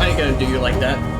I ain't gonna do you like that.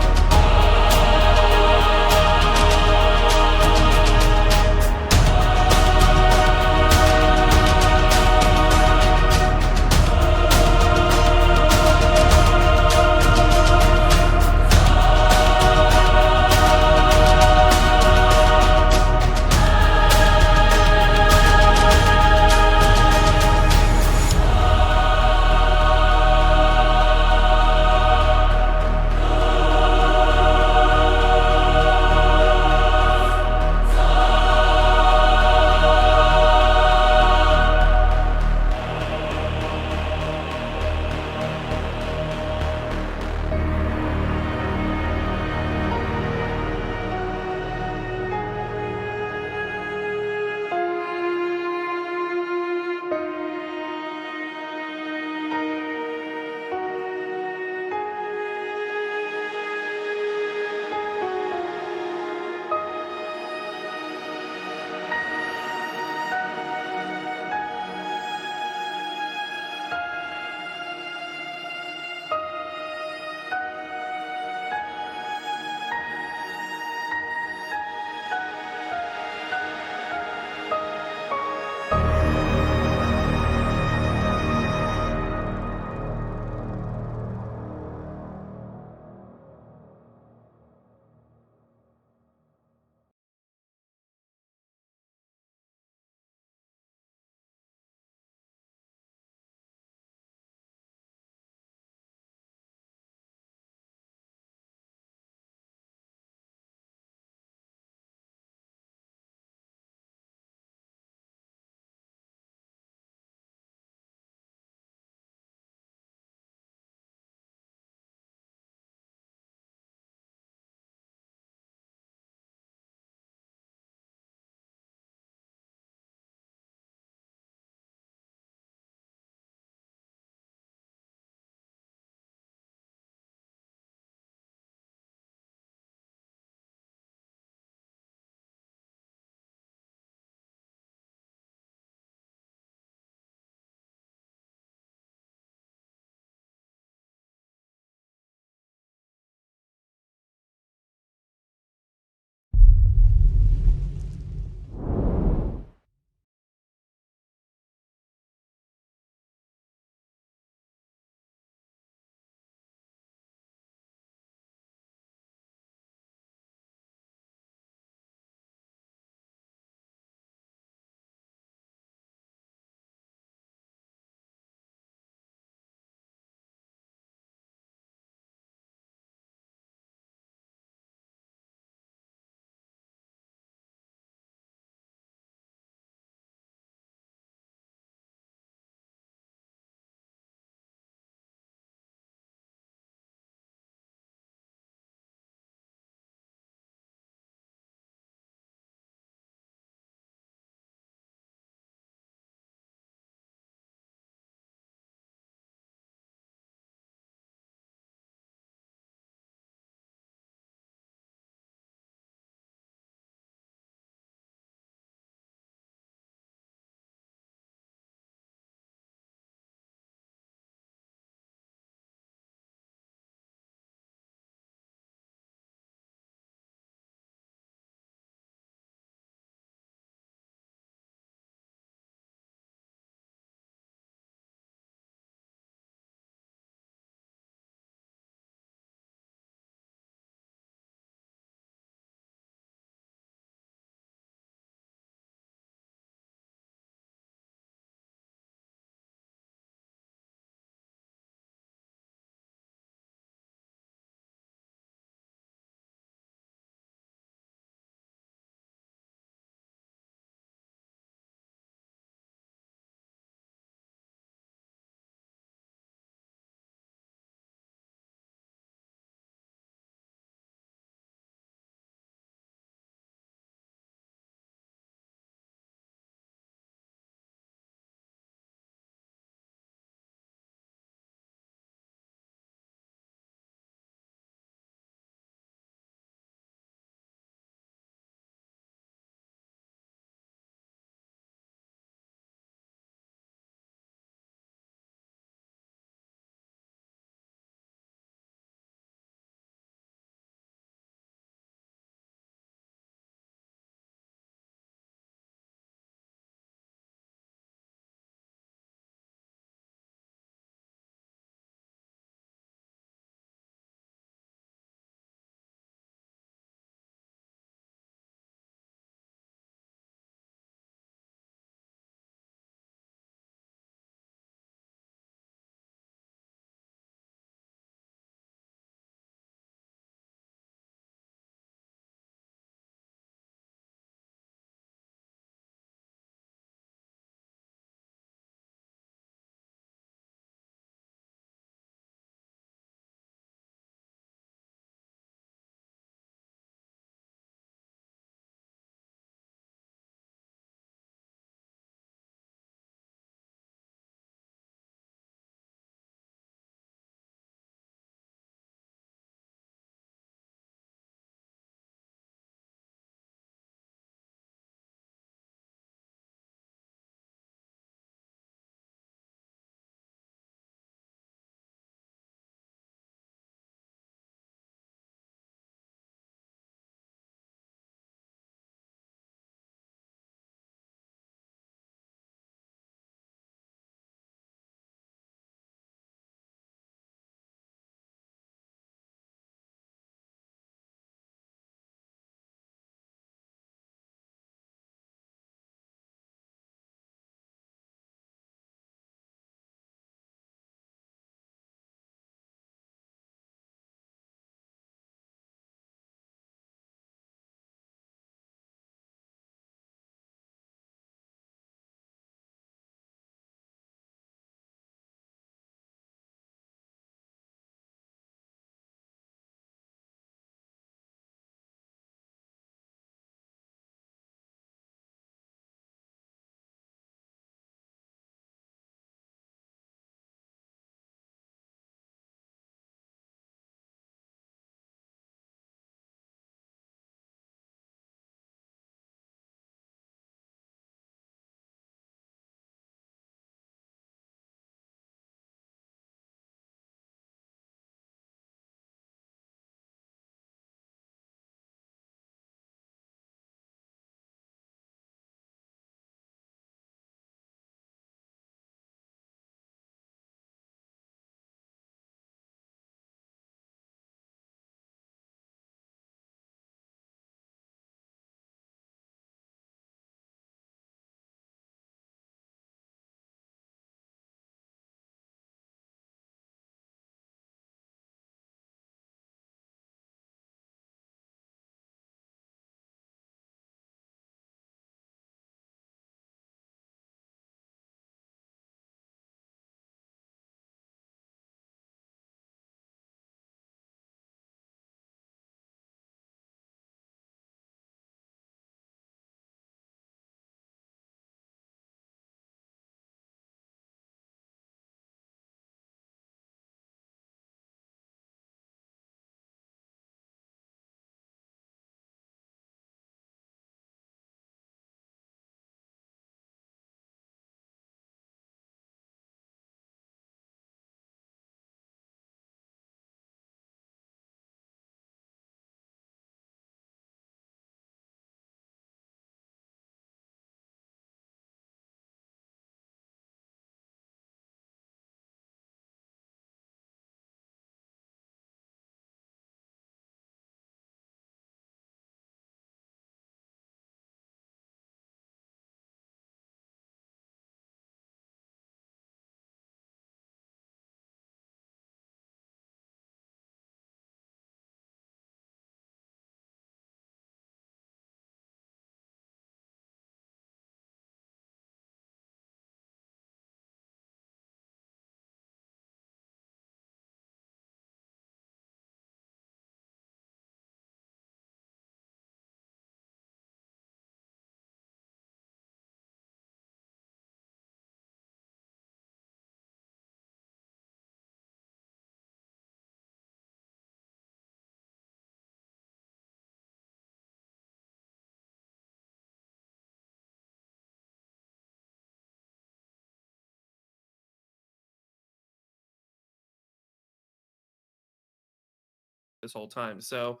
this whole time. So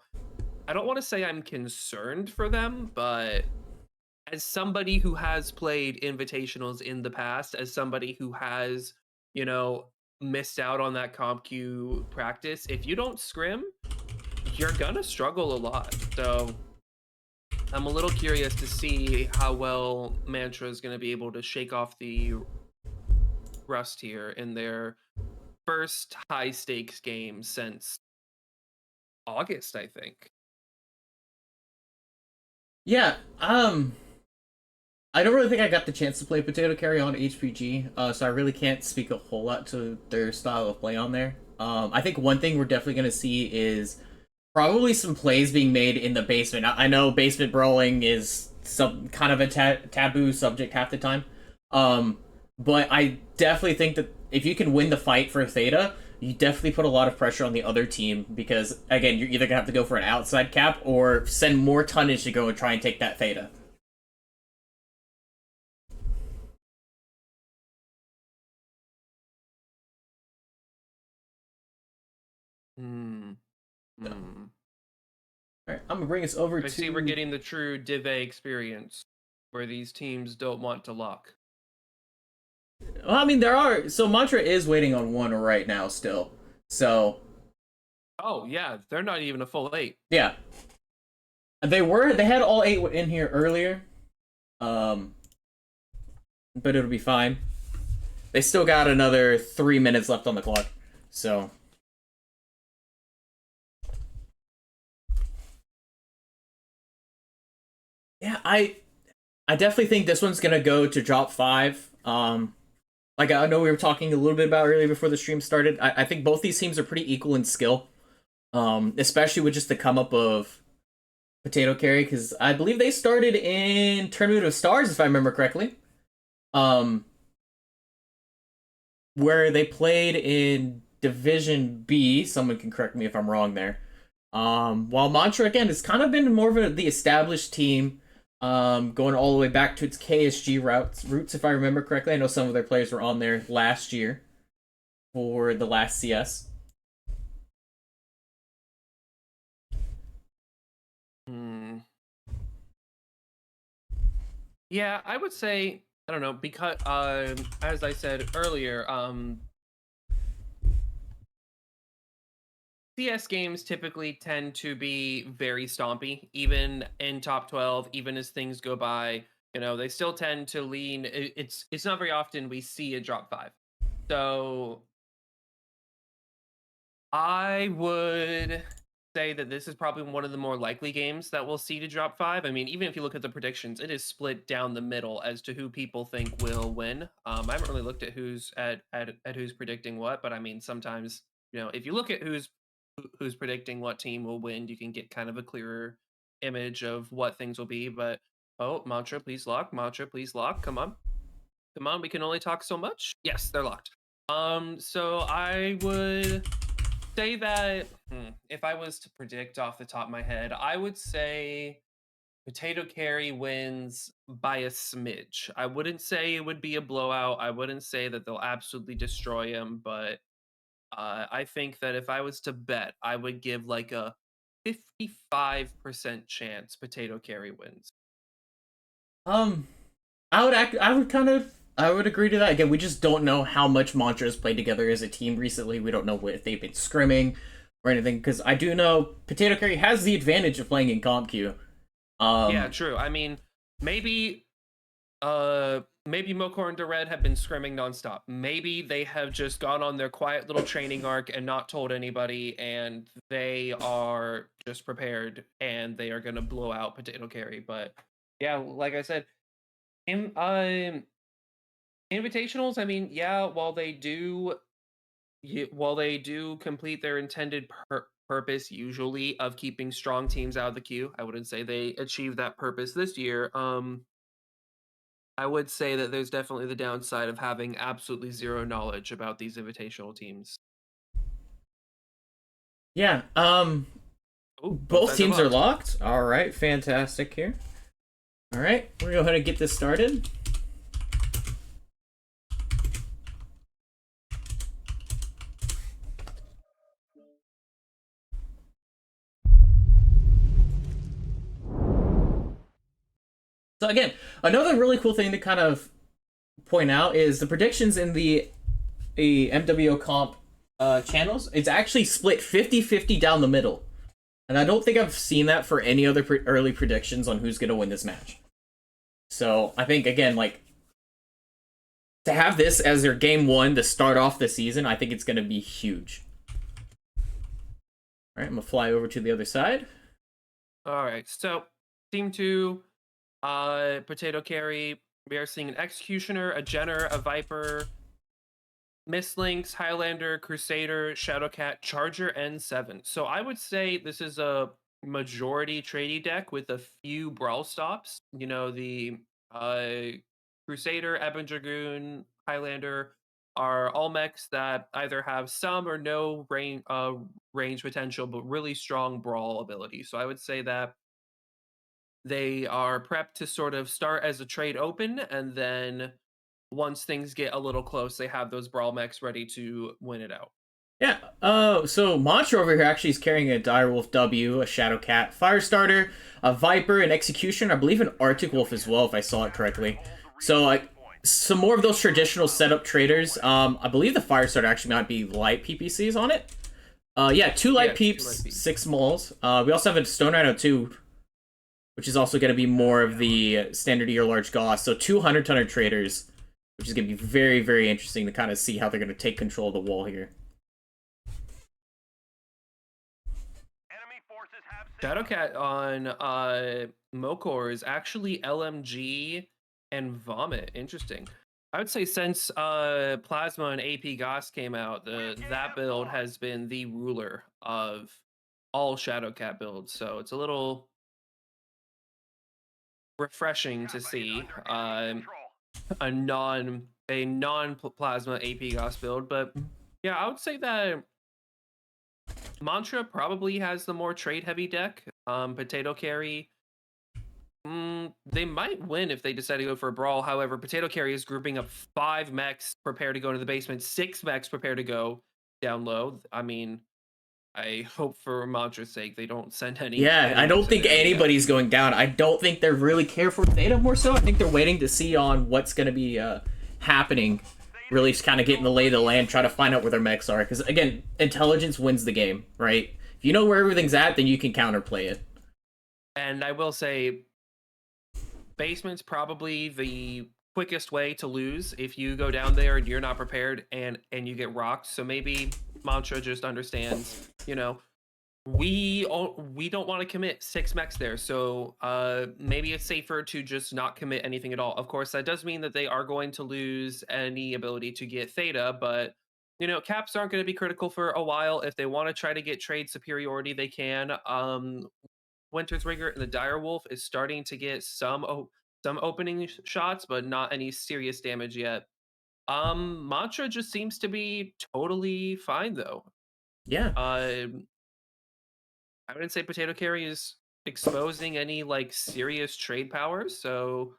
I don't want to say I'm concerned for them, but as somebody who has played invitationals in the past, as somebody who has, you know, missed out on that comp queue practice, if you don't scrim, you're gonna struggle a lot. So I'm a little curious to see how well Mantra is going to be able to shake off the rust here in their first high stakes game since August, I think. Yeah, I don't really think I got the chance to play Potato Carry on HPG, so I really can't speak a whole lot to their style of play on there. I think one thing we're definitely going to see is probably some plays being made in the basement. I know basement brawling is some kind of a taboo subject half the time, um, but I definitely think that if you can win the fight for Theta, you definitely put a lot of pressure on the other team because, again, you're either going to have to go for an outside cap or send more tonnage to go and try and take that Theta. Hmm. So, Hmm. all right, I'm going to bring us over I see we're to. getting the true Div A experience where these teams don't want to lock. Well, I mean, there are. So Mantra is waiting on one right now still. So, Oh, yeah, they're not even a full 8. yeah. They had all 8 in here earlier. Um, but it'll be fine. They still got another 3 minutes left on the clock. So, yeah, I definitely think this one's gonna go to drop 5. Like I know we were talking a little bit about earlier before the stream started. I think both these teams are pretty equal in skill. Especially with just the come up of Potato Carry, because I believe they started in Tournament of Stars, if I remember correctly. Um, where they played in Division B. Someone can correct me if I'm wrong there. While Mantra again has kind of been more of the established team, going all the way back to its KSG roots, if I remember correctly. I know some of their players were on there last year for the last CS. Hmm. Yeah, I would say I don't know because as I said earlier, CS games typically tend to be very stompy, even in top 12, even as things go by. You know, they still tend to lean. It's not very often we see a drop 5. So I would say that this is probably one of the more likely games that we'll see to drop 5. I mean, even if you look at the predictions, it is split down the middle as to who people think will win. I haven't really looked at who's at who's predicting what, but I mean, sometimes if you look at who's predicting what team will win, you can get kind of a clearer image of what things will be. But oh, Mantra, please lock. Mantra, please lock. Come on, come on. We can only talk so much. Yes, they're locked. So I would say that if I was to predict off the top of my head, I would say Potato Carry wins by a smidge. I wouldn't say it would be a blowout. I wouldn't say that they'll absolutely destroy him, but I think that if I was to bet, I would give like a 55% chance Potato Carry wins. Um, I would agree to that. Again, we just don't know how much Mantra has played together as a team recently. We don't know if they've been scrimming or anything. Because I do know Potato Curry has the advantage of playing in comp queue. Yeah, Um, true. I mean, maybe maybe Mokor and Red have been scrimming nonstop. Maybe they have just gone on their quiet little training arc and not told anybody, and they are just prepared and they are gonna blow out Potato Carry. But yeah, like I said, in invitationals, I mean, yeah, while they do complete their intended purpose usually of keeping strong teams out of the queue, I wouldn't say they achieved that purpose this year. I would say that there's definitely the downside of having absolutely zero knowledge about these invitational teams. yeah. Oh, both Both sides are teams are locked. locked. All right, fantastic here. All right, we're gonna go ahead and get this started. So again, another really cool thing to kind of point out is the predictions in the MWO comp channels. It's actually split 50-50 down the middle. And I don't think I've seen that for any other early predictions on who's going to win this match. So I think, again, like, to have this as their game one to start off the season, I think it's going to be huge. All right, I'm going to fly over to the other side. All right, so team 2, Potato Carry, we are seeing an Executioner, a Jenner, a Viper, Mislinks, Highlander, Crusader, Shadowcat, Charger, and 7. So I would say this is a majority tradey deck with a few brawl stops. You know, the Crusader, Ebon Dragoon, Highlander are all mechs that either have some or no range potential, but really strong brawl ability. So I would say that they are prepped to sort of start as a trade open, and then once things get a little close, they have those brawl mechs ready to win it out. Yeah, so Mantra over here actually is carrying a Direwolf W, a Shadowcat, Firestarter, a Viper, an Execution, I believe an Arctic Wolf as well, if I saw it correctly. So, some more of those traditional setup traders. I believe the Firestarter actually might be light PPCs on it. Yeah, 2 light peeps, 6 moles. We also have a Stone Rhino 2, which is also going to be more of the standard year large Goss. So 2 100-tonner traders, which is going to be very, very interesting to kind of see how they're going to take control of the wall here. Shadowcat on Mokor is actually LMG and Vomit. Interesting. I would say since Plasma and AP Goss came out, that build has been the ruler of all Shadowcat builds. So it's a little refreshing to see a non Plasma AP Goss build. But yeah, I would say that Mantra probably has the more trade heavy deck. Potato Carry, they might win if they decide to go for a brawl. However, Potato Carry is grouping up 5 mechs prepared to go into the basement, 6 mechs prepared to go down low. I mean, I hope for Mantra's sake they don't send any. Yeah, I don't think anybody's going down. I don't think they're really careful with Theta more so. I think they're waiting to see on what's going to be happening. Really just kind of get in the lay of the land, try to find out where their mechs are. Because, again, intelligence wins the game, right? If you know where everything's at, then you can counterplay it. And I will say, basement's probably the quickest way to lose if you go down there and you're not prepared and you get rocked. So maybe Mantra just understands, you know, we don't want to commit 6 mechs there, so maybe it's safer to just not commit anything at all. Of course, that does mean that they are going to lose any ability to get Theta, but you know, caps aren't going to be critical for a while. If they want to try to get trade superiority, they can. Winter's Rigger and the Direwolf is starting to get some opening shots, but not any serious damage yet. Mantra just seems to be totally fine though. Yeah. I wouldn't say Potato Carry is exposing any like serious trade powers, so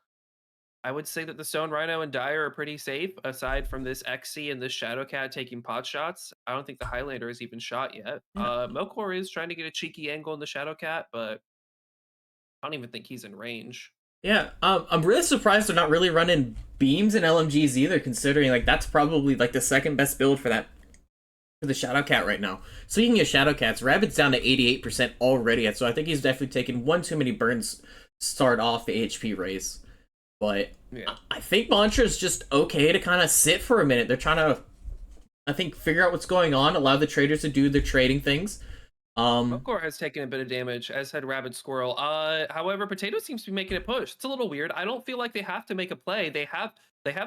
I would say that the Stone Rhino and Dire are pretty safe, aside from this XC and this Shadowcat taking pot shots. I don't think the Highlander is even shot yet. Yeah. Mokor is trying to get a cheeky angle in the Shadowcat, but I don't even think he's in range. Yeah, I'm really surprised they're not really running beams and LMGs either, considering like that's probably like the second best build for that for the Shadowcat right now. Speaking of Shadowcats, Rabbit's down to 88% already, so I think he's definitely taken one too many burns start off the HP race. But yeah. I think Mantra's just okay to kind of sit for a minute. They're trying to, I think, figure out what's going on, allow the traders to do their trading things. Mokor has taken a bit of damage, as had Rabbit Squirrel. However, Potato seems to be making a push. It's a little weird. I don't feel like they have to make a play. They have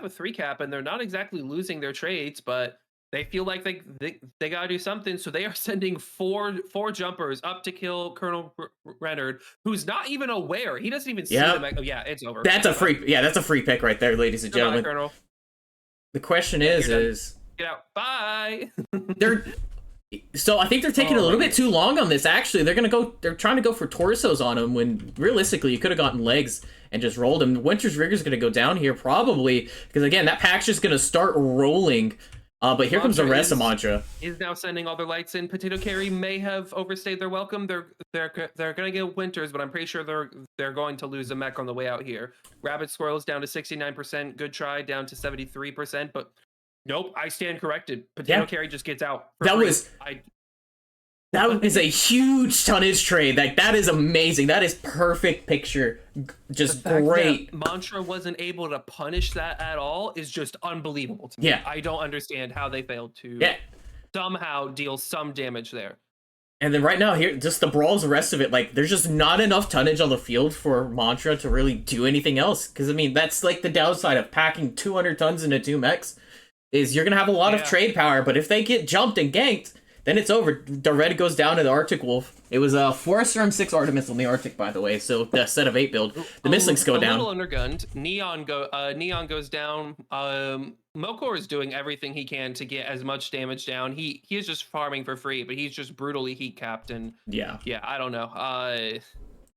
a 3 cap, and they're not exactly losing their trades, but they feel like they gotta do something. So they are sending four jumpers up to kill Colonel Renard, who's not even aware. He doesn't even see them. Oh yeah, it's over. That's a free. Yeah, that's a free pick right there, ladies and gentlemen. Bye, Colonel. The question is get out. Bye. So I think they're taking a little bit too long on this. Actually, they're trying to go for torsos on him when realistically you could have gotten legs and just rolled him. Winter's Rigger's gonna go down here probably because again that pack's just gonna start rolling But here comes the Mantra rest of Mantra. is now sending all their lights in. Potato Carry may have overstayed their welcome. They're gonna get Winters, but I'm pretty sure they're going to lose a mech on the way out here. Rabbit Squirrel's down to 69%. Good try down to 73%, but nope, I stand corrected. Potato Yeah, Carry just gets out for that free. was that is a huge tonnage trade. Like that is amazing. That is perfect picture. Just great. Mantra wasn't able to punish that at all is just unbelievable to me. Yeah. I don't understand how they failed to Yeah. somehow deal some damage there. And then right now here, just the brawls, the rest of it, like there's just not enough tonnage on the field for Mantra to really do anything else. Because I mean, that's like the downside of packing 200 tons into 2 mechs, is you're gonna have a lot of trade power. But if they get jumped and ganked, then it's over. The red goes down to the Arctic Wolf. It was a 4-star and 6 Artemis on the Arctic, by the way. So the set of 8 build, the Mistlings go down. A little undergunned. Neon goes down. Melkor is doing everything he can to get as much damage down. He is just farming for free, but he's just brutally heat capped. And yeah, I don't know.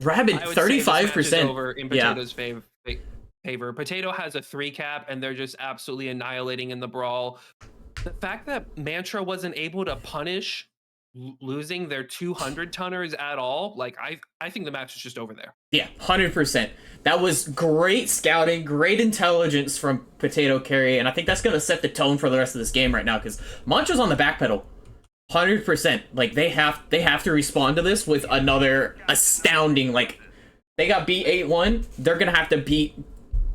Rabbit 35% over in Potato's favor. Potato has a 3 cap, and they're just absolutely annihilating in the brawl. The fact that Mantra wasn't able to punish losing their 200 tonners at all, like I think the match is just over there. Yeah, 100%. That was great scouting, great intelligence from Potato Carry, and I think that's going to set the tone for the rest of this game right now, because Mantra's on the back pedal. 100%. Like, they have to respond to this with another astounding, like, they got beat 8-1, they're going to have to beat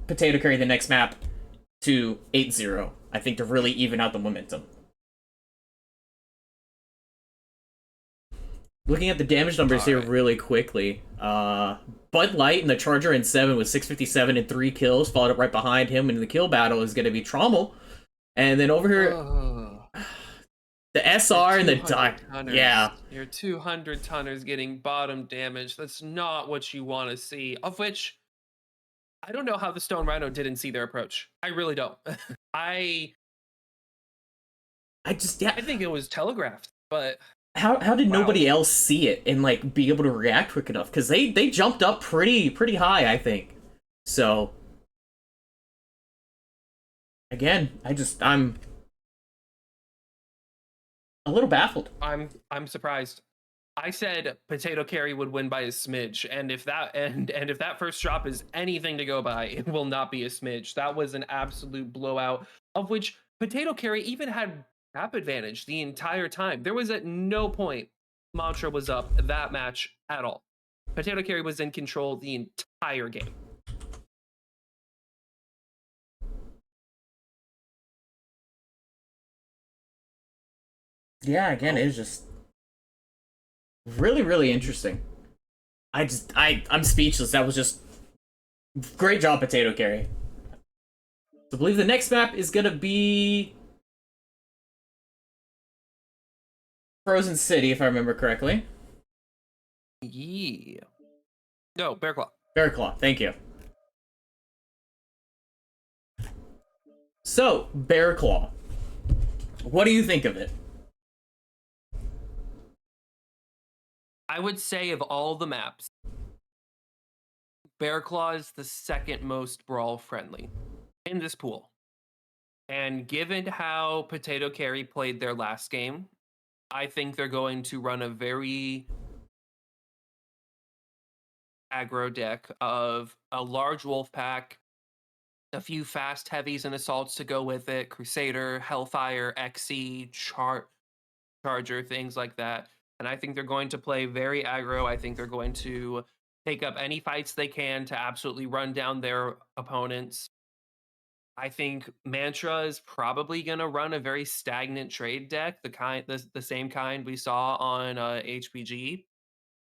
Potato Carry the next map to 8-0, I think, to really even out the momentum. Looking at the damage numbers here really quickly, Bud Light and the Charger in 7 with 657 and 3 kills, followed up right behind him in the kill battle is going to be Trommel. And then over here, the SR and the... Yeah. Your 200 tonners getting bottom damage. That's not what you want to see. Of which, I don't know how the Stone Rhino didn't see their approach. I really don't. I think it was telegraphed, but... How did nobody else see it and like be able to react quick enough? Because they jumped up pretty high, I think. So again, I'm a little baffled. I'm surprised. I said Potato Carry would win by a smidge, and if that first drop is anything to go by, it will not be a smidge. That was an absolute blowout, of which Potato Carry even had cap advantage the entire time. There was at no point Mantra was up that match at all. Potato Carry was in control the entire game. Yeah, again, it was just really interesting. I'm speechless. That was just great job, Potato Carry. I believe the next map is gonna be Frozen City, if I remember correctly. Yeah. No, Bear Claw. Bear Claw, thank you. So, Bear Claw. What do you think of it? I would say of all the maps, Bear Claw is the second most brawl friendly in this pool. And given how Potato Carry played their last game, I think they're going to run a very aggro deck of a large wolf pack, a few fast heavies and assaults to go with it, Crusader, Hellfire, XC, Charger, things like that. And I think they're going to play very aggro. I think they're going to take up any fights they can to absolutely run down their opponents. I think Mantra is probably going to run a very stagnant trade deck, the same kind we saw on HPG.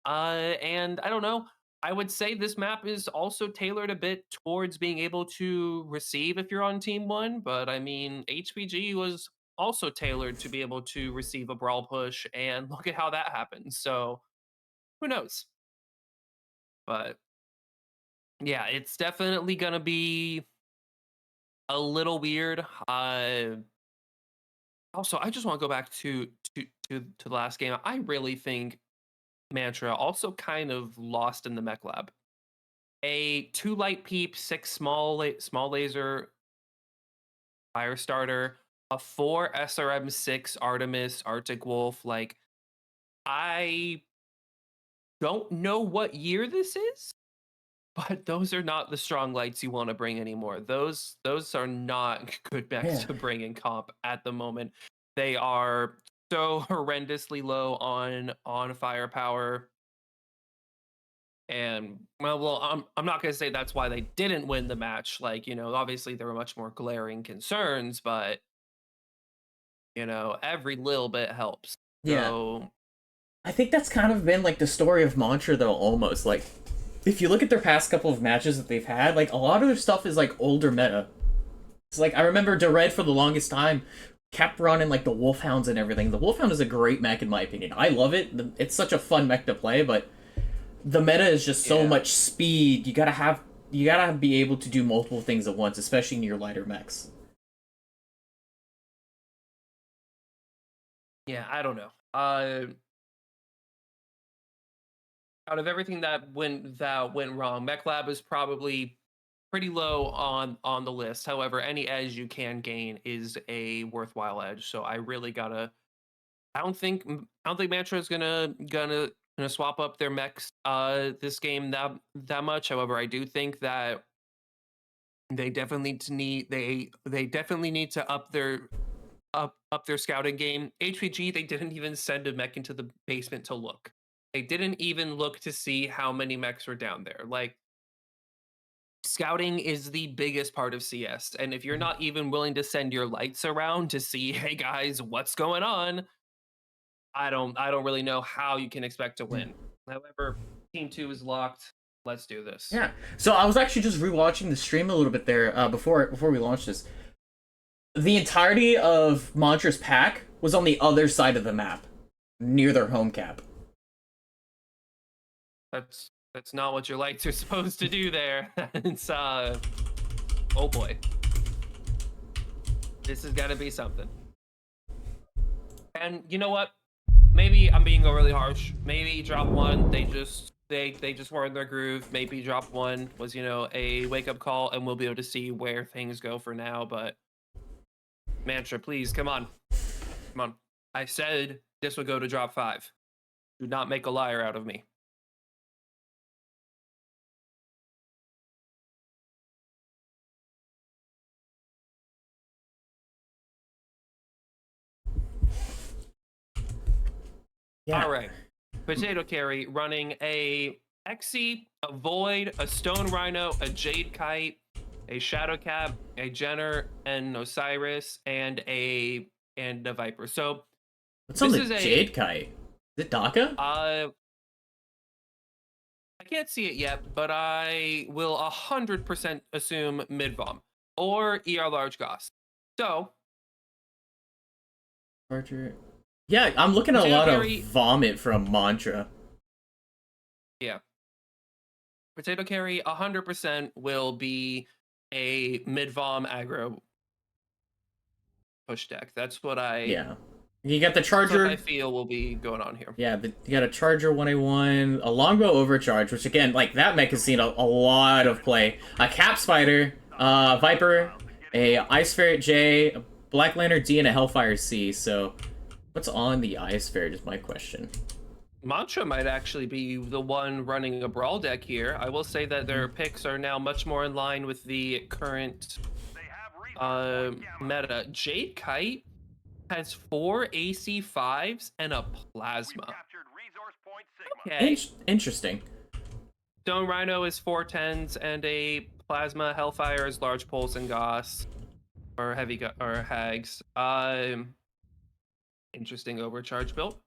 And I don't know. I would say this map is also tailored a bit towards being able to receive if you're on Team 1, but I mean, HPG was also tailored to be able to receive a brawl push, and look at how that happened. So who knows? But yeah, it's definitely going to be a little weird. Also, I just want to go back to the last game. I really think Mantra also kind of lost in the mech lab. A 2 light peep, 6 small laser fire starter, a 4 SRM-6 Artemis Arctic Wolf. Like, I don't know what year this is, but those are not the strong lights you want to bring anymore. Those are not good mechs Yeah. to bring in comp at the moment. They are so horrendously low on firepower. And I'm not going to say that's why they didn't win the match. Like, obviously there were much more glaring concerns, but every little bit helps. Yeah. So I think that's kind of been like the story of Mantra though, almost. Like if you look at their past couple of matches that they've had, like a lot of their stuff is like older meta. It's like I remember Red for the longest time kept running like the Wolfhounds and everything. The Wolfhound is a great mech in my opinion. I love it. It's such a fun mech to play, but the meta is just so yeah, much speed. You gotta be able to do multiple things at once, especially in your lighter mechs. yeah, I don't know. Out of everything that went wrong, MechLab is probably pretty low on the list. However, any edge you can gain is a worthwhile edge. So I really gotta. I don't think Mantra is gonna swap up their mechs this game that much. However, I do think that they definitely need to up their scouting game. HPG, they didn't even send a mech into the basement to look. They didn't even look to see how many mechs were down there. Like, scouting is the biggest part of CS, and if you're not even willing to send your lights around to see, hey guys, what's going on, I don't really know how you can expect to win. However, team 2 is locked. Let's do this. Yeah. So I was actually just rewatching the stream a little bit there before we launched this. The entirety of Mantra's pack was on the other side of the map, near their home cap. That's not what your lights are supposed to do there. It's oh boy. This is gonna be something. And you know what? Maybe I'm being overly harsh. Maybe drop one. They just were in their groove. Maybe drop one was a wake up call, and we'll be able to see where things go for now. But Mantra, please come on, come on. I said this would go to drop 5. Do not make a liar out of me. Yeah. All right. Potato Carry running a Exy, a Void, a Stone Rhino, a Jade Kite, a Shadow Cap, a Jenner, and Osiris, and a Viper. So What's on this the is Jade Kite? Is it Daka? I can't see it yet, but I will 100% assume mid vom or ER large Goss. So Archer. Yeah, I'm looking at a Potato lot of Carry, vomit from Mantra. yeah. Potato Carry 100% will be a mid vom aggro push deck. Yeah. You got the That's what I Charger. feel will be going on here. Yeah, you got a Charger 1A1, a Longbow Overcharge, which again, like that mech has seen a lot of play. A Cap Spider, Viper, a Ice Ferret J, a Black Lantern D, and a Hellfire C. So, what's on the Ice Ferret is my question. Mantra might actually be the one running a brawl deck here. I will say that their picks are now much more in line with the current meta. Jade Kite has 4 AC5s and a plasma. Okay. Interesting. Stone Rhino is 4 10s and a plasma. Hellfire is large pulse and Goss or or Hags. Interesting overcharge build.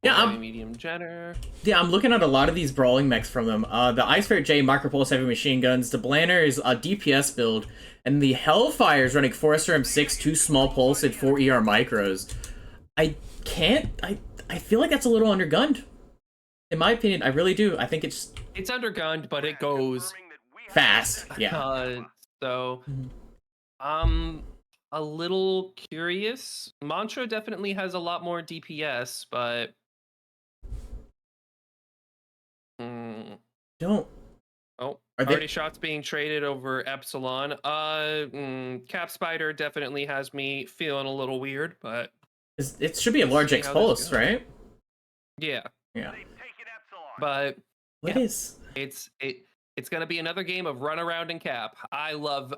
Yeah, Heavy medium Jenner. Yeah, I'm looking at a lot of these brawling mechs from them. The Ice Ferret J Micro Pulse Heavy Machine Guns, the Blanner is a DPS build, and the Hellfire is running 4 SRM6, 2 Small Pulse, and 4 ER Micros. I feel like that's a little undergunned. In my opinion, I really do. I think it's undergunned, but it goes fast. Yeah. So, I'm a little curious. Mantra definitely has a lot more DPS, but Don't Oh, Are already they? shots being traded over Epsilon. Cap Spider definitely has me feeling a little weird, but It should be a we'll large see X how this pulse, goes. right? Yeah, Yeah. but What yeah, is? it's gonna be another game of run around and cap. I love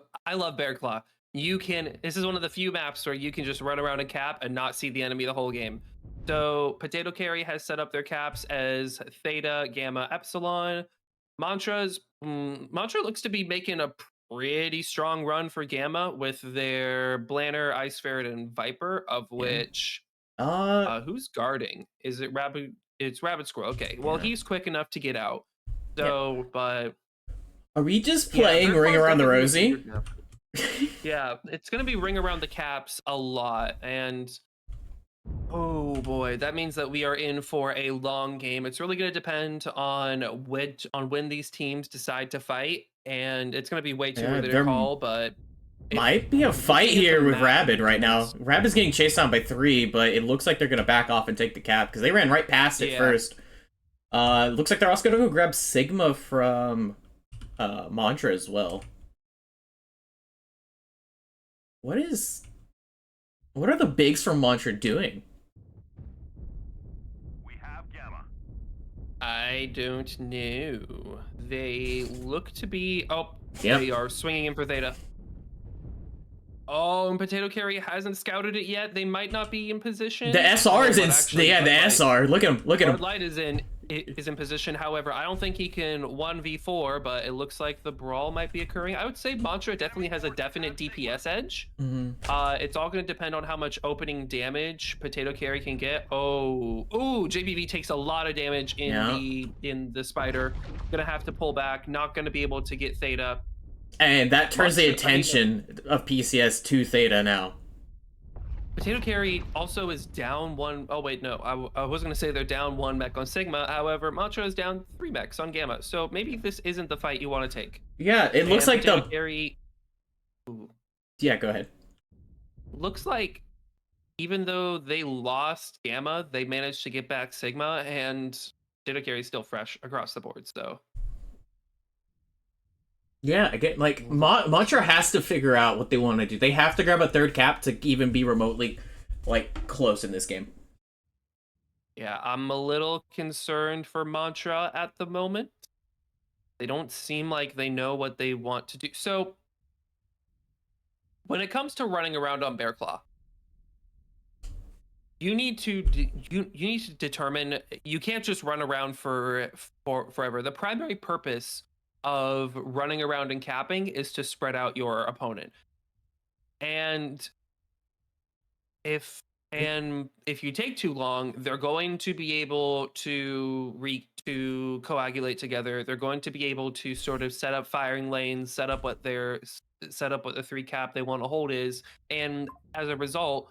Bear Claw. You can. This is one of the few maps where you can just run around and cap and not see the enemy the whole game. So Potato Carry has set up their caps as Theta, Gamma, Epsilon. Mantra looks to be making a pretty strong run for Gamma with their Blanner, Ice Ferret, and Viper, of Yeah. which Uh. who's guarding? Is it Rabbit? It's Rabbit Squirrel. Okay. Well, Yeah. he's quick enough to get out. Yeah. So, but Are we just yeah, playing Bear Ring Claw's Around the definitely a Rosie? weird map. Yeah, it's gonna be ring around the caps a lot, and oh boy, that means that we are in for a long game. It's really gonna depend on when these teams decide to fight, and it's gonna be way too Yeah, early to there call. But if might be a fight looking at the here with map Rabid right now. difference, Rabid's getting chased down by 3, but it looks like they're gonna back off and take the cap because they ran right past it yeah, first. Looks like they're also gonna go grab Sigma from Mantra as well. What is? What are the bigs from Mantra doing? I don't know. They look to be. Oh, Yep. they are swinging in for Theta. Oh, and Potato Carry hasn't scouted it yet. They might not be in position. The SR is but in. actually, Yeah, the Bud Light- SR. Look at him. Look at Bud him. Light is in position. However, I don't think he can 1v4, but it looks like the brawl might be occurring. I would say Mantra definitely has a definite DPS edge. It's all going to depend on how much opening damage Potato Carry can get. Oh, JBV takes a lot of damage in the spider. Gonna have to pull back. Not going to be able to get Theta. And that turns the attention of PCS to Theta now. Potato Carry also is down 1. Oh wait, no, I was gonna say they're down 1 mech on Sigma. However, Mantra is down 3 mechs on Gamma. So maybe this isn't the fight you want to take. Yeah, it looks like Potato Carry. Ooh, Yeah, go ahead. looks like even though they lost Gamma, they managed to get back Sigma, and Potato Carry is still fresh across the board. So Yeah, again, like Mantra has to figure out what they want to do. They have to grab a 3rd cap to even be remotely like close in this game. yeah, I'm a little concerned for Mantra at the moment. They don't seem like they know what they want to do. So when it comes to running around on Bear Claw, you need to you need to determine. You can't just run around for forever. The primary purpose of running around and capping is to spread out your opponent. And if if you take too long, they're going to be able to coagulate together. They're going to be able to sort of set up firing lanes, set up what the 3 cap they want to hold is, and as a result,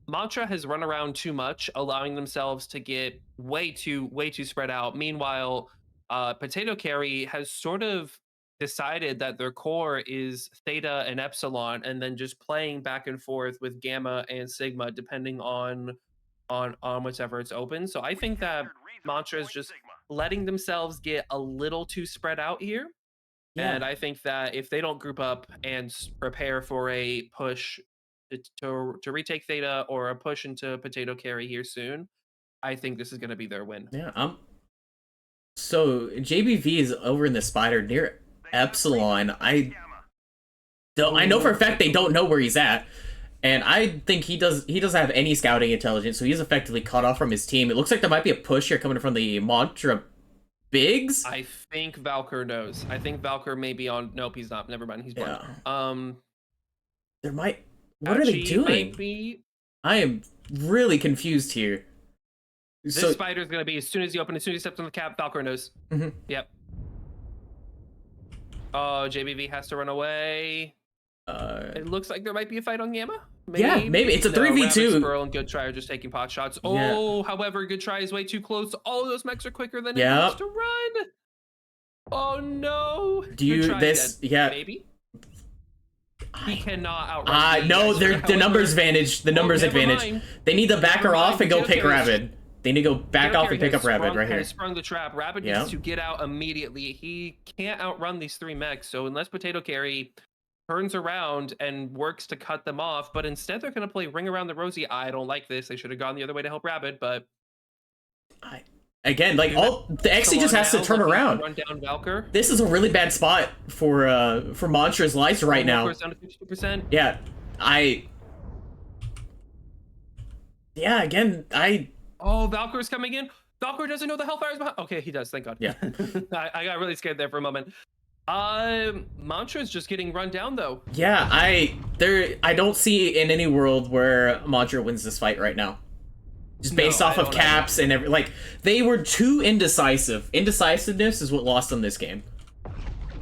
Mantra has run around too much, allowing themselves to get way too spread out. Meanwhile, Potato Carry has sort of decided that their core is Theta and Epsilon, and then just playing back and forth with Gamma and Sigma, depending on whichever it's open. So I think that Mantra is just letting themselves get a little too spread out here. And Yeah. I think that if they don't group up and prepare for a push to retake Theta or a push into Potato Carry here soon, I think this is going to be their win. Yeah. So JBV is over in the spider near Epsilon. I know for a fact they don't know where he's at. And I think he doesn't have any scouting intelligence, so he's effectively cut off from his team. It looks like there might be a push here coming from the Mantra Bigs. I think Valkyr knows. I think Valkyr may be on. Nope, he's not. Never mind. He's blind. There might. What are they doing? I am really confused here. This spider is going to be as soon as you steps on the cap, Valkyr knows. Yep. Oh, JBV has to run away. It looks like there might be a fight on Gamma. Maybe it's a 3v2. Squirrel and Good Try are just taking pot shots. Oh, however, Good Try is way too close. All of those mechs are quicker than it needs to run. Oh no! Maybe. He cannot outrun. No, the numbers advantage. The numbers advantage. They need to back her off and go pick Rabid. They need to go back Potato off and Carry pick up Rabbit right here. Has sprung the trap. Rabbit Yeah. needs to get out immediately. He can't outrun these 3 mechs, so unless Potato Carry turns around and works to cut them off, but instead they're going to play Ring Around the Rosie. I don't like this. They should have gone the other way to help Rabbit, but... Again, like, the Exy just has to turn around. Run down Valkyr. This is a really bad spot for Monstra's life right now. Down to 52%. Yeah, yeah, again, Oh, Valkyr's coming in. Valkyr doesn't know the Hellfire's behind. Okay, he does. Thank God. Yeah. I got really scared there for a moment. Mantra's just getting run down though. Yeah, I don't see in any world where Mantra wins this fight right now. Just based off of caps and like they were too indecisive. Indecisiveness is what lost them this game.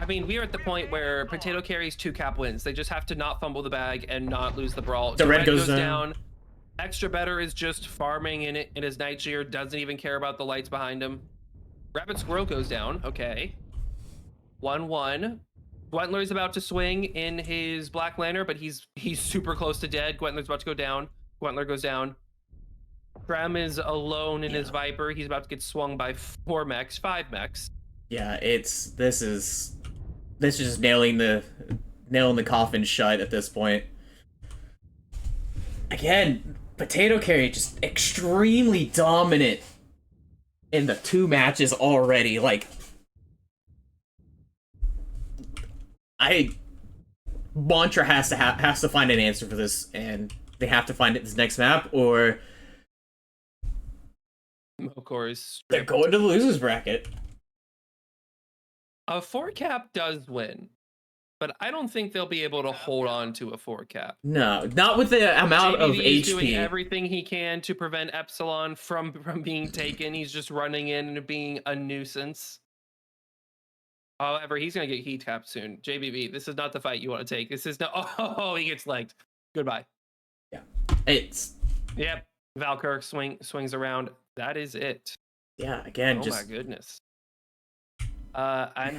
I mean, we are at the point where Potato Carry's 2 cap wins. They just have to not fumble the bag and not lose the brawl. The red goes down. Extra Better is just farming in his night gear, doesn't even care about the lights behind him. Rabbit Squirrel goes down. Okay. 1-1. Gwentler's about to swing in his Black Lantern, but he's super close to dead. Gwentler's about to go down. Gwentler goes down. Graham is alone in his Viper. He's about to get swung by 4 mechs, 5 mechs. Yeah, this is just nailing the coffin shut at this point. Again, Potato Carry just extremely dominant in the 2 matches already. Like, Mantra has to find an answer for this, and they have to find it this next map, or of course they're going to the losers bracket. A 4 cap does win, but I don't think they'll be able to hold on to a 4 cap. No, not with the amount of HP. He's doing everything he can to prevent Epsilon from being taken. He's just running in and being a nuisance. However, he's going to get heat tapped soon. JBB, this is not the fight you want to take. This is no... Oh, he gets legged. Goodbye. Yeah. Yep. Valkyr swings around. That is it. Yeah, again, oh my goodness. I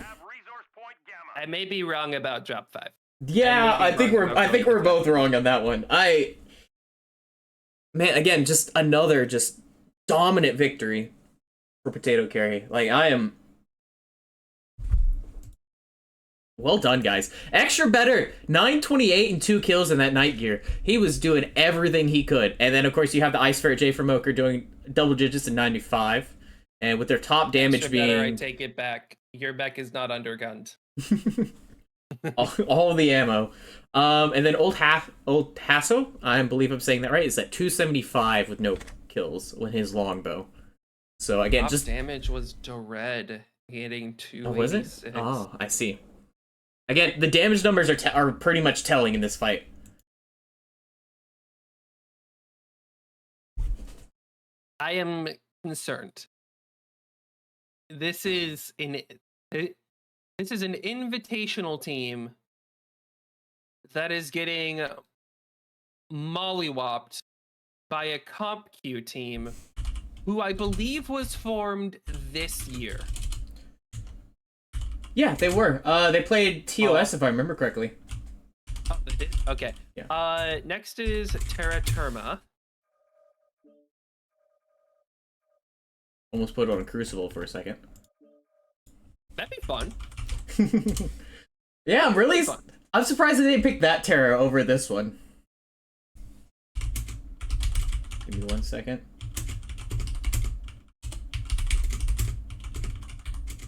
may be wrong about drop 5. Yeah, I think we're both wrong on that one. Man, again, just another dominant victory for Potato Carry. Like, I am... Well done, guys. Extra Better, 928 and 2 kills in that night gear. He was doing everything he could. And then, of course, you have the Ice Ferret J from Moker doing double digits in 95. And with their top damage Extra being... Better, I take it back. Your mech is not undergunned. all the ammo. And then Old Hasso, I believe I'm saying that right, is at 275 with no kills with his longbow. So again, top damage was Dread hitting 286. Oh, was it? Oh, I see. Again, the damage numbers are pretty much telling in this fight. I am concerned. This is an invitational team that is getting mollywopped by a comp Q team who I believe was formed this year. Yeah, they were. They played TOS if I remember correctly. Oh, they did? Okay. Yeah. Next is Terra Terma. Almost put it on a Crucible for a second. That'd be fun. Yeah, I'm surprised they didn't pick that Terra over this one. Give me 1 second.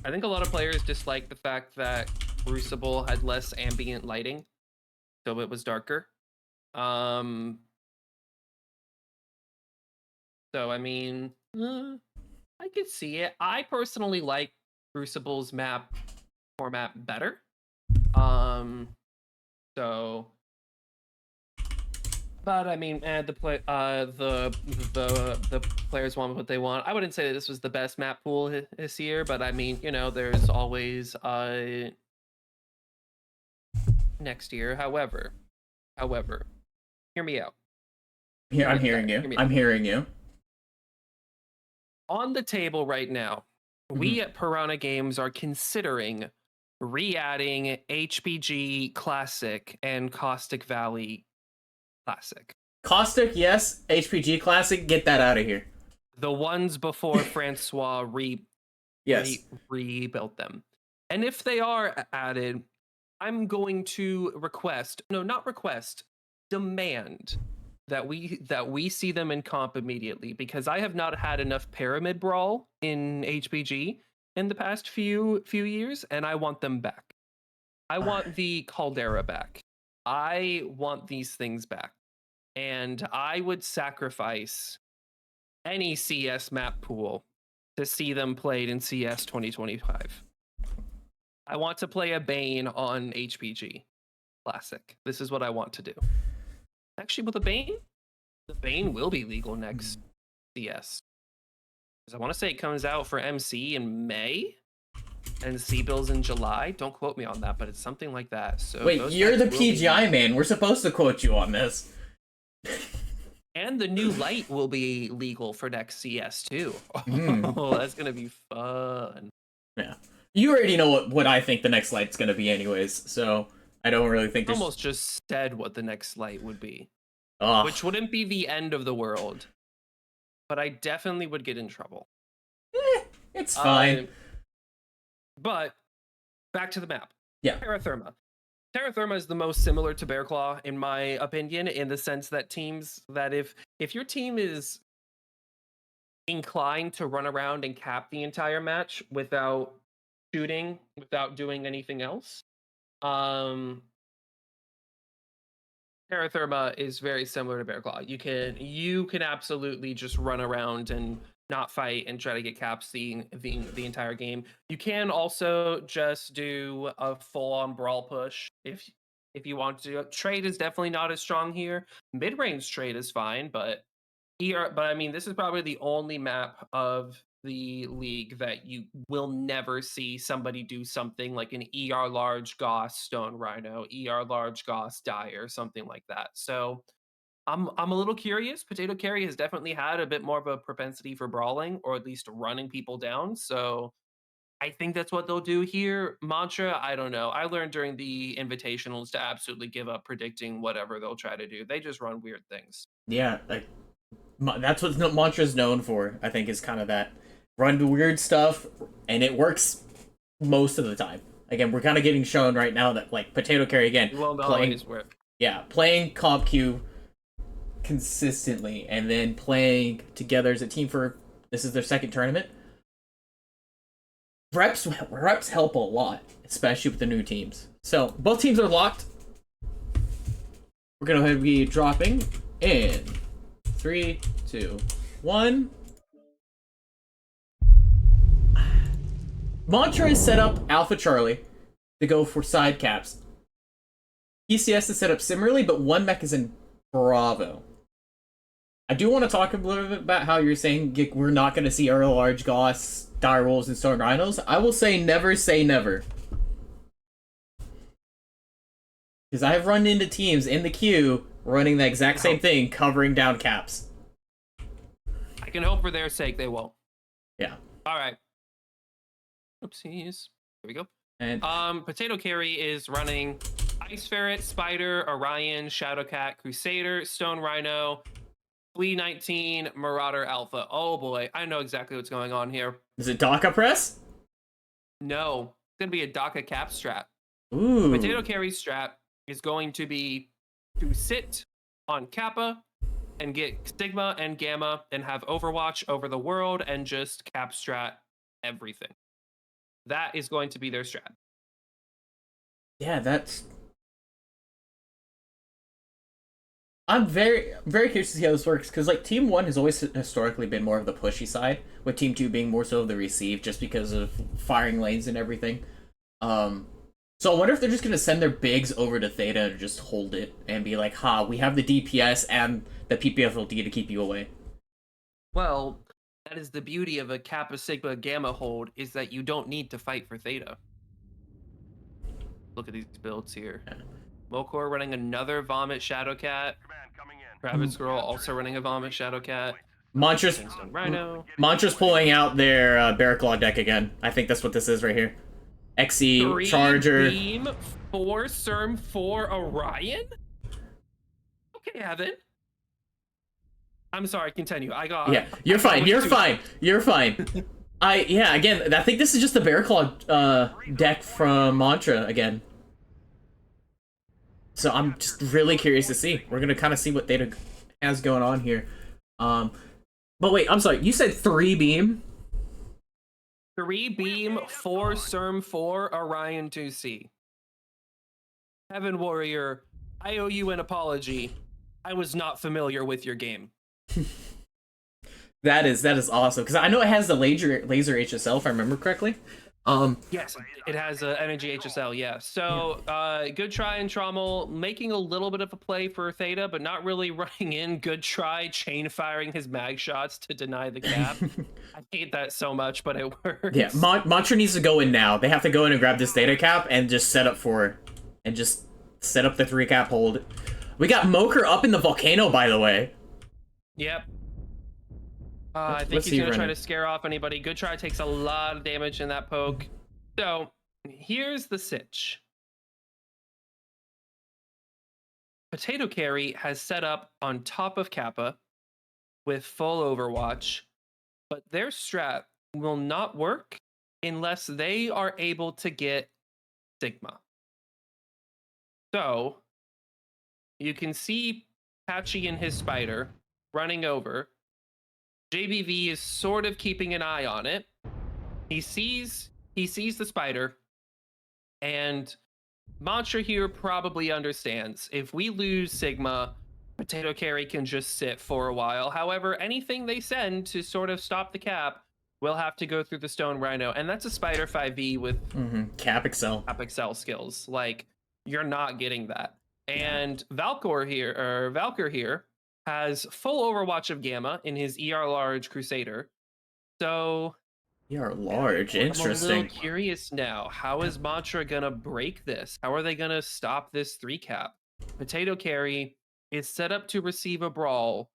I think a lot of players dislike the fact that Crucible had less ambient lighting, so it was darker. So I mean, I could see it. I personally like Crucible's map format better. But I mean, the players want what they want. I wouldn't say that this was the best map pool this year, but I mean, you know, there's always next year. However, hear me out. Yeah, I'm hearing you. I'm hearing you. On the table right now, we at Piranha Games are considering re-adding HPG Classic and Caustic Valley Classic. Caustic, yes. HPG Classic, get that out of here. The ones before Francois Yes. rebuilt them. And if they are added, I'm going to demand that we see them in comp immediately, because I have not had enough pyramid brawl in HPG in the past few years, and I want them back. I want the Caldera back. I want these things back. And I would sacrifice any CS map pool to see them played in CS 2025. I want to play a Bane on HPG Classic. This is what I want to do. Actually, with the Bane will be legal next CS. Because I want to say it comes out for MC in May and C-Bills in July. Don't quote me on that, but it's something like that. So wait, you're the PGI man. We're supposed to quote you on this. And the new light will be legal for next CS too. Oh, that's gonna be fun. Yeah. You already know what I think the next light's gonna be anyways, so I don't really think there's... Almost just said what the next light would be. Ugh. Which wouldn't be the end of the world. But I definitely would get in trouble. It's fine. But back to the map. Yeah. Terra Therma is the most similar to Bear Claw, in my opinion, in the sense that teams that if your team is inclined to run around and cap the entire match without shooting, without doing anything else, Terra Therma is very similar to Bear Claw. You can absolutely just run around and not fight and try to get caps the entire game. You can also just do a full-on brawl push if you want to. Trade is definitely not as strong here. Mid-range trade is fine, but I mean, this is probably the only map of the league that you will never see somebody do something like an ER large Goss Stone Rhino, ER large Goss Dire, something like that. So I'm a little curious. Potato Carry has definitely had a bit more of a propensity for brawling, or at least running people down. So I think that's what they'll do here. Mantra, I don't know. I learned during the invitationals to absolutely give up predicting whatever they'll try to do. They just run weird things. Yeah, like that's what Mantra's known for. I think is kind of that run weird stuff, and it works most of the time. Again, we're kind of getting shown right now that like Potato Carry again playing comp queue consistently and then playing together as a team for this is their second tournament. Reps help a lot, especially with the new teams. So both teams are locked. We're gonna be dropping in 3, 2, 1. Mantra is set up Alpha Charlie to go for side caps. ECS is set up similarly, but one mech is in Bravo. I do want to talk a little bit about how you're saying we're not going to see Earl Large Goss, Dire Wolves, and Stone Rhinos. I will say never. Because I've run into teams in the queue running the exact same thing, covering down caps. I can hope for their sake they won't. Yeah. All right. Oopsies. There we go. And Potato Carry is running Ice Ferret, Spider, Orion, Shadowcat, Crusader, Stone Rhino, Flea 19, Marauder Alpha. Oh boy, I know exactly what's going on here. Is it DACA press? No, it's gonna be a DACA cap strat. Ooh. Potato Carry strat is going to be to sit on Kappa and get Sigma and Gamma and have Overwatch over the world and just cap strat everything. That is going to be their strat. Yeah, that's... I'm very curious to see how this works, because like Team 1 has always historically been more of the pushy side, with Team 2 being more so of the receive, just because of firing lanes and everything. So I wonder if they're just going to send their bigs over to Theta and just hold it, and be like, ha, we have the DPS and the PPFLD to keep you away. Well, that is the beauty of a Kappa Sigma Gamma hold, is that you don't need to fight for Theta. Look at these builds here. Yeah. Mokor running another Vomit Shadowcat. Travis Girl also running a Vomit Shadowcat. Mantra's pulling out their Barraclaw deck again. I think that's what this is right here. XE, 3 Charger. Beam, 4 Serm, 4 Orion? Okay, Evan. I'm sorry. Continue. Yeah, I you're got fine. way You're too. fine. You're fine. Yeah, again, I think this is just the Bear Claw deck from Mantra again. So I'm just really curious to see. We're gonna kind of see what Theta has going on here. Um, but wait, I'm sorry. You said 3 beam. 3 beam, 4 4 Orion 2C. Heaven Warrior, I owe you an apology. I was not familiar with your game. That is awesome because I know it has the laser HSL if I remember correctly. Yes, it has energy HSL. Yeah. Yeah. So good try and Trommel making a little bit of a play for Theta, but not really running in. Good try chain firing his mag shots to deny the cap. I hate that so much, but it Yeah, works. Mantra needs to go in now. They have to go in and grab this Theta cap and just set up and just set up the 3 cap hold. We got Moker up in the volcano, by the way. Yep. I think Let's he's see going to try running. to scare off anybody. Good try takes a lot of damage in that poke. So here's the sitch. Potato Carry has set up on top of Kappa with full Overwatch, but their strat will not work unless they are able to get Sigma. So you can see Patchy and his spider running over. JBV is sort of keeping an eye on it. He sees the spider, and Mantra here probably understands if we lose Sigma, Potato Carry can just sit for a while. However, anything they send to sort of stop the cap will have to go through the Stone Rhino, and that's a Spider 5e with Cap Excel. Cap Excel skills. Like, you're not getting that. And Valkor here has full Overwatch of Gamma in his ER large Crusader. So You are large. I'm a little Interesting. curious now. How is Mantra gonna break this? How are they gonna stop this 3 cap? Potato Carry is set up to receive a brawl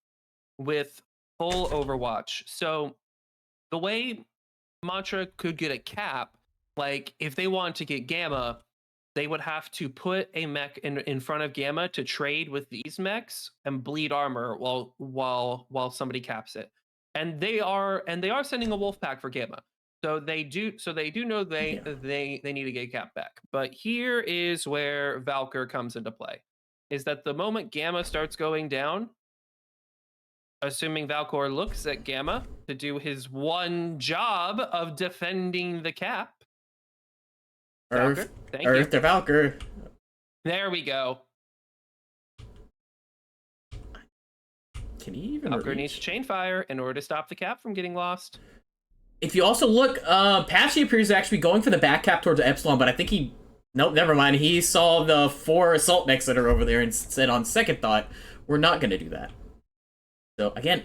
with full Overwatch. So the way Mantra could get a cap, like if they want to get Gamma, they would have to put a mech in front of Gamma to trade with these mechs and bleed armor while somebody caps it. And they are sending a wolf pack for Gamma. So they do know they need to get cap back. But here is where Valkyr comes into play. Is that the moment Gamma starts going down, assuming Valkor looks at Gamma to do his one job of defending the cap. Valkyr, thank you. Earth to Valkyr. There we go. Can he even Valkyr needs to reach? chain fire in order to stop the cap from getting lost. If you also look, Patchy appears to actually be going for the back cap towards Epsilon, but I think he... Nope, never mind. He saw the 4 assault mechs that are over there and said on second thought, we're not going to do that. So, again,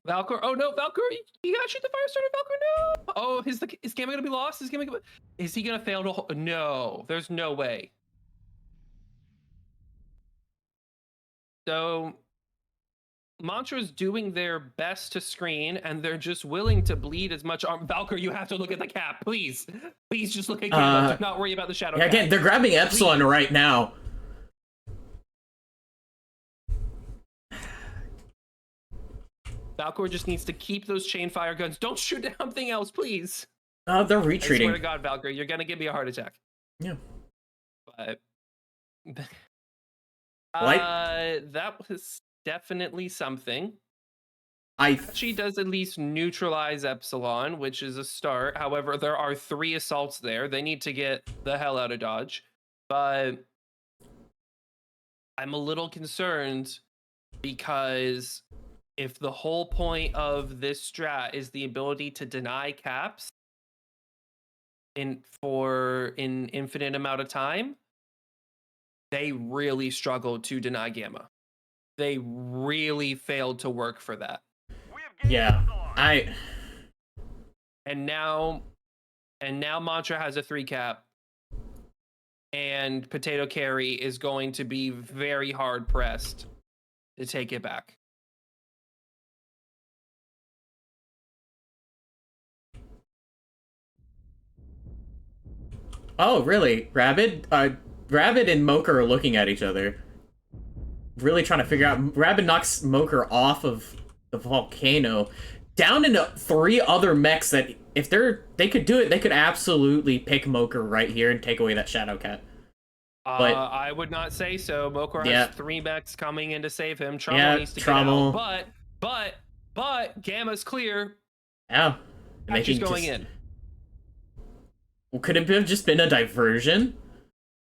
Valkyr, oh no, Valkyr, you gotta shoot the fire starter, Valkyr, no! Oh, is Gamma gonna be lost? Is he gonna fail to... No, there's no way. So... Mantra's doing their best to screen, and they're just willing to bleed as much arm. Valkyr, you have to look at the cap, please. Please just look at Gamma. Do not worry about the shadow cap. Again, they're grabbing Epsilon right now. Valkyr just needs to keep those chain fire guns. Don't shoot something else, please. They're I retreating. swear to God, Valkyr, you're gonna give me a heart attack. Yeah. But What? that was definitely something. I She does at least neutralize Epsilon, which is a start. However, there are 3 assaults there. They need to get the hell out of Dodge. But I'm a little concerned because if the whole point of this strat is the ability to deny caps in infinite amount of time, they really struggled to deny Gamma. They really failed to work for that. Yeah. And now Mantra has a 3 cap, and Potato Carry is going to be very hard pressed to take it back. Oh, really? Rabbit and Mocha are looking at each other. really trying to figure out. Rabbit knocks Moker off of the volcano, down into 3 other mechs that if they could do it, they could absolutely pick Moker right here and take away that Shadow Cat. But I would not say so. Mokor yeah, has 3 mechs coming in to save him. Trommel yeah, needs to get Trommel. out. But Gamma's clear. Yeah, and She's going in. Could it have just been a diversion?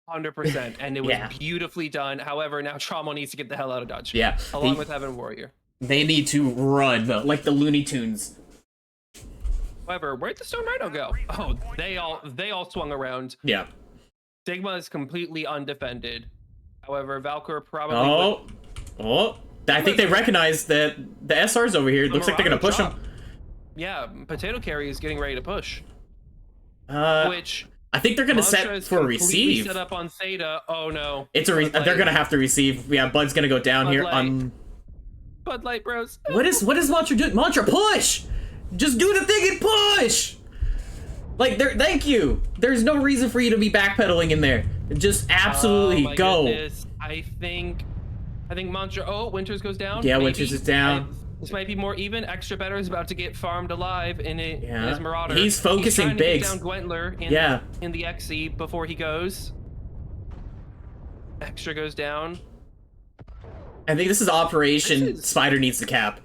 100%, and it was Yeah. beautifully done. However, now Trommel needs to get the hell out of Dodge. Yeah, along with Heaven Warrior. They need to run though, like the Looney Tunes. However, where'd the Stone Rhino go? Oh, they all swung around. Yeah. Sigma is completely undefended. However, Valkyr probably. I think they recognize that the SR's over here. Looks like they're gonna push him. Yeah, Potato Carry is getting ready to push. Which I think they're gonna set for a receive. Set up on Theta. Oh no! It's a they're gonna have to receive. Yeah, Bud's gonna go down Bud here. Light. Bud Light Bros. What is Mantra doing? Mantra, push! Just do the thing and push! Like, thank you. There's no reason for you to be backpedaling in there. Just absolutely go. Goodness. I think Mantra. Oh, Winters goes down. Yeah, Maybe. Winters is down. This might be more even. Extra Better is about to get farmed alive in his Marauder. He's focusing Biggs. Biggs. Down Gwentler in the XC before he goes. Extra goes down. I think this is Operation Spider needs the cap.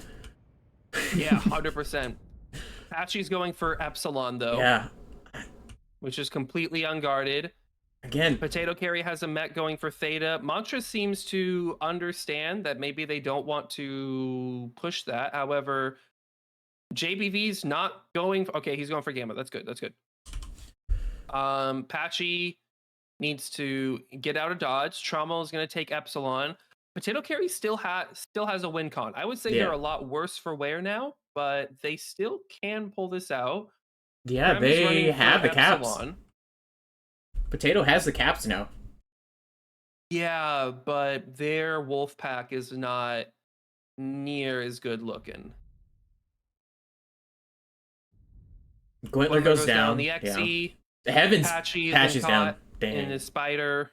Yeah, 100%. Patchy's going for Epsilon though. Yeah. Which is completely unguarded. Again, Potato Carry has a mech going for Theta. Mantra seems to understand that maybe they don't want to push that. However, JBV's not going. Okay, he's going for Gamma. That's good. That's good. Patchy needs to get out of dodge. Trommel is going to take Epsilon. Potato Carry still has a win con. I would say they're a lot worse for wear now, but they still can pull this out. Yeah, Rem they have the Epsilon. caps. Potato has the caps now. Yeah, but their wolf pack is not near as good looking. Gwentler goes down. The XE. Yeah. Heaven's Patchy's down. Damn. In his spider.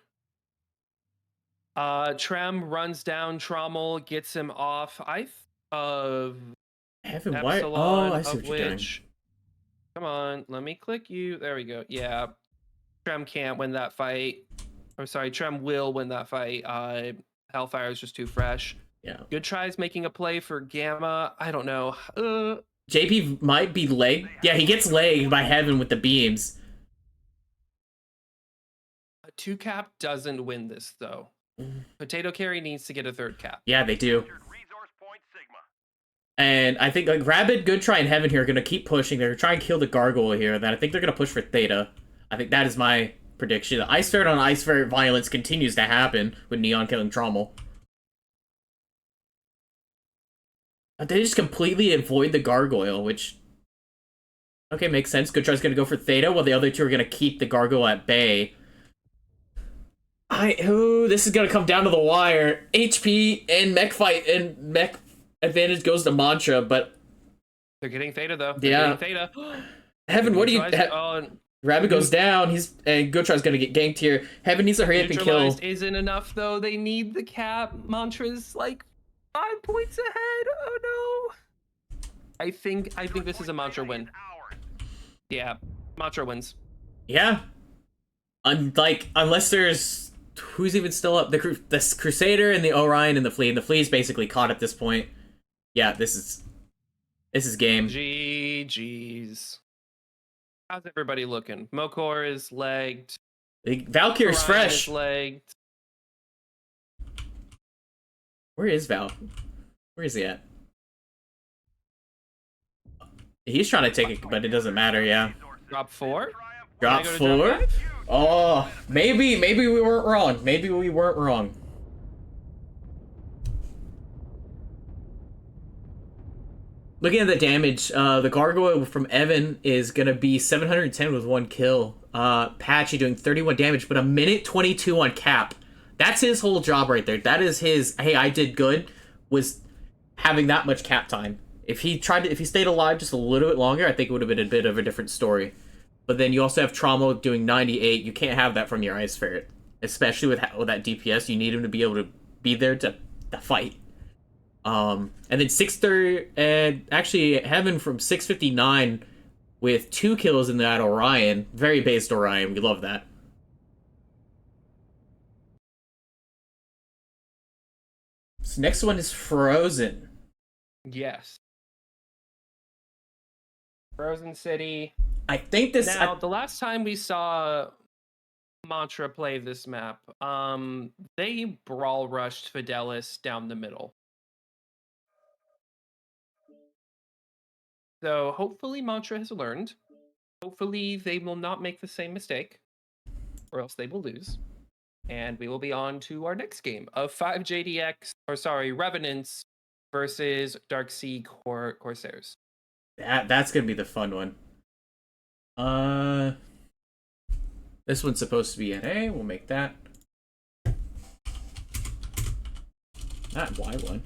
Trem runs down Trommel, gets him off. Heaven, Epsilon, why? Oh, I see what you're doing. Come on, let me click you. There we go. Yeah. Trem can't win that fight. I'm sorry, Trem will win that fight. Hellfire is just too fresh. Yeah. Good tries making a play for Gamma. I don't know. JP might be legged. Yeah, he gets legged by Heaven with the beams. A 2 cap doesn't win this though. Potato Carry needs to get a 3rd cap. Yeah, they do. And I think like Rabbit, Good Try, and Heaven here are gonna keep pushing. They're trying to kill the Gargoyle here. Then I think they're gonna push for Theta. I think that is my prediction. The Ice Ferret on Ice Ferret violence continues to happen with Neon killing Trommel. They just completely avoid the Gargoyle, which... Okay, makes sense. Good Try's gonna go for Theta, while the other two are gonna keep the Gargoyle at bay. This is gonna come down to the wire. HP and mech fight and mech advantage goes to Mantra, but... They're getting Theta, though. They're getting Theta. Heaven, what do you... Rabbit goes down. And Good Try's gonna get ganked here. Heaven needs to hurry up and kill. Isn't enough though. They need the cap. Mantra's like 5 points ahead. Oh no. I think this is a Mantra win. Yeah, Mantra wins. Yeah. Unless there's who's even still up, the Crusader and the Orion and the Flea. And the Flea's basically caught at this point. Yeah, this is game. GG's. How's everybody looking? Mokor is legged. Valkyr's fresh. Is legged. Where is Val? Where is he at? He's trying to take it, but it doesn't matter, yeah. Drop 4? Drop 4? Oh, maybe we weren't wrong. Maybe we weren't wrong. Looking at the damage, the Gargoyle from Evan is going to be 710 with 1 kill. Patchy doing 31 damage, but a minute 22 on Cap. That's his whole job right there. That is his, hey, I did good, was having that much cap time. If he stayed alive just a little bit longer, I think it would have been a bit of a different story. But then you also have Trommel doing 98. You can't have that from your Ice Ferret. Especially with that DPS, you need him to be able to be there to the fight. And then Sixter and actually Heaven from 659 with 2 kills in that Orion. Very based Orion. We love that. So next one is Frozen. Yes. Frozen City. I think this. Now, the last time we saw Mantra play this map, they brawl rushed Fidelis down the middle. So hopefully Mantra has learned. Hopefully they will not make the same mistake, or else they will lose. And we will be on to our next game of 5 Revenants versus Darksea Corsairs. That's gonna be the fun one. This one's supposed to be NA. We'll make that. Not Y1.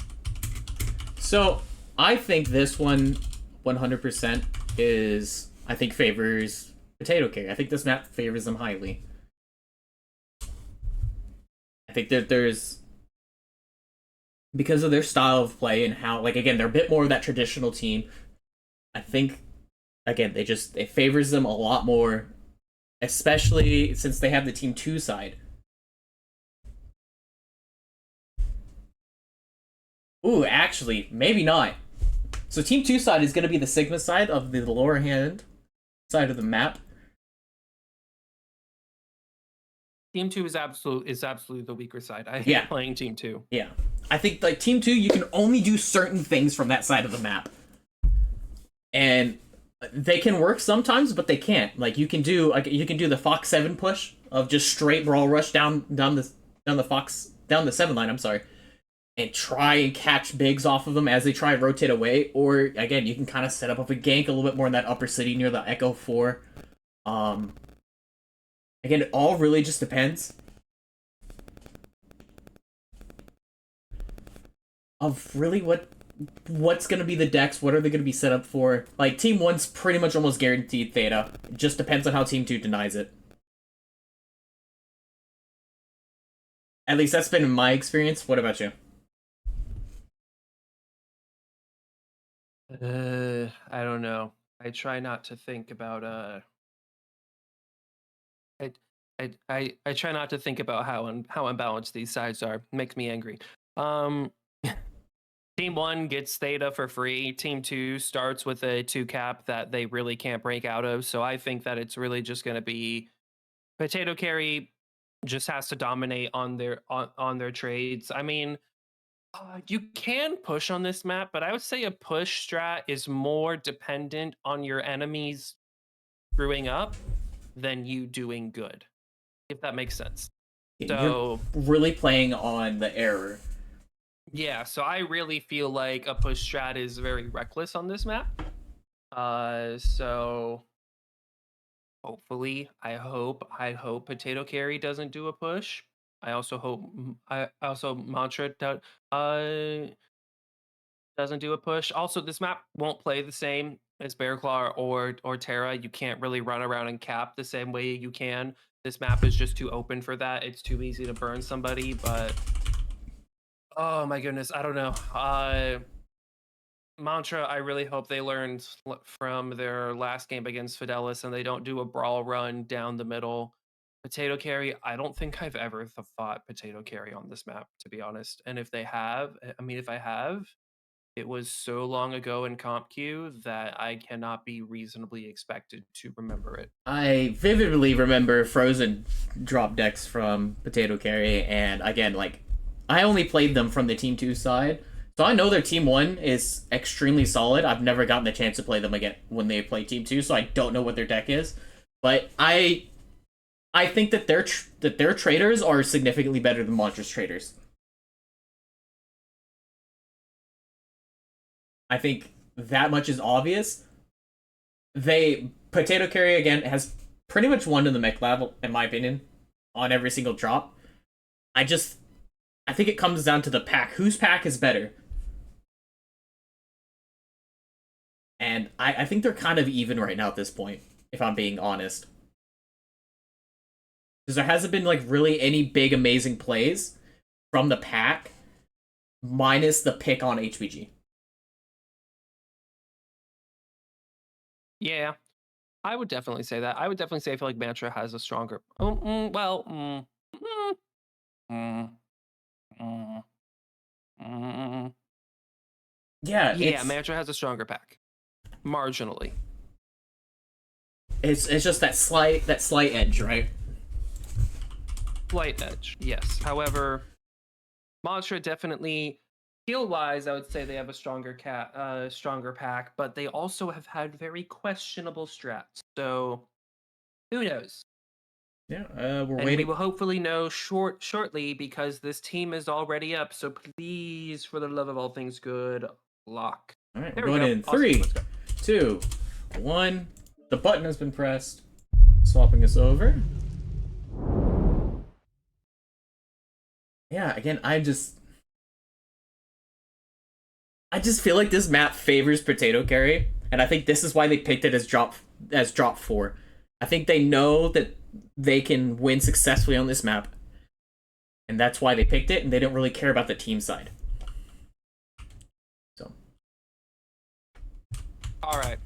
So I think this one 100% is, I think, favors Potato Carry. I think this map favors them highly. I think that there's, because of their style of play and how, like, again, they're a bit more of that traditional team. I think, again, it favors them a lot more, especially since they have the Team 2 side. Ooh, actually, maybe not. So Team 2 side is going to be the Sigma side of the lower hand side of the map. Team 2 is absolutely the weaker side. I hate playing Team 2. Yeah. I think, like, Team 2, you can only do certain things from that side of the map. And they can work sometimes, but they can't. Like, you can do the Fox 7 push of just straight brawl rush down the 7 line, I'm sorry. And try and catch bigs off of them as they try and rotate away. Or, again, you can kind of set up a gank a little bit more in that upper city near the Echo 4. Again, it all really just depends of really what's going to be the decks, what are they going to be set up for. Like, Team 1's pretty much almost guaranteed Theta. It just depends on how Team 2 denies it. At least that's been my experience. What about you? I don't know. I try not to think about I try not to think about how unbalanced these sides are. It makes me angry. Team 1 gets Theta for free. Team 2 starts with a 2 cap that they really can't break out of. So I think that it's really just going to be Potato Carry just has to dominate on their trades. I mean, you can push on this map, but I would say a push strat is more dependent on your enemies screwing up than you doing good, if that makes sense. So you're really playing on the error. Yeah, so I really feel like a push strat is very reckless on this map. So hopefully, I hope Potato Carry doesn't do a push. I also hope Mantra doesn't do a push. Also, this map won't play the same as Bearclaw or Terra. You can't really run around and cap the same way you can. This map is just too open for that. It's too easy to burn somebody, but oh my goodness, I don't know. Mantra, I really hope they learned from their last game against Fidelis and they don't do a brawl run down the middle. Potato Carry, I don't think I've ever fought Potato Carry on this map, to be honest. And if they have, I mean, if I have, it was so long ago in comp queue that I cannot be reasonably expected to remember it. I vividly remember Frozen drop decks from Potato Carry, and again, like, I only played them from the Team 2 side, so I know their Team 1 is extremely solid. I've never gotten the chance to play them again when they play Team 2, so I don't know what their deck is. But I think that their traders are significantly better than Montra's traders. I think that much is obvious. Potato Carry, again, has pretty much won in the mech level, in my opinion, on every single drop. I think it comes down to the pack. Whose pack is better? And I think they're kind of even right now at this point, if I'm being honest. Because there hasn't been, like, really any big amazing plays from the pack minus the pick on HBG. Yeah, I would definitely say that. I would definitely say I feel like Mantra has a stronger. Mm, mm, mm. Yeah, Yeah, Mantra has a stronger pack, marginally. it's just that slight edge, right? Slight edge, yes. However, Mantra definitely skill wise, I would say they have a stronger pack, but they also have had very questionable strats. So who knows? Yeah, we're And we waiting. will hopefully know shortly because this team is already up. So please, for the love of all things good, lock. All right, we're There we going go. in Awesome. 3, Let's go. 2, 1. The button has been pressed, swapping us over. Yeah, again, I just feel like this map favors Potato Carry, and I think this is why they picked it as drop 4. I think they know that they can win successfully on this map, and that's why they picked it, and they don't really care about the team side. So, All right.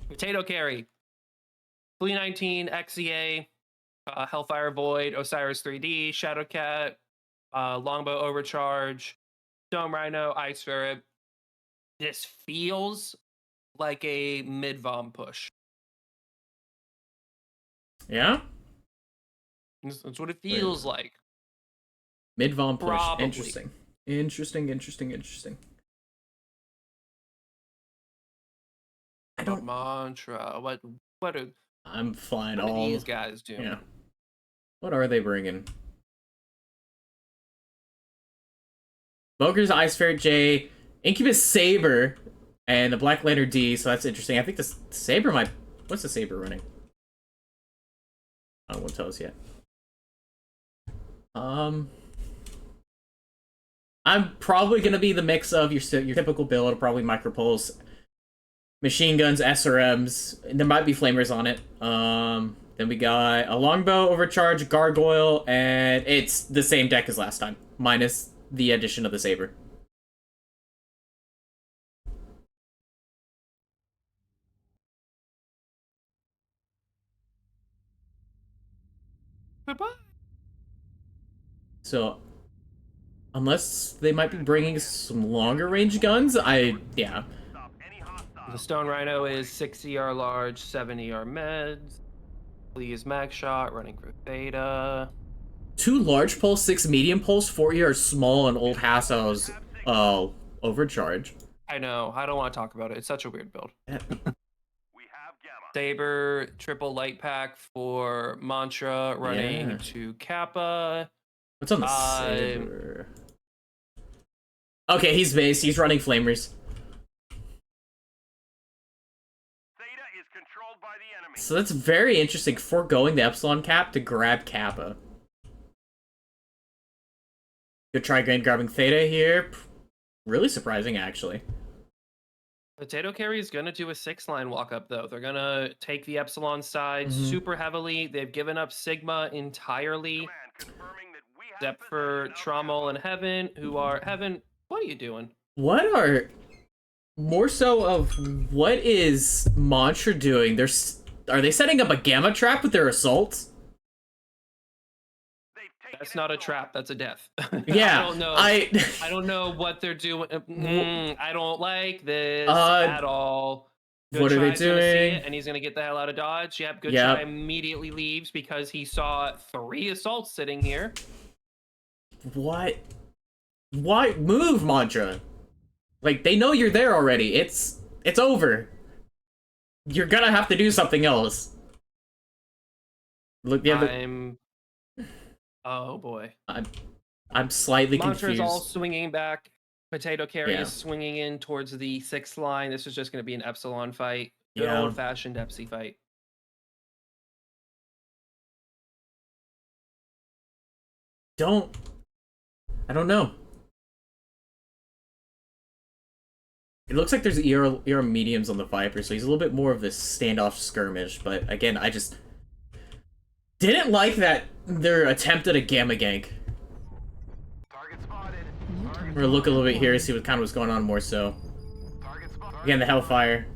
Potato Carry. Flea 19, XEA, Hellfire Void, Osiris 3D, Shadowcat, Longbow Overcharge, Stone Rhino, Ice Ferret. This feels like a mid-vom push. yeah? That's what it feels like. Mid-vom push. Probably. Interesting. Interesting. I don't... Mantra. What are I'm flying what are all... these guys doing? Yeah. What are they bringing? Boger's Ice Ferret J, Incubus Saber, and the Black Lantern D, so that's interesting. I think the Saber might... What's the Saber running? I won't tell us yet. I'm probably going to be the mix of your typical build, probably Micropulse, machine guns, SRMs, and there might be flamers on it. Then we got a longbow, overcharge, gargoyle, and it's the same deck as last time, minus the addition of the saber. Goodbye. So, unless they might be bringing some longer range guns, yeah. The Stone Rhino is 6 ER large, 7 ER meds. Lee is mag shot, running for Theta. 2 large pulse, 6 medium pulse, 4 ER small, and old Hassow's overcharge. I know. I don't want to talk about it. It's such a weird build. Yeah. Saber, triple light pack for Mantra, running to Kappa. What's on the Saber? Okay, he's base. He's running flamers. Theta is controlled by the enemy. So that's very interesting, foregoing the Epsilon cap to grab Kappa. Good try grabbing Theta here. Really surprising, actually. Potato Carry is going to do a 6-line walk-up, though. They're going to take the Epsilon side super heavily. They've given up Sigma entirely, except for Trommel and Heaven, who are... Heaven, what are you doing? What are... More so of what is Mantra doing? Are they setting up a gamma trap with their assaults? That's not a trap. That's a death. Yeah, I don't know. I don't know what they're doing. I don't like this at all. Good what are they Try's gonna see doing? it, and he's gonna get the hell out of Dodge. Yep. Good Yep. Try immediately leaves because he saw 3 assaults sitting here. What? Why move, Mantra? Like, they know you're there already. It's over. You're gonna have to do something else. Look, Oh boy. I'm slightly Mantra's confused. all swinging back. Potato Carry Yeah. is swinging in towards the 6th line. This is just going to be an Epsilon fight. Good Yeah. old-fashioned Epsi fight. I don't know. It looks like there's ER mediums on the Viper, so he's a little bit more of this standoff skirmish, but again, I just didn't like that their attempt at a gamma gank. Target spotted. We're gonna look a little bit here to see what kind of what's going on more so. Again, the Hellfire.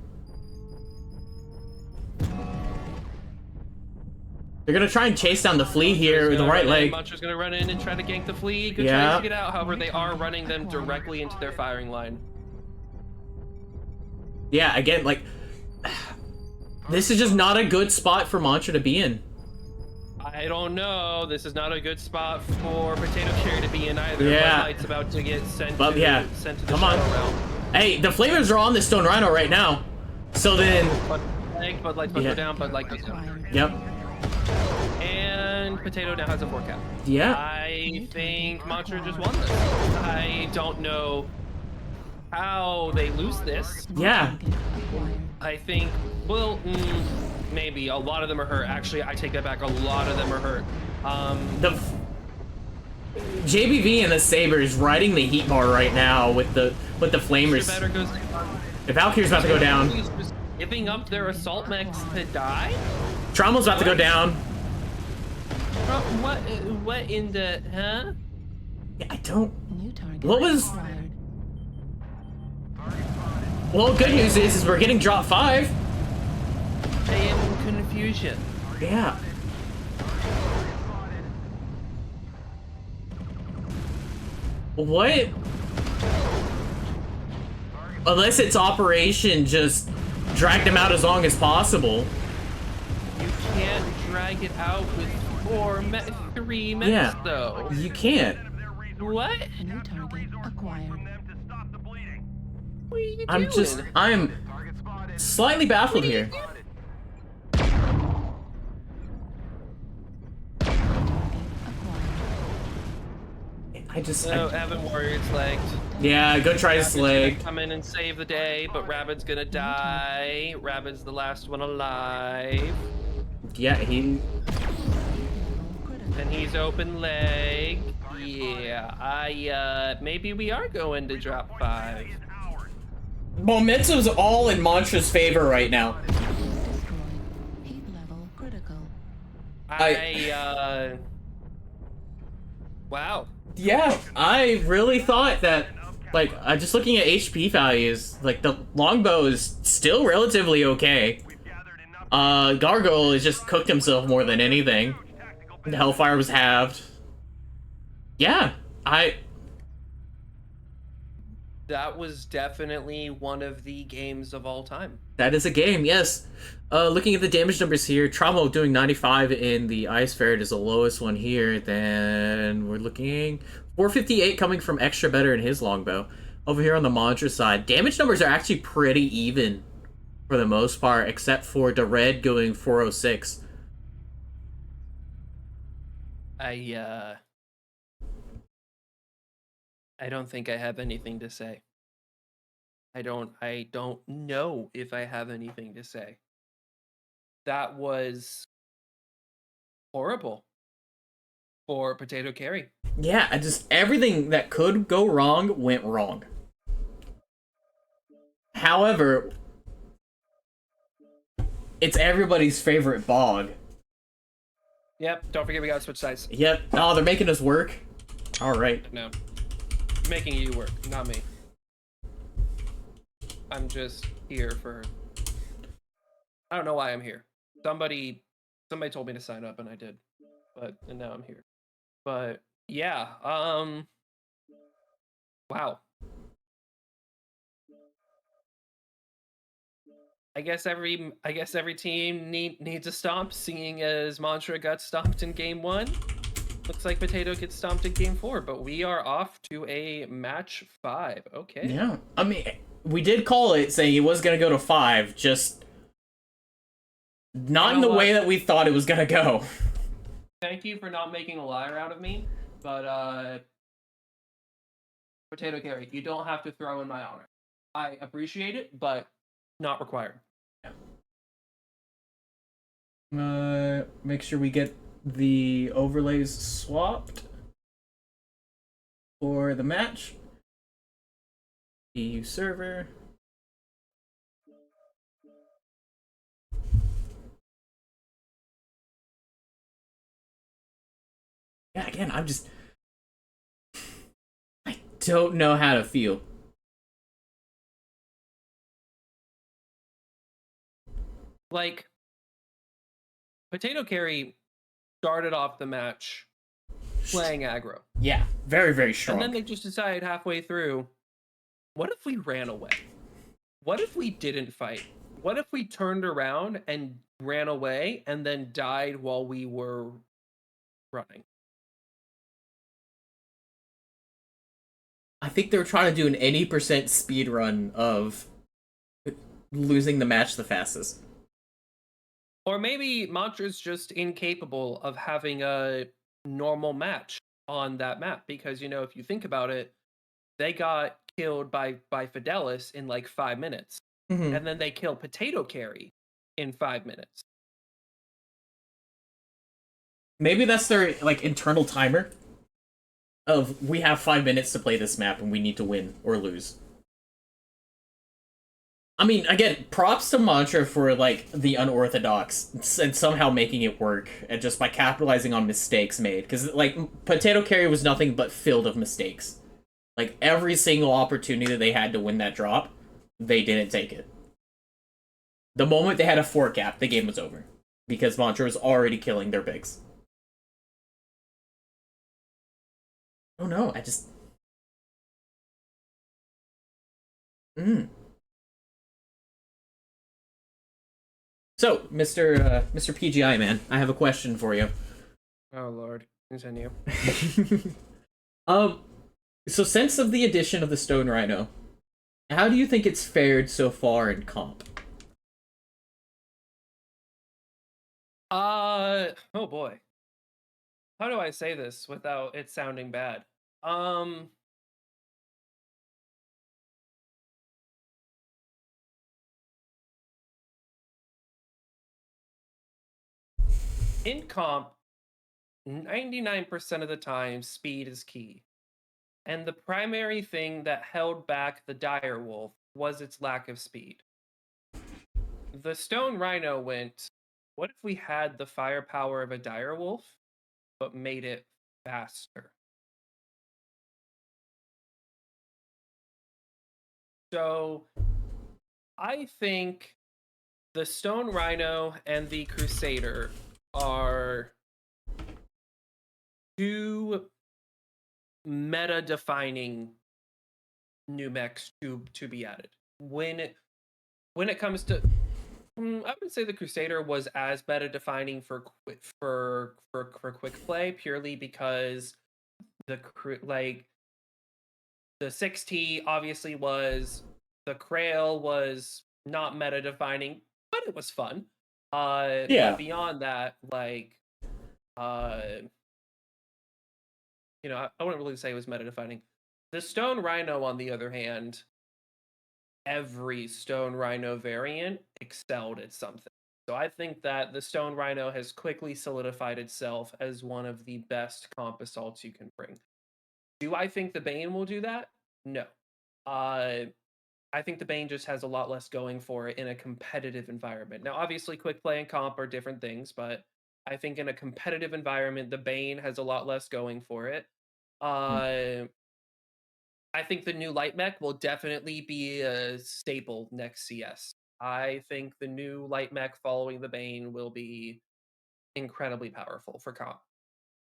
They're gonna try and chase down the Flea here with the right leg. Muncher's gonna run in and try to gank the Flea. Good Yeah. tries to get out. However, they are running them directly into their firing line. Yeah, again, like, this is just not a good spot for Mantra to be in. I don't know. This is not a good spot for Potato Cherry to be in either. Yeah. Bud Light's about to get sent But to, yeah, sent to the come on. Shadow Realm. Hey, the flavors are on the Stone Rhino right now. So then, Bud Light's about to go down. Bud Light goes down. yep. And Potato now has a 4 cap. Yeah. I think Mantra just won this. I don't know how they lose this. Yeah. I think, well, maybe. A lot of them are hurt. Actually, I take that back. A lot of them are hurt. The JBV and the Saber is riding the heat bar right now with the flamers. The Valkyrie's about to go down. Just giving up their assault mechs to die? Trommel's about to go down. What in the, huh? Yeah, I don't. New target What was? acquired. Well, good news is we're getting drop 5. I am in confusion. Yeah. What? Unless it's Operation just drag them out as long as possible. You can't drag it out with 3 mechs, Yeah. though. You can't. What? New target acquired. What are you doing? I'm slightly baffled here. No, Evan Warrior's lagged. Yeah, go try to slag. Come in and save the day, but Rabid's gonna die. Rabid's the last one alive. Yeah, he. And he's open leg. Yeah, maybe we are going to drop 5. Momentum's all in Mantra's favor right now. Heat level critical. Wow. Yeah, I really thought that, like, just looking at HP values, like, the longbow is still relatively okay. Gargoyle has just cooked himself more than anything. The Hellfire was halved. Yeah, That was definitely one of the games of all time. that is a game, yes. Looking at the damage numbers here, Trauma doing 95 in the Ice Ferret is the lowest one here. Then we're looking 458 coming from Extra Better in his longbow. Over here on the Mantra side, damage numbers are actually pretty even for the most part, except for the Red going 406. I don't think I have anything to say. I don't know if I have anything to say. That was horrible for Potato Carry. Yeah, everything that could go wrong went wrong. However, it's everybody's favorite bog. Yep, don't forget we gotta switch sides. Yep. Oh, they're making us work. All right. No. Making you work, not me. I'm just here for... I don't know why I'm here. Somebody told me to sign up and I did. And now I'm here. But yeah, wow. I guess every team needs a stomp, seeing as Mantra got stomped in game 1. Looks like Potato gets stomped in game 4, but we are off to a match 5. Okay. Yeah. I mean, we did call it saying it was going to go to 5, just not in the way that we thought it was going to go. Thank you for not making a liar out of me, but Potato Carry, you don't have to throw in my honor. I appreciate it, but not required. Make sure we get the overlays swapped for the match. EU server. Yeah, again, I don't know how to feel. Like, Potato Carry started off the match playing aggro. Yeah, very, very strong. And then they just decided halfway through, what if we ran away? What if we didn't fight? What if we turned around and ran away and then died while we were running? I think they were trying to do an 80% speed run of losing the match the fastest. Or maybe Mantra's just incapable of having a normal match on that map because, you know, if you think about it, they got killed by Fidelis in like 5 minutes. Mm-hmm. And then they kill Potato Carry in 5 minutes. Maybe that's their like internal timer of we have 5 minutes to play this map and we need to win or lose. I mean, again, props to Mantra for like the unorthodox and somehow making it work, and just by capitalizing on mistakes made. Because like Potato Carry was nothing but filled of mistakes. Like every single opportunity that they had to win that drop, they didn't take it. The moment they had a 4 gap, the game was over because Mantra was already killing their bigs. Oh no, I just. So, Mr. PGI man, I have a question for you. Oh lord, continue. So since of the addition of the Stone Rhino, how do you think it's fared so far in comp? Oh boy. How do I say this without it sounding bad? In comp, 99% of the time, speed is key. And the primary thing that held back the Dire Wolf was its lack of speed. The Stone Rhino went, what if we had the firepower of a Dire Wolf, but made it faster? So I think the Stone Rhino and the Crusader are two meta-defining new mechs to be added. When it comes to, I would say the Crusader was as meta-defining for quick play purely because the 6T obviously was, the Krail was not meta-defining, but it was fun. Yeah. But beyond that, like, you know, I wouldn't really say it was meta-defining. The Stone Rhino, on the other hand, every Stone Rhino variant excelled at something. So I think that the Stone Rhino has quickly solidified itself as one of the best comp assaults you can bring. Do I think the Bane will do that? No. I think the Bane just has a lot less going for it in a competitive environment. Now, obviously, quick play and comp are different things, but I think in a competitive environment, the Bane has a lot less going for it. I think the new light mech will definitely be a staple next CS. I think the new light mech following the Bane will be incredibly powerful for comp.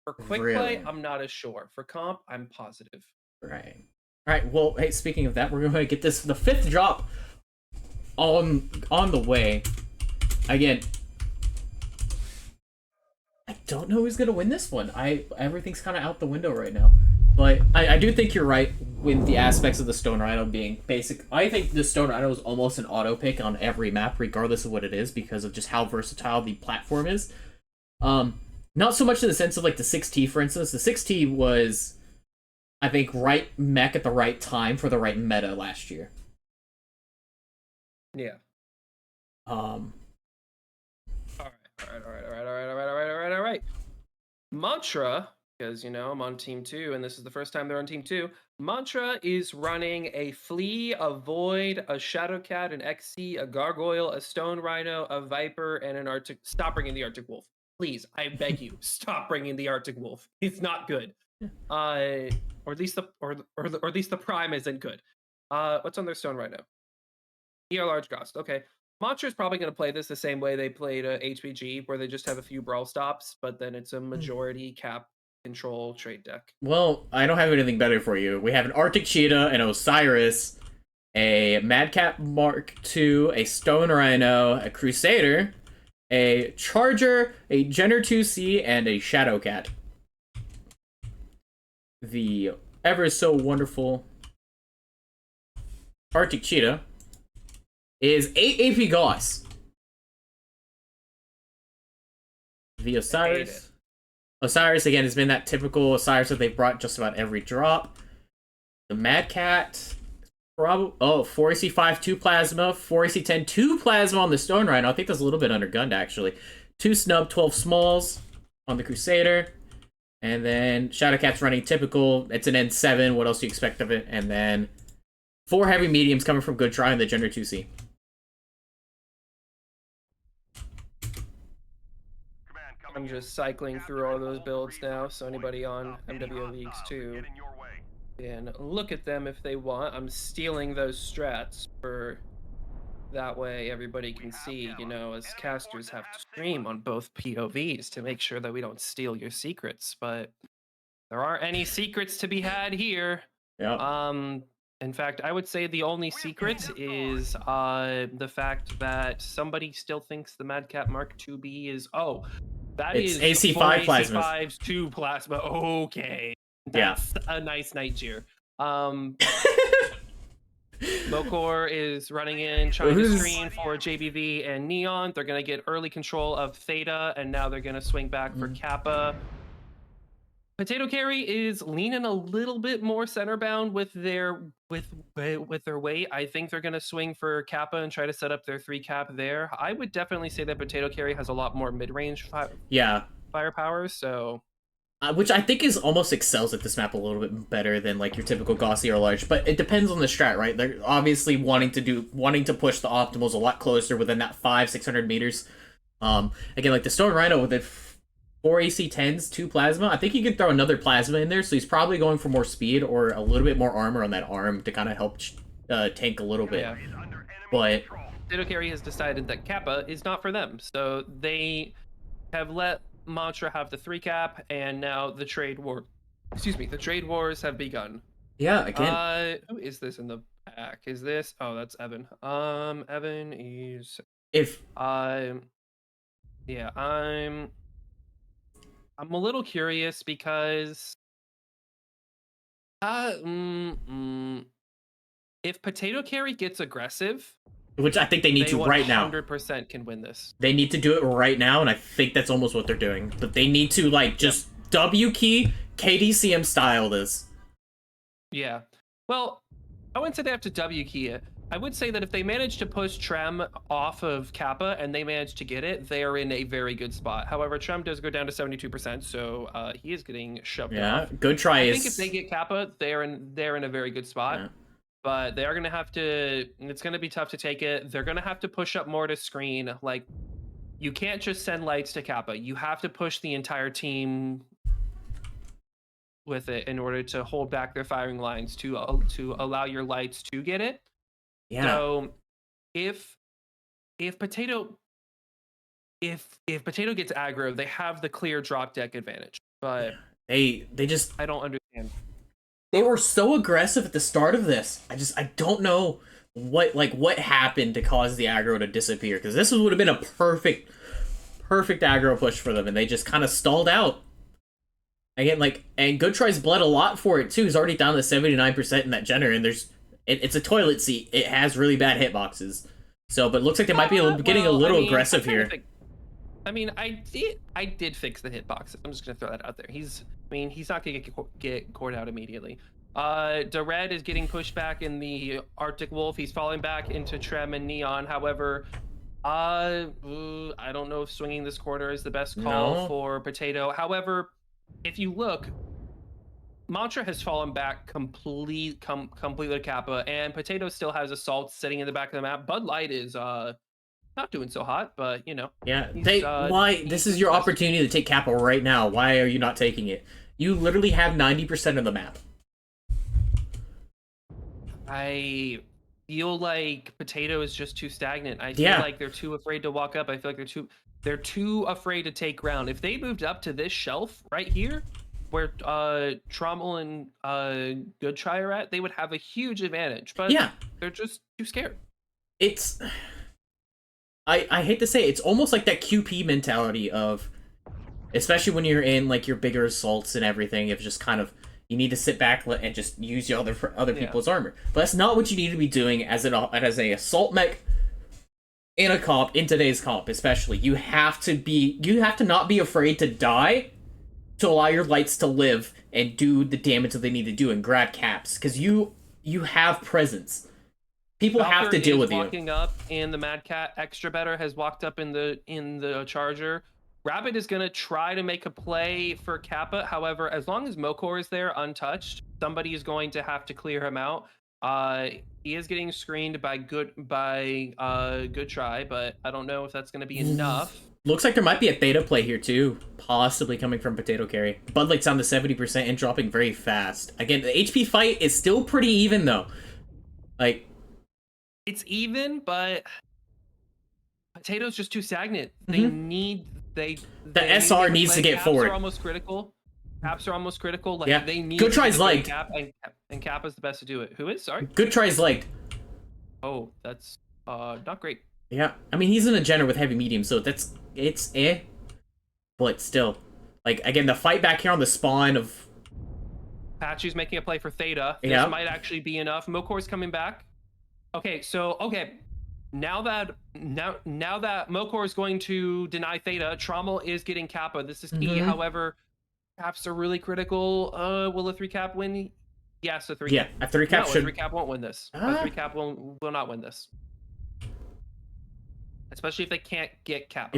For quick play, Really? I'm not as sure. For comp, I'm positive. Right. All right. Well, hey, speaking of that, we're going to get the 5th drop on the way. Again, I don't know who's going to win this one. Everything's kind of out the window right now. But I do think you're right with the aspects of the Stone Rhino being basic. I think the Stone Rhino is almost an auto pick on every map, regardless of what it is, because of just how versatile the platform is. Not so much in the sense of like the 6T, for instance. The 6T was, I think, right mech at the right time for the right meta last year. Yeah. All right. Mantra, because, you know, I'm on Team 2, and this is the first time they're on Team 2. Mantra is running a Flea, a Void, a Shadowcat, an XC, a Gargoyle, a Stone Rhino, a Viper, and an Arctic... Stop bringing the Arctic Wolf. Please, I beg you, stop bringing the Arctic Wolf. It's not good. or at least or at least the prime isn't good. What's on their stone right now? ER large cost. Okay. Monster's probably going to play this the same way they played HPG, where they just have a few brawl stops, but then it's a majority cap control trade deck. Well, I don't have anything better for you. We have an Arctic Cheetah, an Osiris, a Madcap Mark II, a Stone Rhino, a Crusader, a Charger, a Jenner 2C, and a Shadow Cat. The ever so wonderful Arctic Cheetah is 8 AP Gauss. The Osiris again has been that typical Osiris that they've brought just about every drop. The Mad Cat, probably 4AC5 2 Plasma, 4AC10 2 Plasma on the Stone Rhino. I think that's a little bit undergunned actually. 2 Snub, 12 Smalls on the Crusader. And then Shadowcat's running typical. It's an N7. What else do you expect of it? And then 4 heavy mediums coming from Good Try and the Gender 2C. I'm just cycling through all those builds now, so anybody on MWO Leagues 2 can look at them if they want. I'm stealing those strats for that way everybody can see, you know, as casters have to stream on both POVs to make sure that we don't steal your secrets, but there aren't any secrets to be had here. Yeah. In fact, I would say the only secret is the fact that somebody still thinks the Madcap Mark IIB is It's AC5 plasmas. AC5's 2 plasma. Okay. That's a nice night cheer. Mokor is running in, trying to screen for JBV and Neon. They're going to get early control of Theta, and now they're going to swing back for Kappa. Potato Carry is leaning a little bit more center bound with their weight. I think they're going to swing for Kappa and try to set up their 3 cap there. I would definitely say that Potato Carry has a lot more mid-range firepower, so which I think is almost excels at this map a little bit better than like your typical Gaussy or large, but it depends on the strat, right? They're obviously wanting to push the optimals a lot closer within that 500-600 meters. Again, like the Stone Rhino with the 4 AC10s, 2 plasma. I think he could throw another plasma in there, so he's probably going for more speed or a little bit more armor on that arm to kind of help tank a little bit. Yeah. But Potato Carry has decided that Kappa is not for them, so they have let Mantra have the 3 cap, and now the trade wars have begun. Yeah, again. Who is this in the back? Is this? Oh, that's Evan. Evan is. Yeah, I'm a little curious because if Potato Carry gets aggressive, which I think they need to right now. 100% can win this. They need to do it right now, and I think that's almost what they're doing. But they need to like just W key KDCM style this. Yeah. Well, I wouldn't say they have to W key it. I would say that if they manage to push Trem off of Kappa and they manage to get it, they are in a very good spot. However, Trem does go down to 72%, so he is getting shoved off. Good try. I think if they get Kappa, they're in a very good spot. Yeah. But they are going to have to, it's going to be tough to take it. They're going to have to push up more to screen. Like, you can't just send lights to Kappa. You have to push the entire team with it in order to hold back their firing lines to allow your lights to get it. Yeah. So if Potato gets aggro, they have the clear drop deck advantage. But they just I don't understand. They were so aggressive at the start of this. I don't know what happened to cause the aggro to disappear, because this would have been a perfect aggro push for them, and they just kind of stalled out. Again, and Good Try's bled a lot for it too. He's already down to 79% in that Jenner, and it's a toilet seat. It has really bad hitboxes. So, but it looks like they might be getting a little aggressive here. I did fix the hitboxes. I'm just gonna throw that out there. He's not gonna get caught out immediately. Red is getting pushed back in the Arctic Wolf. He's falling back into Trem and Neon. However, I don't know if swinging this corner is the best call for Potato. However, if you look, Mantra has fallen back completely to Kappa, and Potato still has Assault sitting in the back of the map. Bud Light is not doing so hot, but you know. Yeah, this is your opportunity to take Kappa right now. Why are you not taking it? You literally have 90% of the map. I feel like Potato is just too stagnant. I feel Yeah. like they're too afraid to walk up. I feel like they're too afraid to take ground. If they moved up to this shelf right here, where Trommel and Good Try are at, they would have a huge advantage. But Yeah. they're just too scared. It's I hate to say it, it's almost like that QP mentality of, especially when you're in like your bigger assaults and everything, of just kind of you need to sit back and just use your other Yeah. people's armor. But that's not what you need to be doing as a assault mech in a comp, in today's comp especially. You have to not be afraid to die to allow your lights to live and do the damage that they need to do and grab caps, because you have presence. People have to deal with you. Walking up, and the Mad Cat extra better has walked up in the Charger. Rabbit is gonna try to make a play for Kappa. However, as long as Mokor is there untouched, somebody is going to have to clear him out. He is getting screened by Good Try, but I don't know if that's gonna be enough. Looks like there might be a theta play here too, possibly coming from Potato Carry. Bud Light's down to 70% and dropping very fast. Again, the HP fight is still pretty even though. Like, It's even, but Potato's just too stagnant. They need the SR needs to get forward. Caps are almost critical. Caps are almost critical. Like Yeah. they need. Good Try's legged. Cap, and Kappa's the best to do it. Who is? Sorry. Good Try's legged. Oh, that's not great. Yeah, I mean he's in a Jenner with heavy medium, so it's eh. But still, like again, the fight back here on the spawn of Patchy's making a play for Theta. This Yeah. might actually be enough. Mokor's coming back. Okay, now that Mokor is going to deny Theta, Trommel is getting Kappa. This is key. However, caps are really critical. Will a 3-cap win? Yes, a 3-cap. yeah, a 3-cap No, should. a 3-cap won't win this. A 3-cap will not win this. Especially if they can't get Kappa.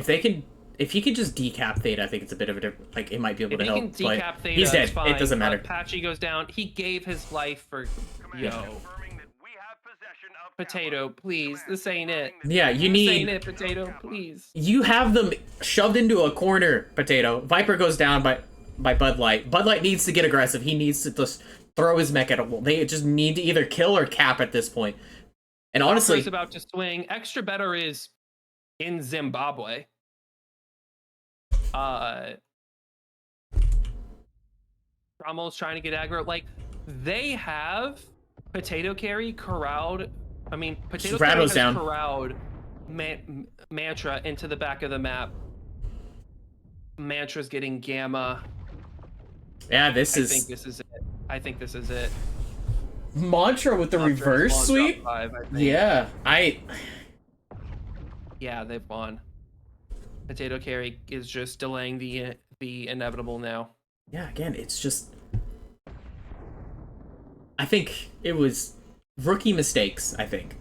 If he could just decap Theta, I think it's a bit of a like it might be able If to he help. can decap But Theta, he's dead. it's fine. It doesn't matter. Patchy goes down. He gave his life for Commander yo. confirming that we have possession of Potato, Kappa. please. This ain't it. Yeah, you This ain't need. it, Potato, please. You have them shoved into a corner, Potato. Viper goes down by Bud Light. Bud Light needs to get aggressive. He needs to just throw his mech at a wall. They just need to either kill or cap at this point. And honestly, Is about to swing. Extra better is in Zimbabwe. Rommel's trying to get aggro. Like they have Potato Carry corralled. I mean, Potato Carry Rattles has down. corralled Mantra into the back of the map. Mantra's getting Gamma. yeah, I think this is it. I think this is it. Mantra with the Mantra has reverse won sweep. top 5, I think. Yeah, they've won. Potato Carry is just delaying the inevitable now. Yeah, again, it's just. I think it was rookie mistakes. I think.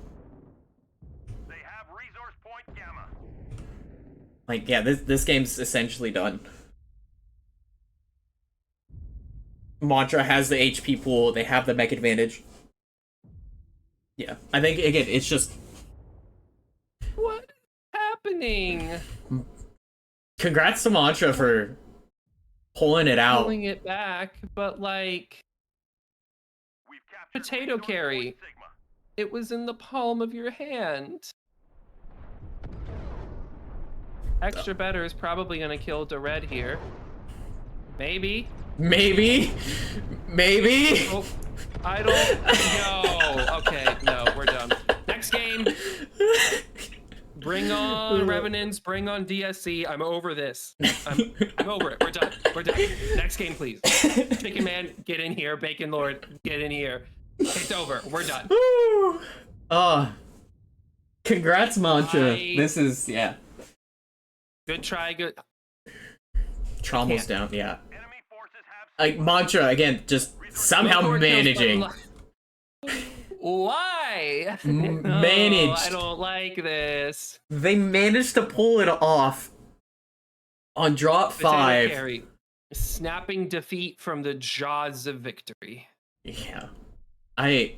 They have resource point Gamma. Like, yeah, this game's essentially done. Mantra has the HP pool. They have the mech advantage. Yeah, I think again, it's just What is happening? congrats to Mantra for pulling it out. Pulling it back, but like We've captured Potato resource Carry. point Sigma. it was in the palm of your hand. Extra better is probably gonna kill the red here. Maybe. Maybe. Oh, I don't know. Okay, no, we're done. Next game. Bring on Revenants, bring on DSC. I'm over this. I'm over it. We're done. We're done. Next game, please. Chicken Man, get in here. Bacon Lord, get in here. It's over. We're done. Woo! Congrats, Mantra. I- This is, yeah. Good try. Good. Trommel's can't. down, yeah. Enemy forces have Like, Mantra, again, just somehow Lord kills managing. Why? Managed. I don't like this. They managed to pull it off on drop Potato 5. Carry, snapping defeat from the jaws of victory. Yeah. I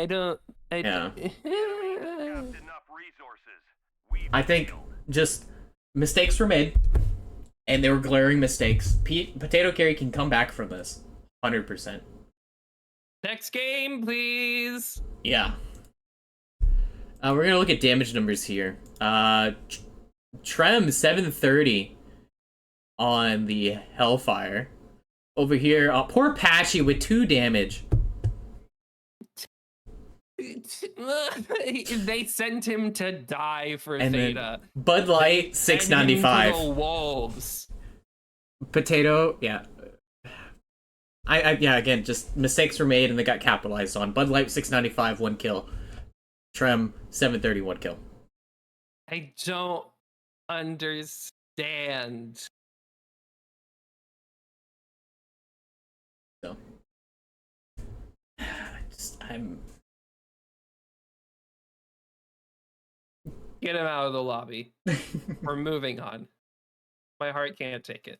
don't. Yeah. tapped enough resources. We I think failed. just mistakes were made, and they were glaring mistakes. Potato Carry can come back from this, 100%. Next game, please. Yeah. We're gonna look at damage numbers here. Trem 730 on the Hellfire. Over here, poor Patchy with 2 damage. They sent him to die for And Theta. then Bud Light Send him to 695. the wolves. Potato, yeah. Yeah, again, just mistakes were made and they got capitalized on. Bud Light 695, 1 kill. Trem 730, 1 kill. I don't understand. So I'm Get him out of the lobby. We're moving on. My heart can't take it.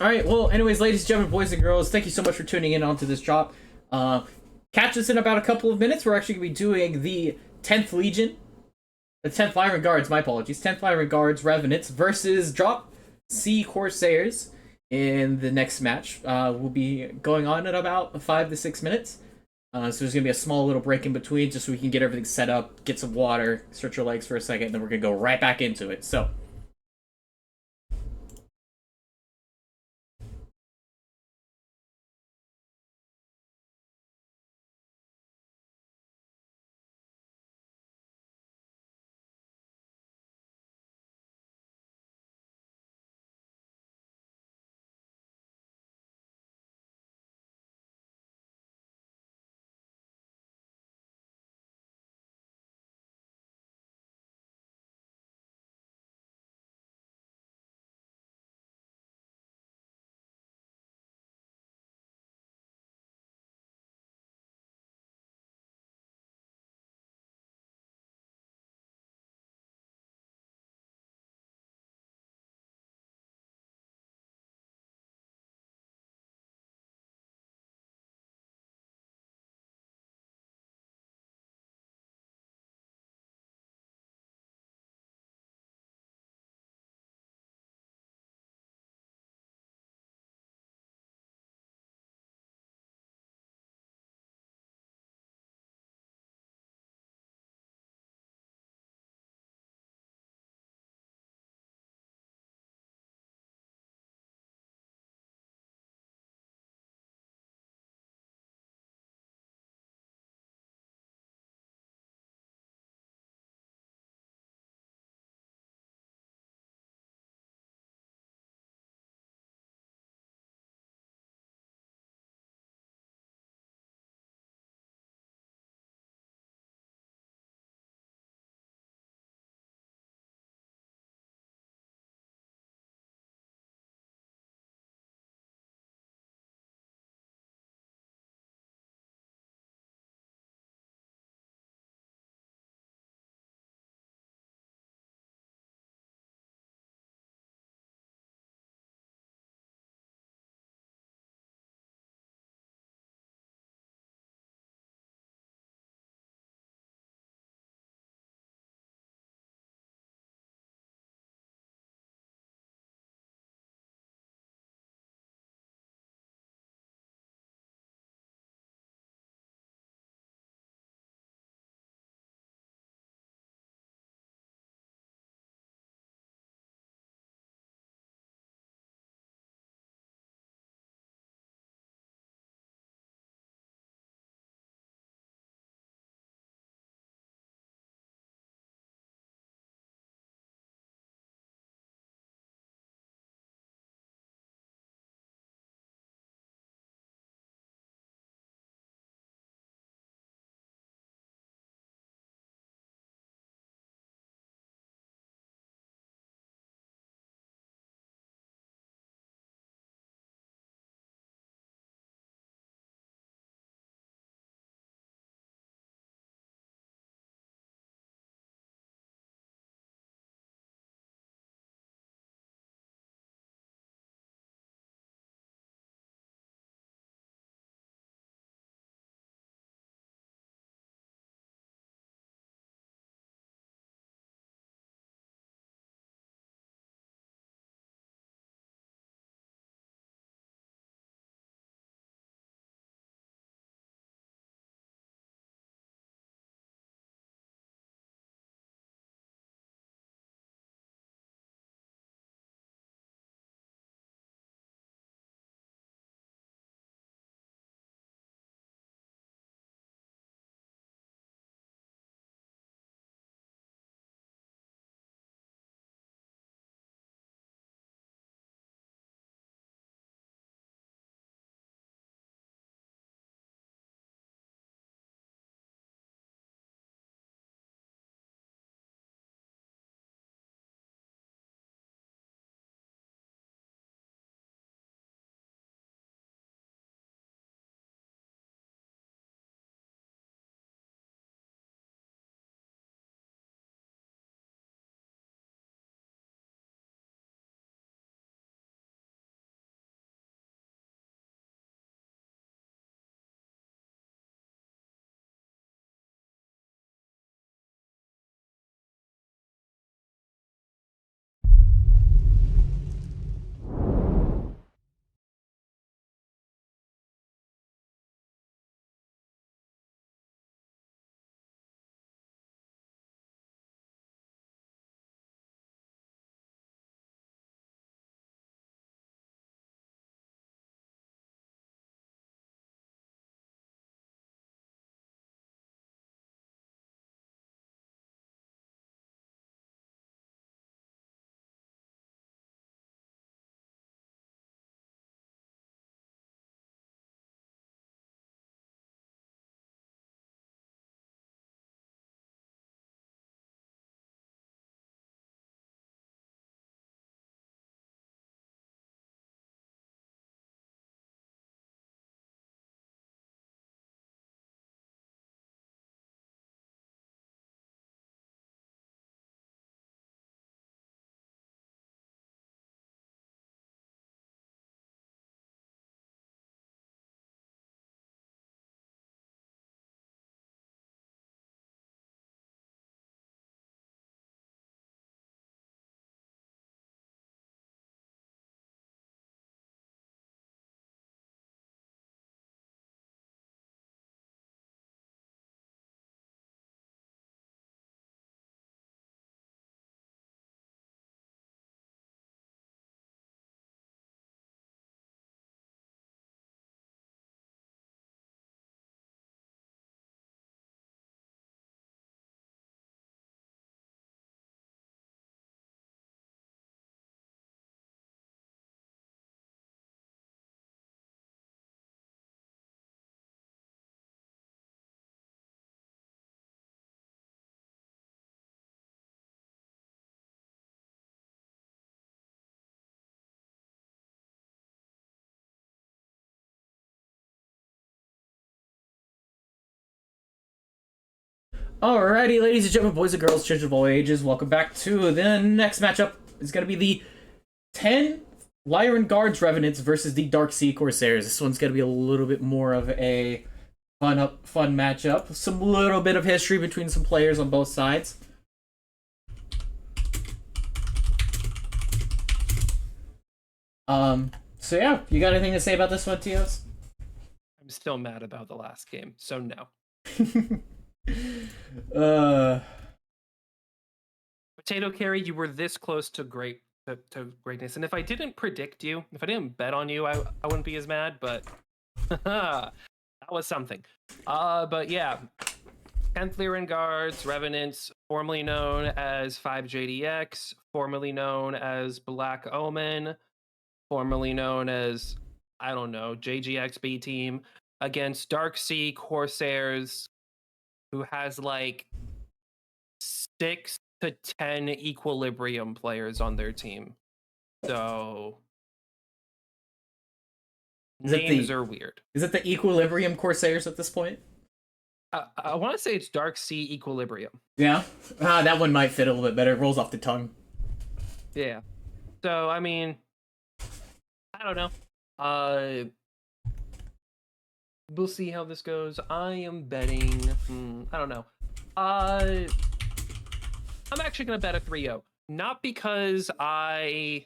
All right, well, anyways, ladies and gentlemen, boys and girls, thank you so much for tuning in onto this drop. Catch us in about a couple of minutes. We're actually going to be doing the 10th Legion, the 10th Flying Guards, my apologies, 10th Flying Guards Revenants versus Drop C Corsairs in the next match. We'll be going on in about 5 to 6 minutes. So there's going to be a small little break in between just so we can get everything set up, get some water, stretch your legs for a second, and then we're going to go right back into it. So Alrighty, ladies and gentlemen, boys and girls, children of all ages, welcome back to the next matchup. It's going to be the 10 Lyran Guards Revenants versus the Dark Sea Corsairs. This one's going to be a little bit more of a fun matchup. Some little bit of history between some players on both sides. So yeah, you got anything to say about this one, Tios? I'm still mad about the last game, so no. Potato Carry, you were this close to greatness, and if I didn't predict you, if I didn't bet on you, I wouldn't be as mad. But that was something. But yeah, 10th Lyran Guards, Revenants, formerly known as 5JDX, formerly known as Black Omen, formerly known as, I don't know, JGXB team, against Dark Sea Corsairs, who has like 6 to 10 Equilibrium players on their team. So names are weird. Is it the Equilibrium Corsairs at this point? I want to say it's Dark Sea Equilibrium. Yeah? That one might fit a little bit better. It rolls off the tongue. Yeah. So, I mean, I don't know. We'll see how this goes. I am betting... I don't know. I'm actually going to bet a 3-0. Not because I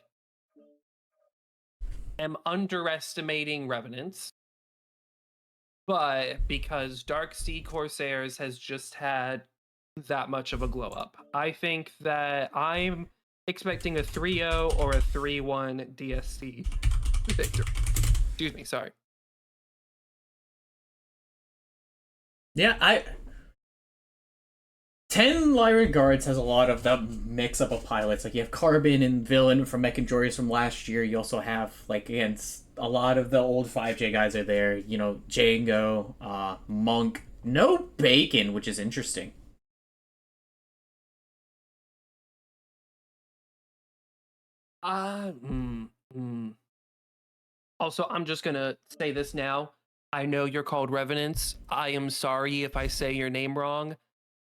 am underestimating Revenants, but because Dark Sea Corsairs has just had that much of a glow up. I think that I'm expecting a 3-0 or a 3-1 DSC victory. Excuse me, sorry. Yeah, 10 Lyran Guards has a lot of the mix-up of pilots. Like, you have Carbon and Villain from Mech and Joyous from last year. You also have, like, against a lot of the old 5J guys are there. You know, Django, Monk. No Bacon, which is interesting. Also, I'm just gonna say this now. I know you're called Revenants. I am sorry if I say your name wrong.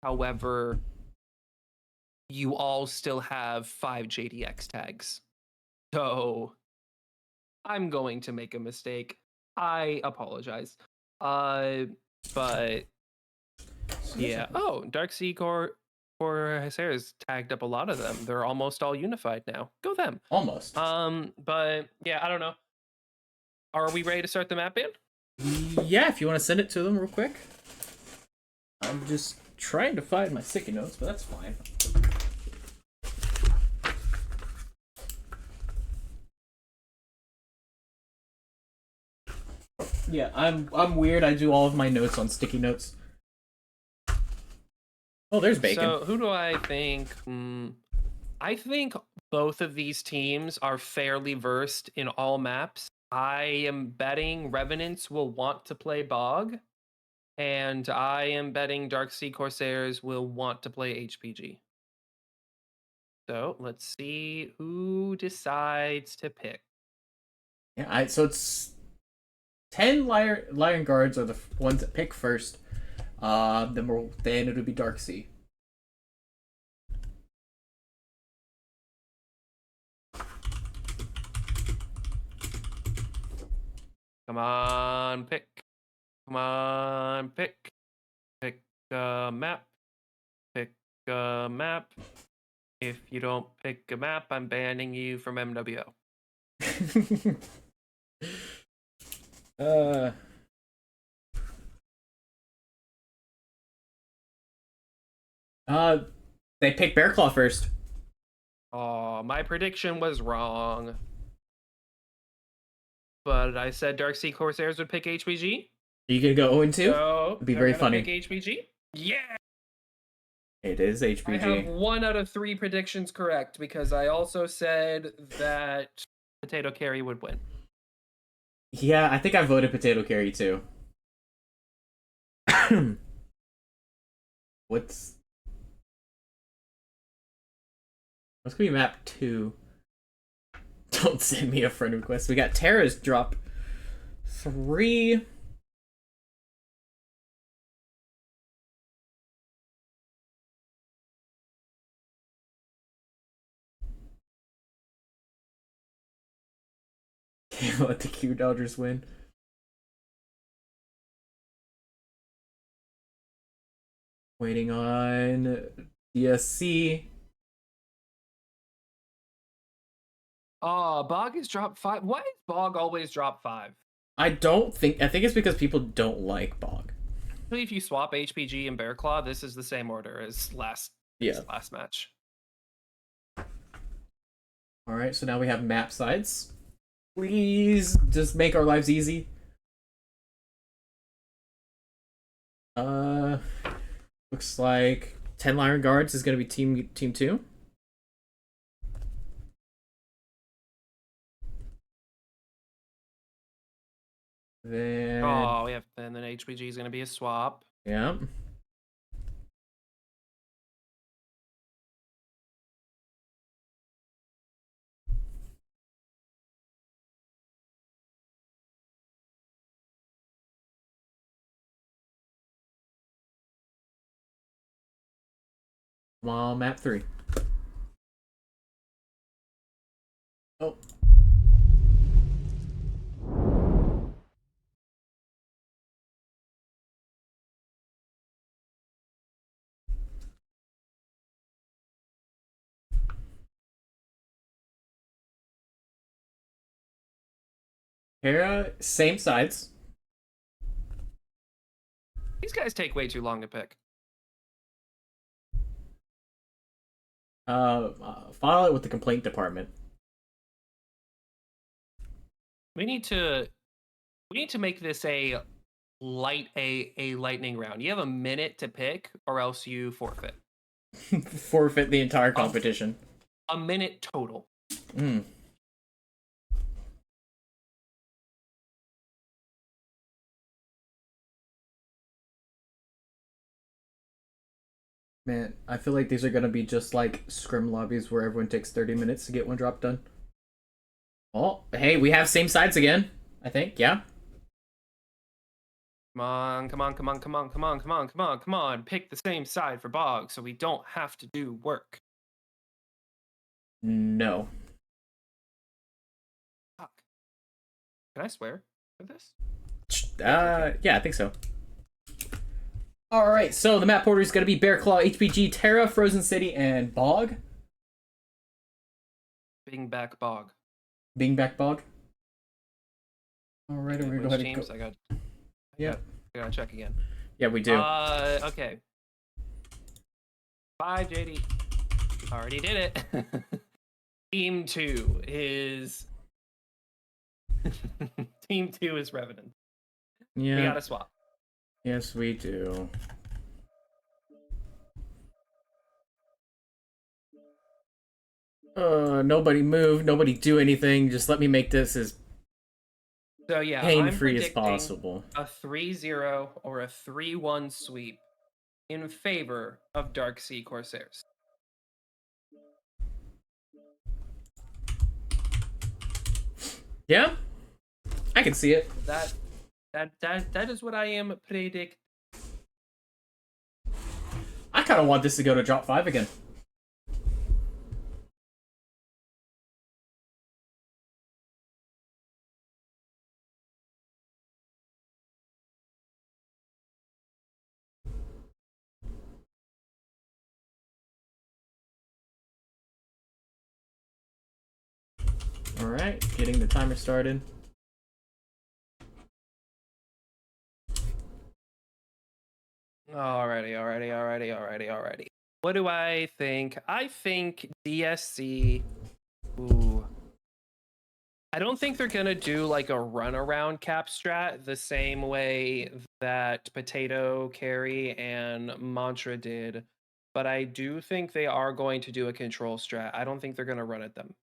However, you all still have 5 JDX tags. So I'm going to make a mistake. I apologize. But yeah. Oh, Dark Sea Corsairs tagged up a lot of them. They're almost all unified now. Go them. Almost. But yeah, I don't know. Are we ready to start the map in? Yeah, if you want to send it to them real quick. I'm just trying to find my sticky notes, but that's fine. Yeah, I'm weird. I do all of my notes on sticky notes. Oh, there's Bacon. So who do I think? I think both of these teams are fairly versed in all maps. I am betting Revenants will want to play Bog, and I am betting Dark Sea Corsairs will want to play HPG. So let's see who decides to pick. Yeah, so it's 10 Lyran Guards are the ones that pick first. Then it'll be Dark Sea. Come on, pick. Come on, pick. Pick a map. Pick a map. If you don't pick a map, I'm banning you from MWO. They pick Bearclaw first. Oh, my prediction was wrong. But I said Dark Sea Corsairs would pick HPG. Are you gonna go 0-2? So It'd be very funny. Pick HPG? Yeah. It is HPG. I have 1 out of 3 predictions correct because I also said that Potato Carry would win. Yeah, I think I voted Potato Carry too. What's gonna be map 2? Don't send me a friend request. We got Terra's drop 3. Can't let the Q Dodgers win. Waiting on DSC. Oh, Bog is drop 5. Why is Bog always drop 5? I think it's because people don't like Bog. If you swap HPG and Bear Claw, this is the same order as last match. All right, so now we have map sides. Please just make our lives easy. Looks like 10 Iron Guards is going to be team 2. Then and then HPG is going to be a swap. Yeah. Come on, map 3. Oh. Hera, same sides. These guys take way too long to pick. File it with the complaint department. We need to make this a lightning round. You have a minute to pick, or else you forfeit. Forfeit the entire competition. A minute total. Man, I feel like these are gonna be just like scrim lobbies where everyone takes 30 minutes to get one drop done. Oh, hey, we have same sides again, I think, yeah? Come on, come on, come on, come on, come on, come on, come on, come on. Pick the same side for Bog so we don't have to do work. No. Fuck. Can I swear for this? Yeah, I think so. Alright, so the map order is going to be Bear Claw, HPG, Terra, Frozen City, and Bog. Bing back Bog. Bing back Bog. Alright, we're going to go ahead and go. I gotta check again. Yeah, we do. Okay. 5 JD. Already did it. Team 2 is... Team 2 is Revenant. Yeah. We gotta swap. Yes, we do. Nobody move, nobody do anything. Just let me make this as pain-free as possible. A 3-0 or a 3-1 sweep in favor of Dark Sea Corsairs. Yeah, I can see it. That is what I am predicting. I kind of want this to go to drop 5 again. All right, getting the timer started. Alrighty. What do I think? I think DSC. Ooh. I don't think they're gonna do like a runaround cap strat the same way that Potato Carry and Mantra did, but I do think they are going to do a control strat. I don't think they're gonna run at them.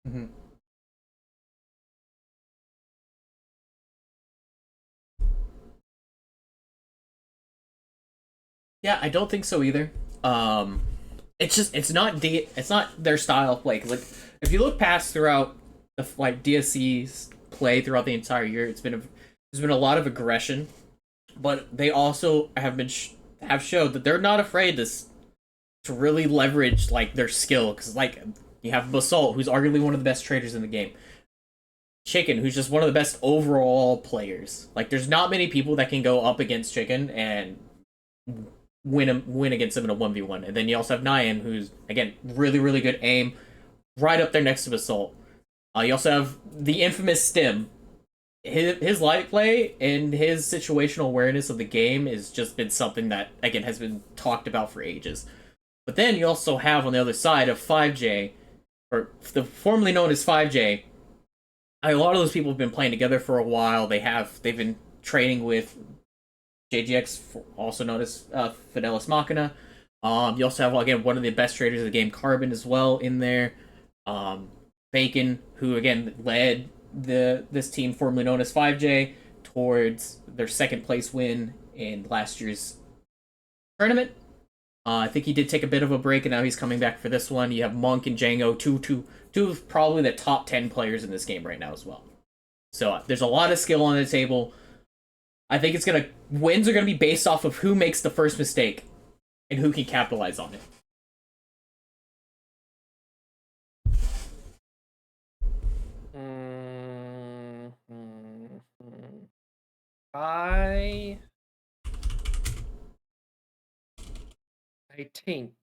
Mm-hmm. Yeah, I don't think so either. It's not their style of play. 'Cause, like, if you look past throughout the DSC's play throughout the entire year, there's been a lot of aggression, but they also have showed that they're not afraid to really leverage like their skill. Because like you have Basalt, who's arguably one of the best traders in the game. Chicken, who's just one of the best overall players. Like, there's not many people that can go up against Chicken and win against him in a 1v1. And then you also have Niam, who's, again, really, really good aim, right up there next to Assault. You also have the infamous Stim. His light play and his situational awareness of the game has just been something that, again, has been talked about for ages. But then you also have on the other side of 5J, or the formerly known as 5J. A lot of those people have been playing together for a while. They've been training with JGX, also known as Fidelis Machina. You also have, again, one of the best traders of the game, Carbon, as well in there. Bacon, who again led this team formerly known as 5J towards their second place win in last year's tournament. I think he did take a bit of a break, and now he's coming back for this one. You have Monk and Django, two of probably the top 10 players in this game right now as well. So there's a lot of skill on the table. I think wins are gonna be based off of who makes the first mistake and who can capitalize on it. I think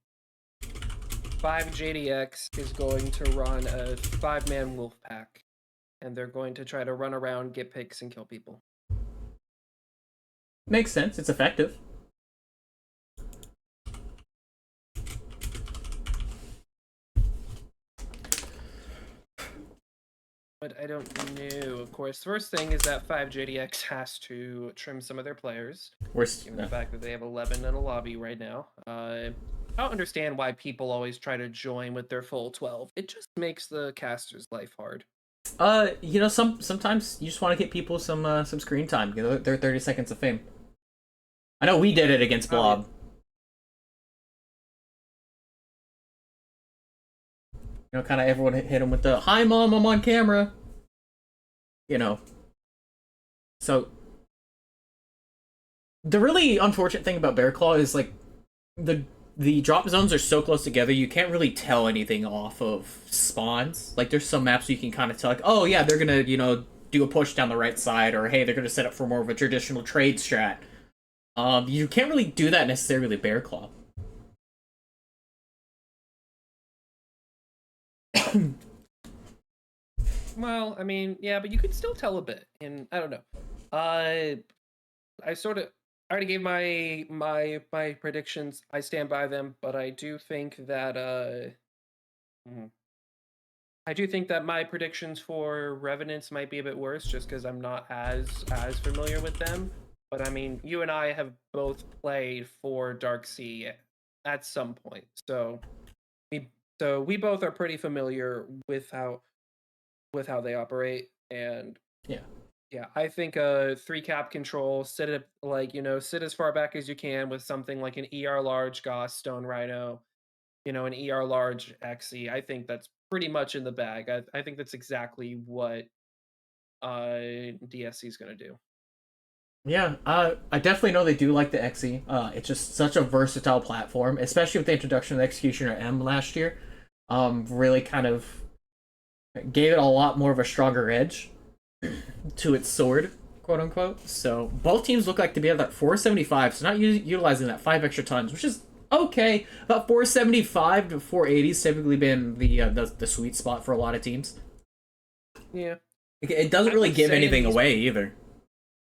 5JDX is going to run a 5-man wolf pack, and they're going to try to run around, get picks, and kill people. Makes sense. It's effective. But I don't know. Of course, first thing is that 5JDX has to trim some of their players. Given the fact that they have 11 in a lobby right now. I don't understand why people always try to join with their full 12. It just makes the caster's life hard. Sometimes you just want to get people some screen time. You know, their 30 seconds of fame. I know we did it against Blob. You know, kind of everyone hit him with the, "Hi, Mom, I'm on camera." You know. So, the really unfortunate thing about Bear Claw is, like, the drop zones are so close together, you can't really tell anything off of spawns. Like, there's some maps you can kind of tell, like, oh, yeah, they're gonna, you know, do a push down the right side, or, hey, they're gonna set up for more of a traditional trade strat. You can't really do that necessarily with Bear Claw. Well, I mean, yeah, but you could still tell a bit, and I don't know. I already gave my predictions. I stand by them, but I do think that my predictions for Revenants might be a bit worse, just because I'm not as familiar with them. But I mean, you and I have both played for Dark Sea at some point, so we both are pretty familiar with how they operate, and yeah, I think 3-cap control, sit as far back as you can with something like an ER large Goss Stone Rhino, an ER large XE. I think that's pretty much in the bag. I think that's exactly what DSC is going to do. Yeah, I definitely know they do like the XE. It's just such a versatile platform, especially with the introduction of the Executioner M last year. Really kind of gave it a lot more of a stronger edge to its sword, quote unquote. So both teams look like to be at that 475, so not utilizing that 5 extra tons, which is okay. About 475 to 480 has typically been the sweet spot for a lot of teams. Yeah. It doesn't really give anything away either.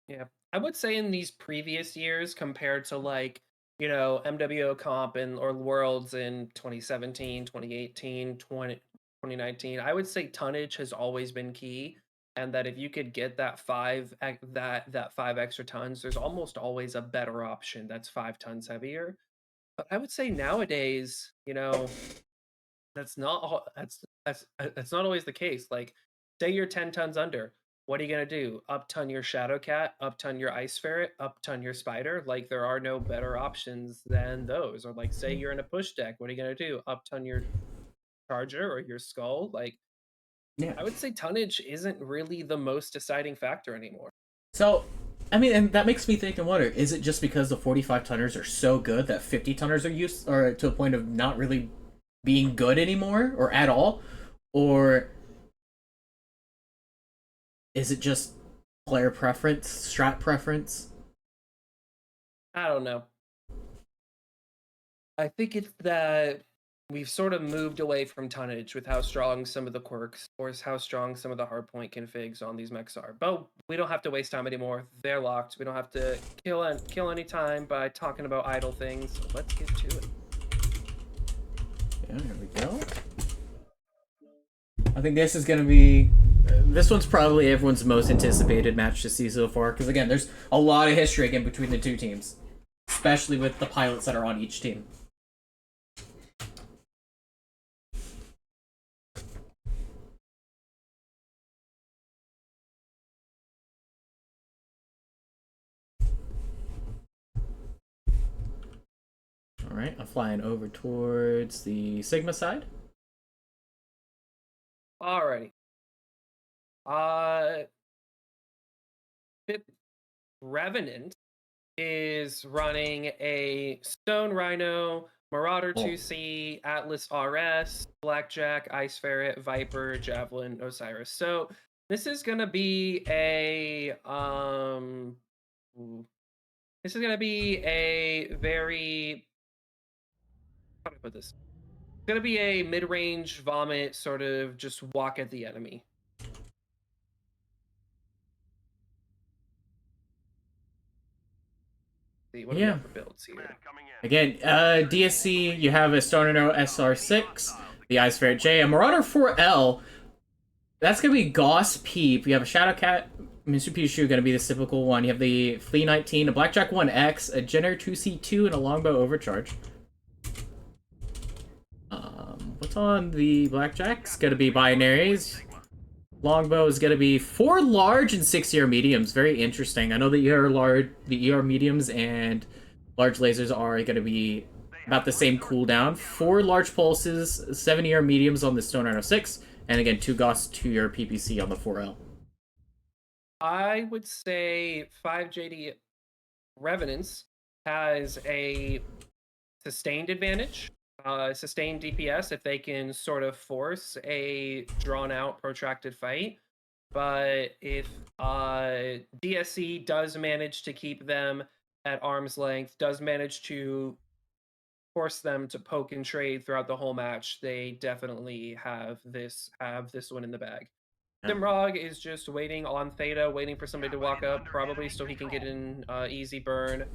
Yeah. I would say in these previous years, compared to MWO Comp or Worlds in 2017, 2018, 2019, I would say tonnage has always been key, and that if you could get that 5 extra tons, there's almost always a better option that's 5 tons heavier. But I would say nowadays, that's not always the case. Like, say you're 10 tons under. What are you going to do? Up-ton your Shadowcat, up-ton your Ice Ferret, up-ton your Spider? Like, there are no better options than those. Or, like, say you're in a push deck. What are you going to do? Up-ton your Charger or your Skull? Like, yeah. I would say tonnage isn't really the most deciding factor anymore. So, I mean, and that makes me think and wonder, is it just because the 45 tonners are so good that 50 tonners are to a point of not really being good anymore or at all? Or Is it just player preference, strat preference? I don't know. I think it's that we've sort of moved away from tonnage with how strong some of the quirks or how strong some of the hardpoint configs on these mechs are. But we don't have to waste time anymore. They're locked. We don't have to kill any time by talking about idle things. So let's get to it. Yeah, here we go. I think this is going to be... This one's probably everyone's most anticipated match to see so far. Because, again, there's a lot of history again between the two teams. Especially with the pilots that are on each team. Alright, I'm flying over towards the Sigma side. Alrighty. Revenant is running a Stone Rhino, Marauder 2C, Atlas RS, Blackjack, Ice Ferret, Viper, Javelin, Osiris. So this is gonna be a very, how do I put this? It's gonna be a mid-range vomit, sort of just walk at the enemy. See, what do we got for builds here? Again, DSC, you have a Stornado SR6, the Ice Ferret J, a Marauder 4L. That's going to be Goss Peep. You have a Shadowcat, Mr. Pichu, going to be the typical one. You have the Flea 19, a Blackjack 1X, a Jenner 2C2, and a Longbow Overcharge. What's on the Blackjack? It's going to be Binaries. Longbow is going to be 4 large and 6 ER mediums. Very interesting. I know the ER mediums and large lasers are going to be about the same cooldown. 4 large pulses, 7 ER mediums on the Stone Rhino 6, and again 2 Gauss, 2 ER PPC on the 4L. I would say 5 JD Revenants has a sustained advantage. Sustained DPS if they can sort of force a drawn-out, protracted fight. But if DSC does manage to keep them at arm's length, does manage to force them to poke and trade throughout the whole match, they definitely have this one in the bag. Simrog is just waiting on Theta, waiting for somebody to walk up, probably so he can get an easy burn.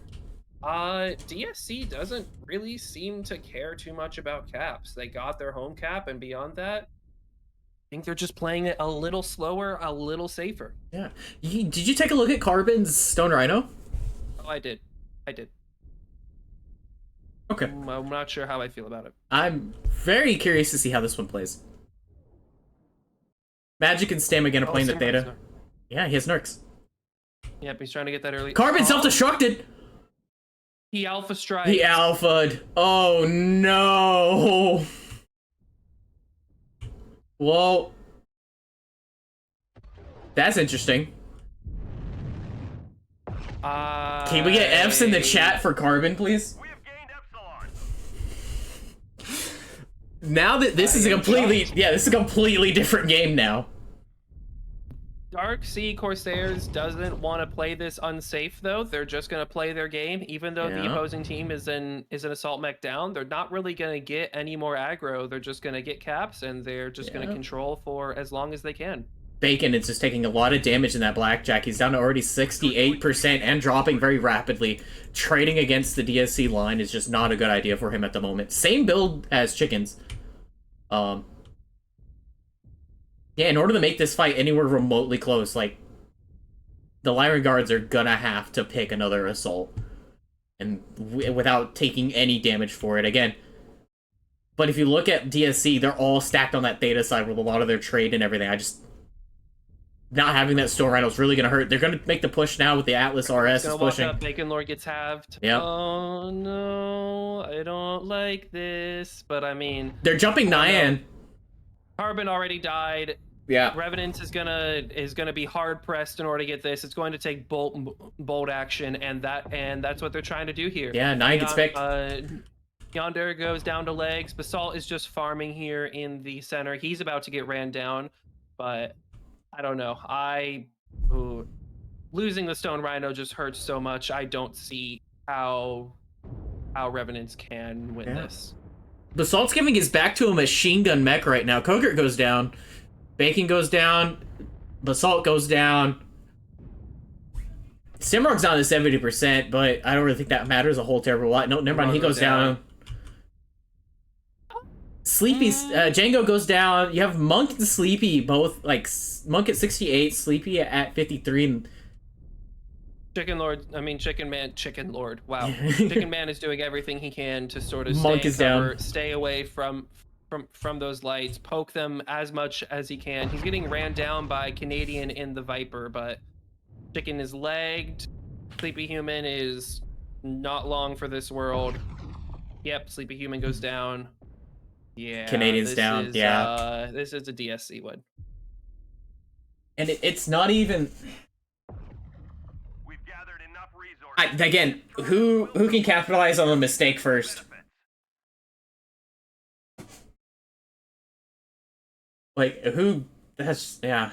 DSC doesn't really seem to care too much about caps. They got their home cap, and beyond that, I think they're just playing it a little slower, a little safer. Yeah. Did you take a look at Carbon's Stone Rhino? Oh, I did. Okay. I'm not sure how I feel about it. I'm very curious to see how this one plays. Magic and Stam again are playing the Theta. Yeah, he has Nurks. Yep, he's trying to get that early. Carbon self-destructed! He alpha strike. He alpha'd. Oh no! Whoa. That's interesting. Can we get F's in the chat for Carbon, please? We have gained Epsilon. Now that this is a completely different game now. Dark Sea Corsairs doesn't want to play this unsafe though. They're just going to play their game, even though the opposing team is an assault mech down. They're not really going to get any more aggro. They're just going to get caps, and they're just going to control for as long as they can. Bacon is just taking a lot of damage in that Blackjack. He's down to already 68% and dropping very rapidly. Trading against the DSC line is just not a good idea for him at the moment. Same build as Chickens. Yeah, in order to make this fight anywhere remotely close, like, the Lyran Guards are gonna have to pick another assault. And without taking any damage for it, again. But if you look at DSC, they're all stacked on that Theta side with a lot of their trade and everything. Not having that Stone Rhino is really gonna hurt. They're gonna make the push now with the Atlas RS is pushing. Up, Bacon Lord gets halved. Yep. Oh no, I don't like this. But I mean, they're jumping Nyan. Carbon already died. Yeah. Revenant is gonna be hard pressed in order to get this. It's going to take bolt action, and that's what they're trying to do here. Yeah, Nyan gets picked. Yonder goes down to legs. Basalt is just farming here in the center. He's about to get ran down, but I don't know. Ooh, losing the Stone Rhino just hurts so much. I don't see how Revenants can win this. Bassalt's giving his back to a machine gun mech right now. Kogert goes down. Bacon goes down. Basalt goes down. Simrock's down to 70%, but I don't really think that matters a whole terrible lot. No, never mind. He goes down. Sleepy's Django goes down. You have Monk and Sleepy both like Monk at 68, Sleepy at 53. And Chicken Lord. Wow, Chicken Man is doing everything he can to sort of Monk stay is in cover, down. stay away from those lights, poke them as much as he can. He's getting ran down by Canadian in the Viper, but Chicken is legged. Sleepy Human is not long for this world. Yep, Sleepy Human goes down. Yeah, Canadian's down. This is a DSC win. And it's not even. We've gathered enough resources. Again, who can capitalize on a mistake first? Like who? That's yeah.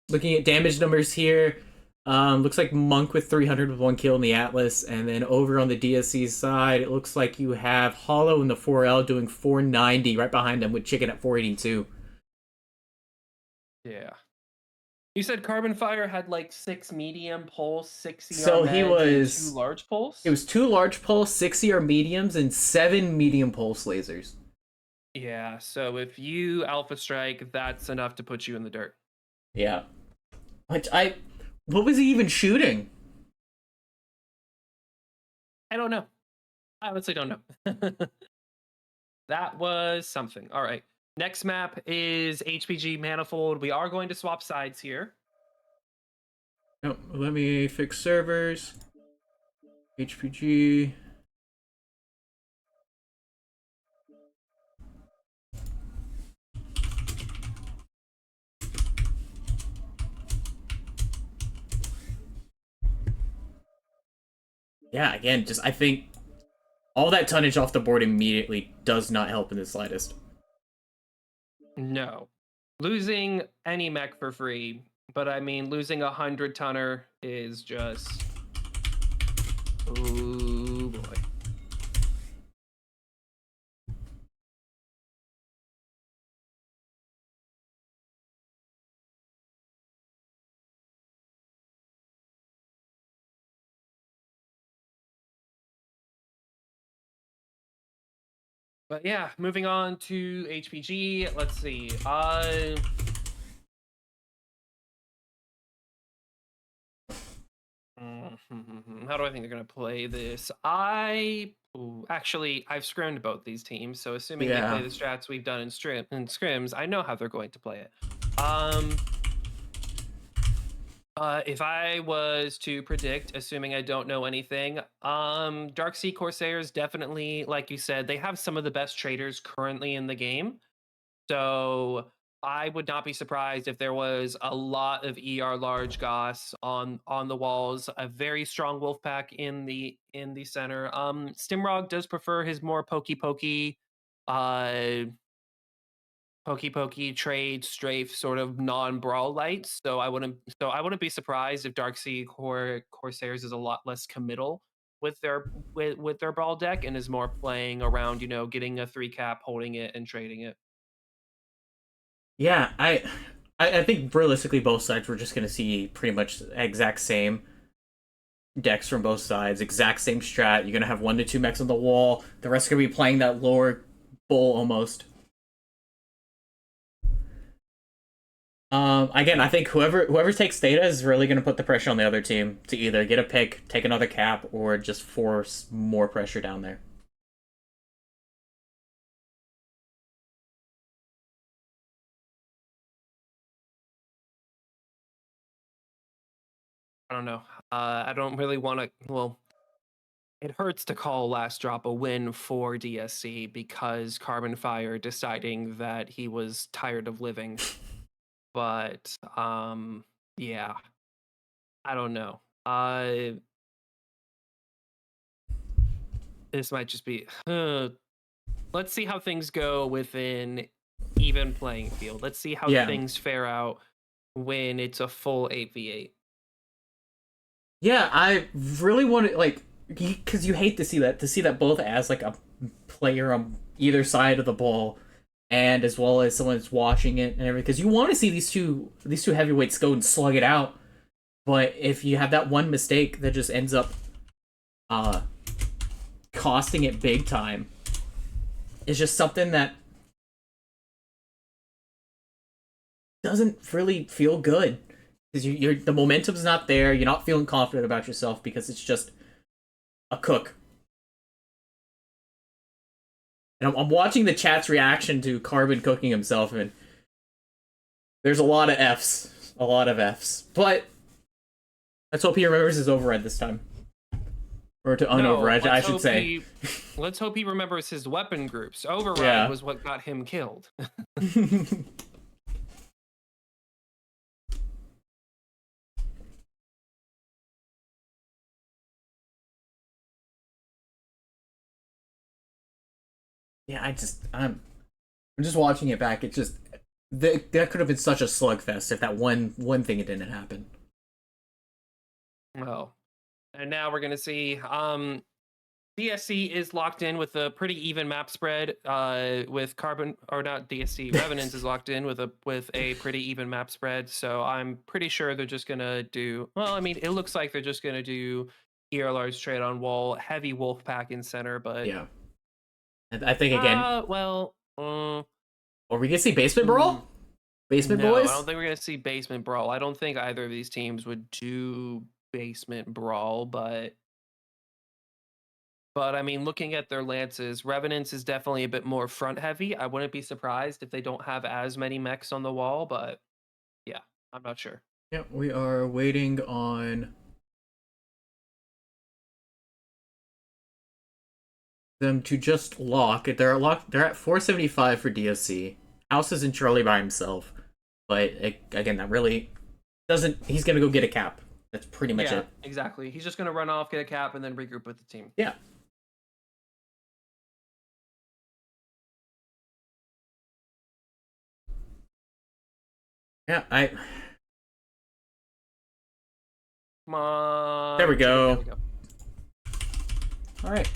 Looking at damage numbers here, looks like Monk with 300 with 1 kill in the Atlas, and then over on the DSC side, it looks like you have Hollow in the 4L doing 490 right behind them with Chicken at 482. Yeah. You said Carbon Fire had like 6 medium pulse, 6 ER So he was 2 large pulse? It was 2 large pulse, 6 ER mediums, and 7 medium pulse lasers. Yeah, so if you Alpha Strike, that's enough to put you in the dirt. Yeah. What was he even shooting? I don't know. I honestly don't know. That was something. All right. Next map is HPG Manifold. We are going to swap sides here. No, let me fix servers. HPG. Yeah, again, I think all that tonnage off the board immediately does not help in the slightest. No. Losing any mech for free, but I mean, losing 100-tonner is just... Ooh, boy. But yeah, moving on to HPG. Let's see. How do I think they're going to play this? Actually, I've scrimmed both these teams, so assuming they play the strats we've done in scrims, I know how they're going to play it. If I was to predict, assuming I don't know anything, Darksea Corsairs definitely, like you said, they have some of the best traders currently in the game. So I would not be surprised if there was a lot of ER large Goss on the walls, a very strong Wolfpack in the center. Stimrog does prefer his more pokey trade strafe sort of non-brawl lights. So I wouldn't be surprised if Darksea Corsairs is a lot less committal with their brawl deck and is more playing around, getting a 3-cap, holding it, and trading it. Yeah, I think realistically both sides we're just gonna see pretty much exact same decks from both sides, exact same strat. You're gonna have 1 to 2 mechs on the wall. The rest are gonna be playing that lower bowl almost. Again, I think whoever takes data is really going to put the pressure on the other team to either get a pick, take another cap, or just force more pressure down there. I don't know. I don't really want to. Well, it hurts to call Last Drop a win for DSC because Carbon Fire deciding that he was tired of living. But yeah, I don't know. This might just be. Let's see how things go within even playing field. Let's see how Yeah. things fare out when it's a full 8v8. Yeah, I really want to like because you hate to see that both as like a player on either side of the ball, and as well as someone that's watching it and everything. Because you want to see these two heavyweights go and slug it out, but if you have that one mistake that just ends up costing it big time, it's just something that doesn't really feel good. Because you're the momentum's not there. You're not feeling confident about yourself because it's just a cook. And I'm watching the chat's reaction to Carbon cooking himself, and there's a lot of Fs. A lot of Fs. But let's hope he remembers his override this time. Or to unoverride, I should say. Let's hope he remembers his weapon groups. Override was what got him killed. Yeah, I'm just watching it back. It just that could have been such a slugfest if that one thing it didn't happen. Oh, and now we're gonna see. DSC is locked in with a pretty even map spread. With Carbon or not DSC, Revenants is locked in with a pretty even map spread. So I'm pretty sure they're just gonna do. Well, I mean, it looks like they're just gonna do ERLR's trade on wall, heavy wolf pack in center, but yeah. I think again. Or we can see basement brawl. Basement boys. I don't think we're gonna see basement brawl. I don't think either of these teams would do basement brawl, but I mean, looking at their lances, Revenants is definitely a bit more front heavy. I wouldn't be surprised if they don't have as many mechs on the wall, but yeah, I'm not sure. Yeah, we are waiting on them to just lock. They're locked. They're at 475 for DSC. House is in Charlie by himself, but again, that really doesn't. He's gonna go get a cap. That's pretty much it. Exactly. He's just gonna run off, get a cap, and then regroup with the team. Yeah. Yeah, Come on. There we go. All right.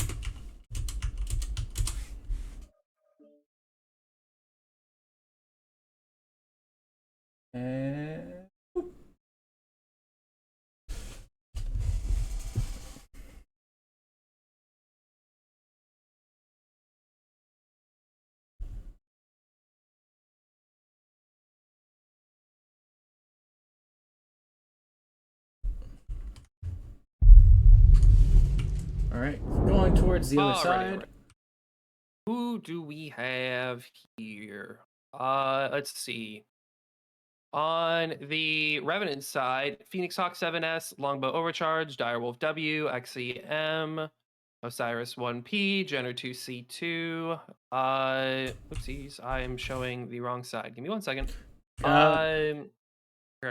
All right, going towards the other side. Right. Who do we have here? Let's see. On the Revenant side, Phoenix Hawk 7S, Longbow Overcharge, Direwolf W, XEM, Osiris 1P, Jenner 2C2. Oopsies, I am showing the wrong side. Give me 1 second. Forgot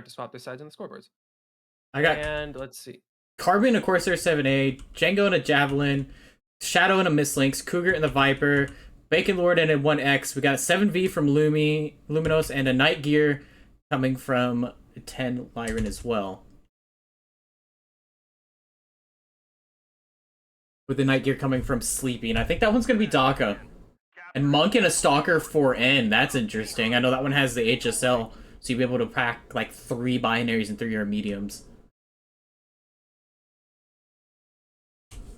to swap their sides on the scoreboards. And let's see. Carbon, a Corsair 7A, Django and a Javelin, Shadow and a Mislinks, Cougar and the Viper, Bacon Lord and a 1X. We got a 7V from Luminos and a Night Gear coming from 10 Lyran as well. With the Night Gear coming from Sleepy. And I think that one's going to be Daka. And Monk and a Stalker 4N. That's interesting. I know that one has the HSL, so you'll be able to pack like 3 binaries and 3 mediums.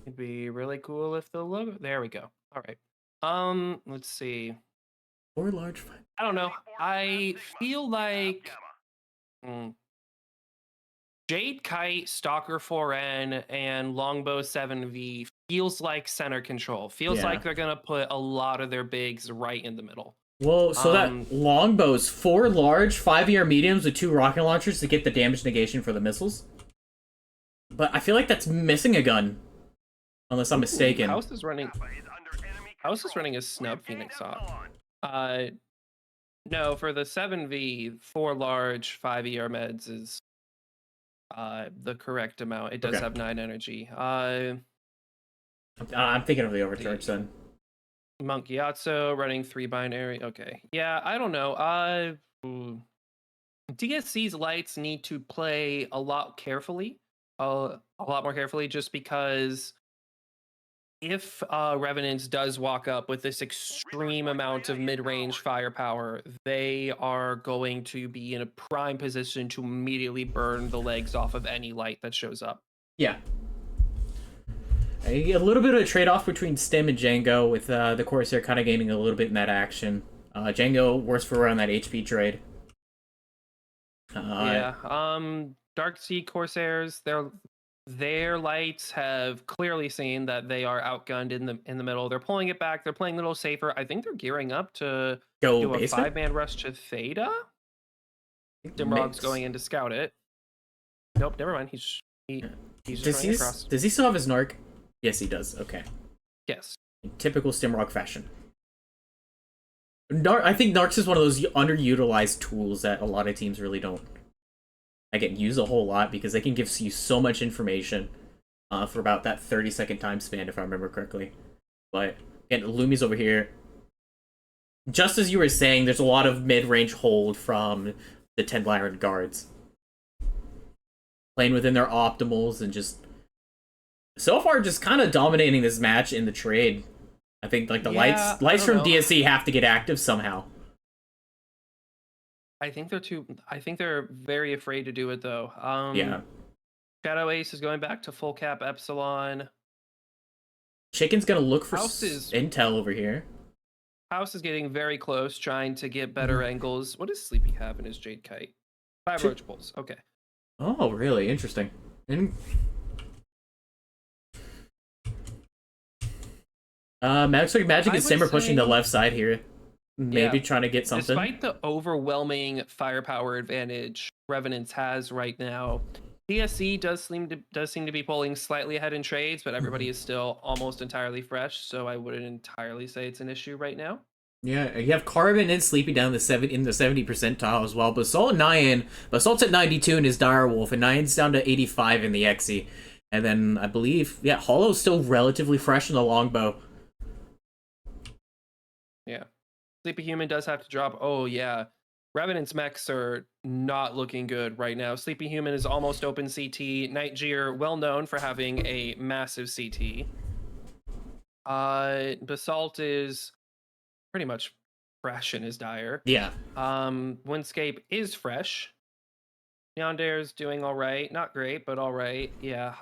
It'd be really cool if the logo. There we go. All right. Let's see. 4 large. I don't know. I feel like Jade Kite, Stalker 4N, and Longbow 7V feels like center control. Feels like they're gonna put a lot of their bigs right in the middle. Well, so that Longbow's 4 large 5 mediums with 2 rocket launchers to get the damage negation for the missiles. But I feel like that's missing a gun. Unless I'm mistaken. House is running a snub Phoenix Hawk. No, for the 7V, 4 large 5 meds is the correct amount. It does have 9 energy. I'm thinking of the overcharge then. Monk Gyatso running 3 binary. Okay. Yeah, I don't know. DSC's lights need to play a lot carefully. A lot more carefully, just because if Revenants does walk up with this extreme amount of mid-range firepower, they are going to be in a prime position to immediately burn the legs off of any light that shows up. Yeah. A little bit of a trade-off between Stim and Django, with the Corsair kind of gaining a little bit in that action. Django worse for around that HP trade. Yeah. Dark Sea Corsairs, their lights have clearly seen that they are outgunned in the middle. They're pulling it back. They're playing a little safer. I think they're gearing up to Go do a basement? 5-man rush to Theta. Dimrog's Mix. going in to scout it. Nope, never mind. He's just running across. Does he still have his Narc? Yes, he does. Okay. Yes. In typical Stimrock fashion. I think Narcs is one of those underutilized tools that a lot of teams really don't use a whole lot, because they can give you so much information for about that 30-second time span, if I remember correctly. But again, Lumi's over here. Just as you were saying, there's a lot of mid-range hold from the 10 Lyran guards. Playing within their optimals and just so far just kind of dominating this match in the trade. I think like the lights from DSC have to get active somehow. I think they're very afraid to do it though. Yeah. Shadow Ace is going back to full cap Epsilon. Chicken's gonna look for House intel over here. House is getting very close, trying to get better angles. What does Sleepy have in his Jade Kite? 5 roach pulls. Okay. Oh, really? Interesting. Magic and Sim are pushing the left side here. Maybe trying to get something. Despite the overwhelming firepower advantage Revenants has right now, DSC does seem to be pulling slightly ahead in trades, but everybody is still almost entirely fresh, so I wouldn't entirely say it's an issue right now. Yeah, you have Carbon and Sleepy down in the 70 percentile as well. Basalt and Nyan. Basalt's at 92 in his Direwolf, and Nyan's down to 85 in the Exy. And then I believe, Hollow's still relatively fresh in the Longbow. Yeah. Sleepy Human does have to drop. Oh, yeah. Revenant's mechs are not looking good right now. Sleepy Human is almost open CT. Nightgear, well known for having a massive CT. Basalt is pretty much fresh in his Dire. Yeah. Windscape is fresh. Yander's doing all right. Not great, but all right. Yeah.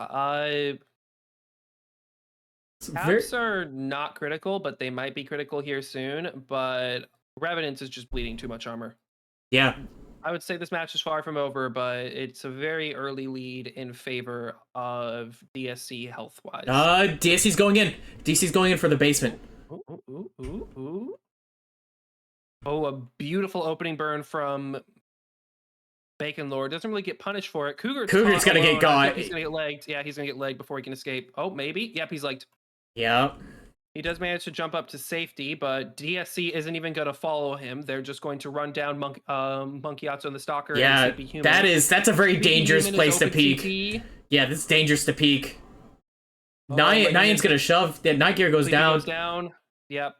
Caps are not critical, but they might be critical here soon. But Revenant is just bleeding too much armor. Yeah. I would say this match is far from over, but it's a very early lead in favor of DSC health-wise. DSC's going in. DC's going in for the basement. Ooh. Oh, a beautiful opening burn from Bacon Lord. Doesn't really get punished for it. Cougar's gonna get got. He's gonna get legged. Yeah, he's gonna get legged before he can escape. Oh, maybe. Yep, he's legged. Yeah. He does manage to jump up to safety, but DSC isn't even going to follow him. They're just going to run down Monkey Yatsu and the Stalker. Yeah, and Human. that's a very dangerous place to peek. CT. Yeah, this is dangerous to peek. Nyan's gonna shove. Night Gear goes down. Yep.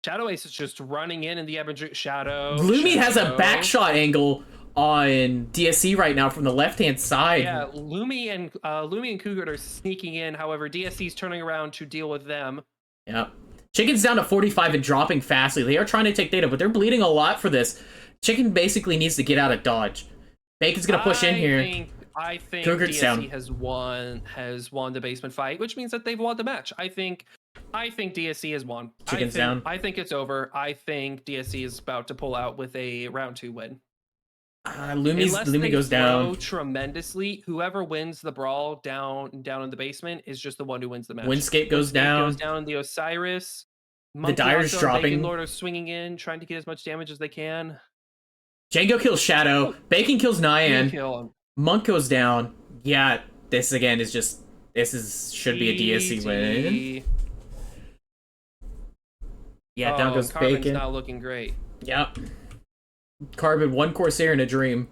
Shadow Ace is just running in the Ebony Shadow. Lumi has a back shot angle on DSC right now from the left-hand side. Yeah, Lumi and Cougar are sneaking in. However, DSC's turning around to deal with them. Yeah. Chicken's down to 45 and dropping fastly. They are trying to take data, but they're bleeding a lot for this. Chicken basically needs to get out of dodge. Bacon's gonna push in here. I think Cougar's DSC down. has won the basement fight, which means that they've won the match. I think DSC has won. Chicken's down. I think it's over. I think DSC is about to pull out with a round 2 win. Lumi goes down tremendously. Whoever wins the brawl down in the basement is just the one who wins the match. Windscape goes down. The Osiris. The Dire's dropping. Bacon Lord are swinging in, trying to get as much damage as they can. Django kills Shadow. Bacon kills Nyan. Monk goes down. Yeah, this again is just should be a DSC win. Yeah, down goes Carbon's Bacon. not looking great. Yep. Carbon, 1 Corsair in a dream.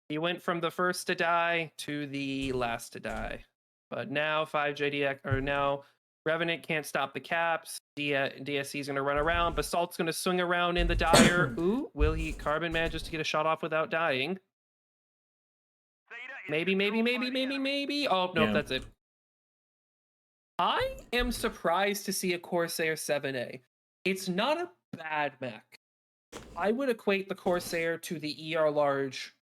He went from the first to die to the last to die. But now 5 JDX, or now Revenant can't stop the caps. DSC is going to run around. Basalt's going to swing around in the Dire. Ooh, will he? Carbon manages to get a shot off without dying. Maybe. Oh, nope, Yeah. that's it. I am surprised to see a Corsair 7A. It's not a bad mech. I would equate the Corsair to the ER large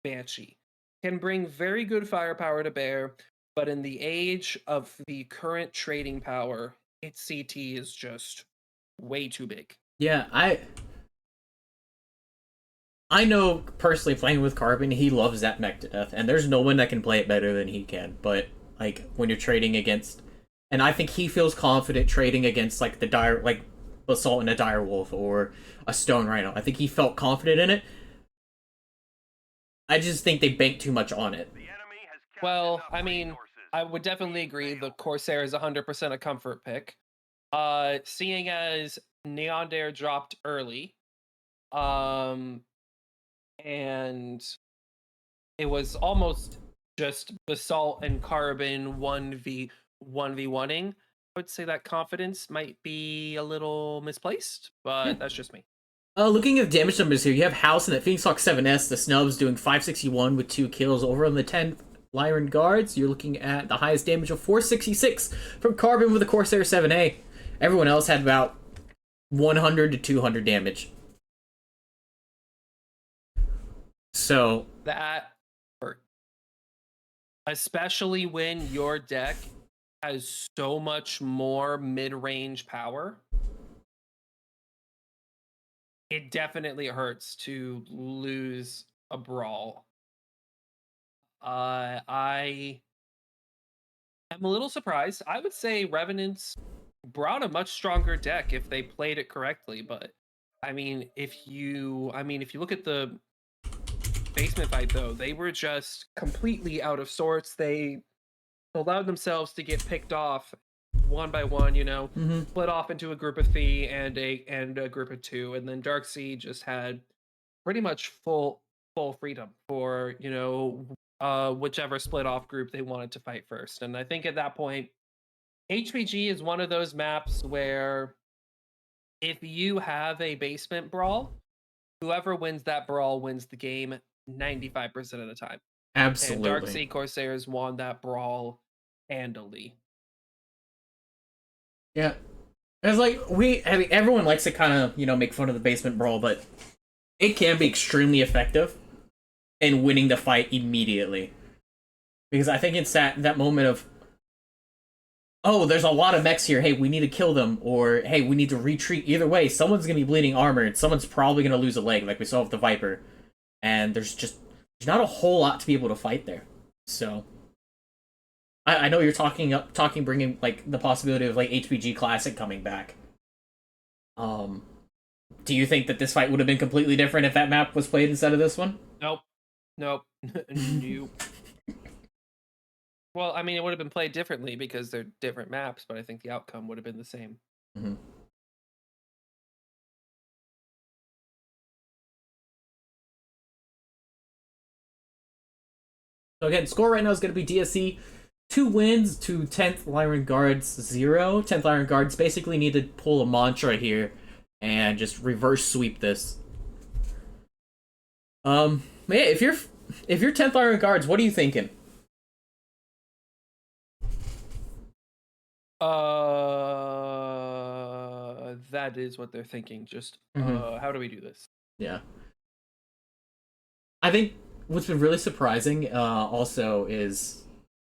Banshee. Can bring very good firepower to bear, but in the age of the current trading power, its CT is just way too big. Yeah, I know personally playing with Carbon, he loves that mech to death, and there's no one that can play it better than he can. But like when you're trading against, and I think he feels confident trading against like the Basalt and a Dire Wolf or a Stone Rhino. I think he felt confident in it. I just think they banked too much on it. The enemy has kept Well, enough I mean, resources. I would definitely agree the Corsair is 100% a comfort pick. Seeing as Neon Dare dropped early, and it was almost just Basalt and Carbon 1v1ing. I would say that confidence might be a little misplaced, but that's just me. Looking at the damage numbers here, you have House and that Phoenix Hawk 7S, the Snubs doing 561 with 2 kills. Over on the 10th Lyran Guards, you're looking at the highest damage of 466 from Carbon with the Corsair 7A. Everyone else had about 100 to 200 damage. So That hurt. Especially when your deck has so much more mid-range power. It definitely hurts to lose a brawl. I am a little surprised. I would say Revenants brought a much stronger deck if they played it correctly, but I mean, if you look at the basement fight though, they were just completely out of sorts. They allowed themselves to get picked off one by one, split off into a group of 3 and a group of 2, and then Darkseid just had pretty much full freedom for whichever split off group they wanted to fight first. And I think at that point, HPG is one of those maps where if you have a basement brawl, whoever wins that brawl wins the game 95% of the time. absolutely. And Darkseid Corsairs won that brawl handily. Yeah. It's like everyone likes to kind of, make fun of the basement brawl, but it can be extremely effective in winning the fight immediately. Because I think it's that moment of, oh, there's a lot of mechs here. Hey, we need to kill them. Or, hey, we need to retreat. Either way, someone's going to be bleeding armor, and someone's probably going to lose a leg, like we saw with the Viper. And there's not a whole lot to be able to fight there. So, I know you're bringing, like, the possibility of, like, HPG Classic coming back. Do you think that this fight would have been completely different if that map was played instead of this one? Nope. Nope. Well, I mean, it would have been played differently because they're different maps, but I think the outcome would have been the same. Mm-hmm. So again, score right now is going to be DSC 2 wins to 10th Lyran Guards 0. 10th Lyran Guards basically need to pull a mantra here and just reverse sweep this. Yeah, if you're 10th Lyran Guards, what are you thinking? That is what they're thinking. Just Mhm. how do we do this? Yeah. I think what's been really surprising also is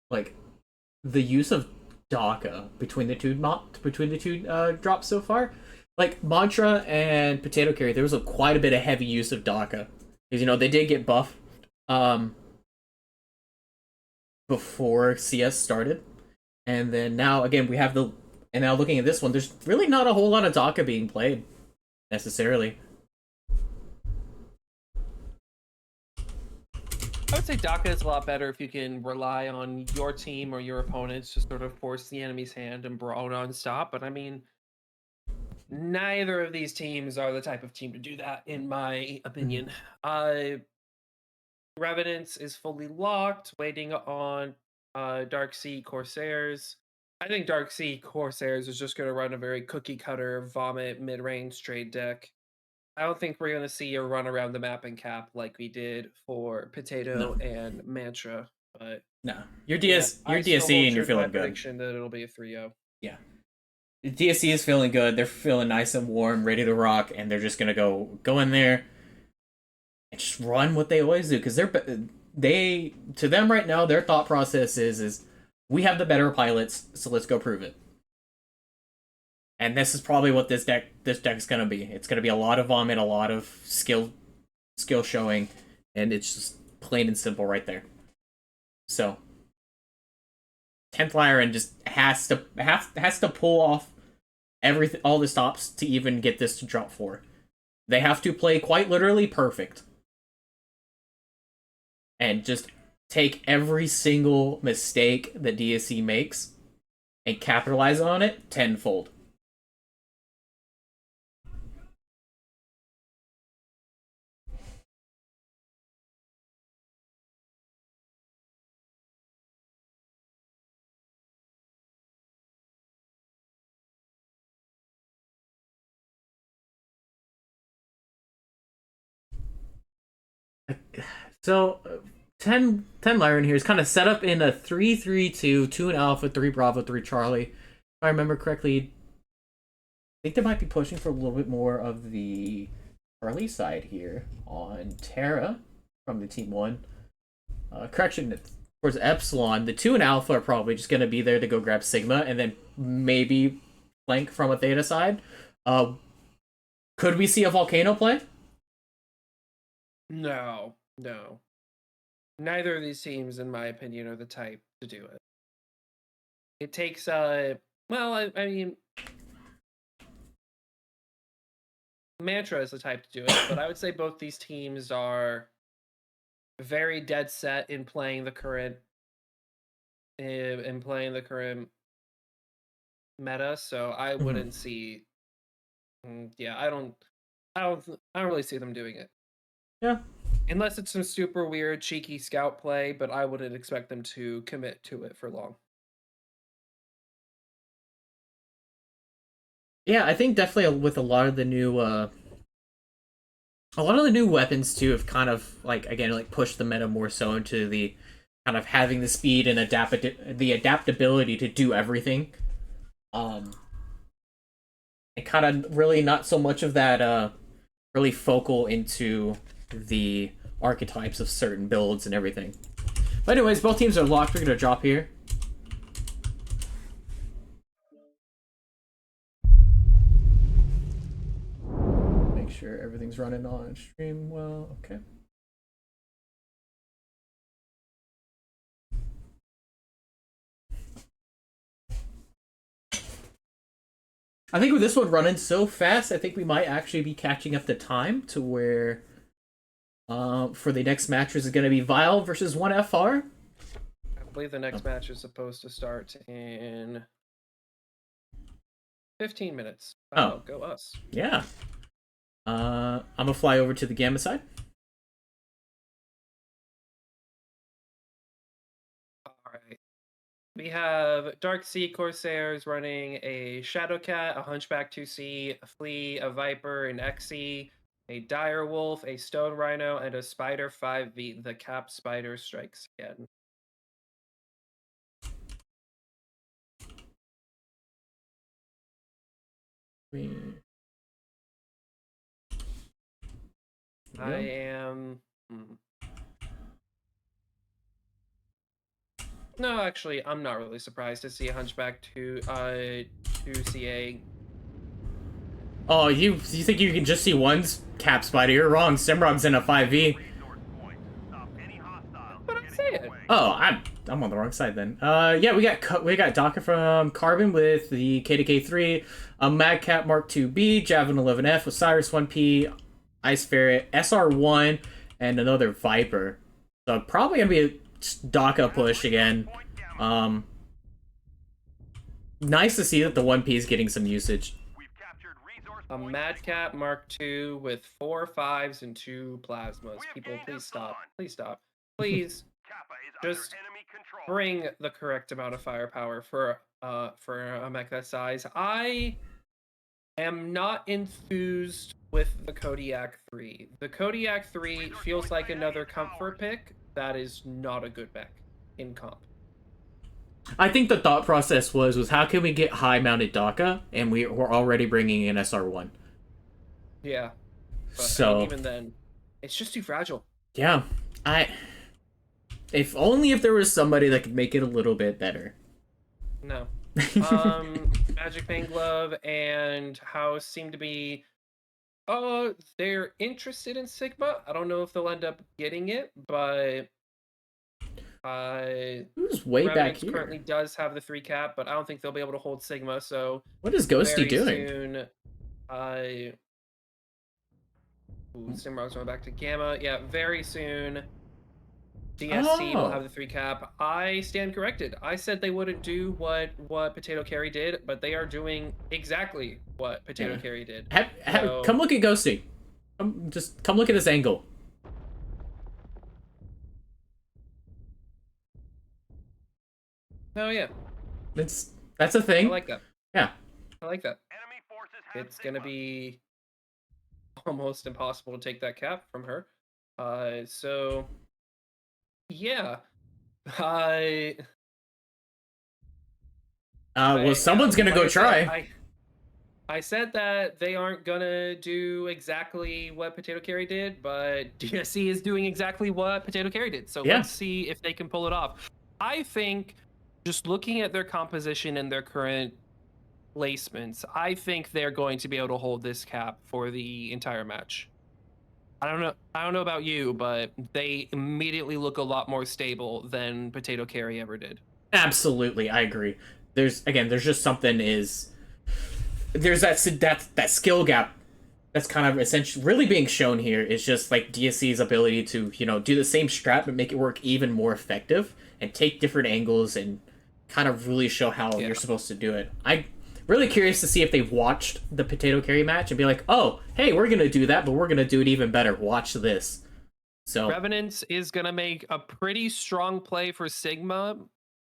like the use of Daka between the two drops so far. Like Mantra and Potato Carry, there was quite a bit of heavy use of Daka because they did get buffed before CS started, and then now again we have now looking at this one, there's really not a whole lot of Daka being played necessarily. I would say Daka is a lot better if you can rely on your team or your opponents to sort of force the enemy's hand and brawl non-stop. But I mean, neither of these teams are the type of team to do that, in my opinion. Revenants is fully locked, waiting on Darkseid Corsairs. I think Dark Sea Corsairs is just going to run a very cookie cutter vomit mid range trade deck. I don't think we're going to see a run around the map and cap like we did for Potato and Mantra. But No, your yeah, your I still DSC hold and you're true to my feeling good. prediction that it'll be a 3-0. Yeah, the DSC is feeling good. They're feeling nice and warm, ready to rock, and they're just gonna go in there and just run what they always do because they to them right now their thought process is we have the better pilots, so let's go prove it. And this is probably what this deck's gonna be. It's gonna be a lot of vomit, a lot of skill showing, and it's just plain and simple right there. So 10th Lyran just has to pull off all the stops to even get this to drop 4. They have to play quite literally perfect. And just take every single mistake that DSC makes and capitalize on it tenfold. So 10 Lyran here is kind of set up in a 3-3-2, 2 in Alpha, 3 Bravo, 3 Charlie. If I remember correctly, I think they might be pushing for a little bit more of the Charlie side here on Terra from the Team 1. Correction, towards Epsilon, the 2 in Alpha are probably just going to be there to go grab Sigma and then maybe flank from a Theta side. Could we see a Volcano play? No. Neither of these teams, in my opinion, are the type to do it. It takes I mean, Mantra is the type to do it, but I would say both these teams are very dead set in playing the current meta. So I wouldn't see. Yeah, I don't really see them doing it. Yeah. Unless it's some super weird, cheeky scout play, but I wouldn't expect them to commit to it for long. Yeah, I think definitely with a lot of the new weapons too have kind of like pushed the meta more so into the kind of having the speed and the adaptability to do everything. And kind of really not so much of that really focal into the archetypes of certain builds and everything. But anyways, both teams are locked. We're gonna drop here. Make sure everything's running on stream well. Okay. I think with this one running so fast, I think we might actually be catching up the time to where for the next match is going to be Vile versus 1FR. I believe the next match is supposed to start in 15 minutes. Oh, go us. Yeah. I'm going to fly over to the Gamma side. Alright. We have Dark Sea Corsairs running a Shadowcat, a Hunchback 2C, a Flea, a Viper, an XE, a Dire Wolf, a Stone Rhino, and a Spider 5V. The Cap Spider strikes again. I am... No, actually, I'm not really surprised to see a Hunchback 2CA. Oh, you think you can just see one Cap Spider? You're wrong. Simrog's in a 5V. But I say it. Oh, I'm on the wrong side then. Yeah, we got Docker from Carbon with the KDK3, a Madcap Mark 2B, Javelin 11F, Osiris 1P, Ice Ferret, SR1, and another Viper. So probably gonna be a DACA push again. Nice to see that the 1P is getting some usage. A Madcap Mark II with 4 5s and 2 plasmas. People, please stop. Please stop. Please. Just control. bring the correct amount of firepower for a mech that size. I am not enthused with the Kodiak 3. The Kodiak 3 feels like another comfort pick. That is not a good mech in comp. I think the thought process was how can we get high mounted DACA, and we're already bringing in SR1. Yeah. But, So I mean, even then, it's just too fragile. yeah, if only if there was somebody that could make it a little bit better. No. Magic Pain Glove and House seem to be they're interested in Sigma. I don't know if they'll end up getting it, but Who's way back Revenant here? currently does have the 3 cap, but I don't think they'll be able to hold Sigma, so What is Ghosty very doing? soon Simrog's going back to Gamma. Yeah, very soon DSC will Oh. have the 3 cap. I stand corrected. I said they wouldn't do what Potato Carry did, but they are doing exactly what Potato Yeah. Carry did. Come look at Ghosty. Just come look at this angle. Oh yeah, That's a I thing. like that. Yeah. I like that. Enemy forces have It's gonna Sigma. be almost impossible to take that cap from her. So yeah, I Well, someone's gonna like go I said, try. I said that they aren't gonna do exactly what Potato Carry did, but DSC is doing exactly what Potato Carry did. So Yeah. let's see if they can pull it off. I think just looking at their composition and their current placements, I think they're going to be able to hold this cap for the entire match. I don't know about you, but they immediately look a lot more stable than Potato Carry ever did. Absolutely, I agree. There's just something there's that skill gap that's kind of essentially really being shown here. Is just like DSC's ability to do the same strat but make it work even more effective and take different angles and kind of really show how you're supposed to do it. I'm really curious to see if they've watched the Potato Carry match and be like, oh, hey, we're gonna do that, but we're gonna do it even better. Watch this. So Revenant is gonna make a pretty strong play for Sigma.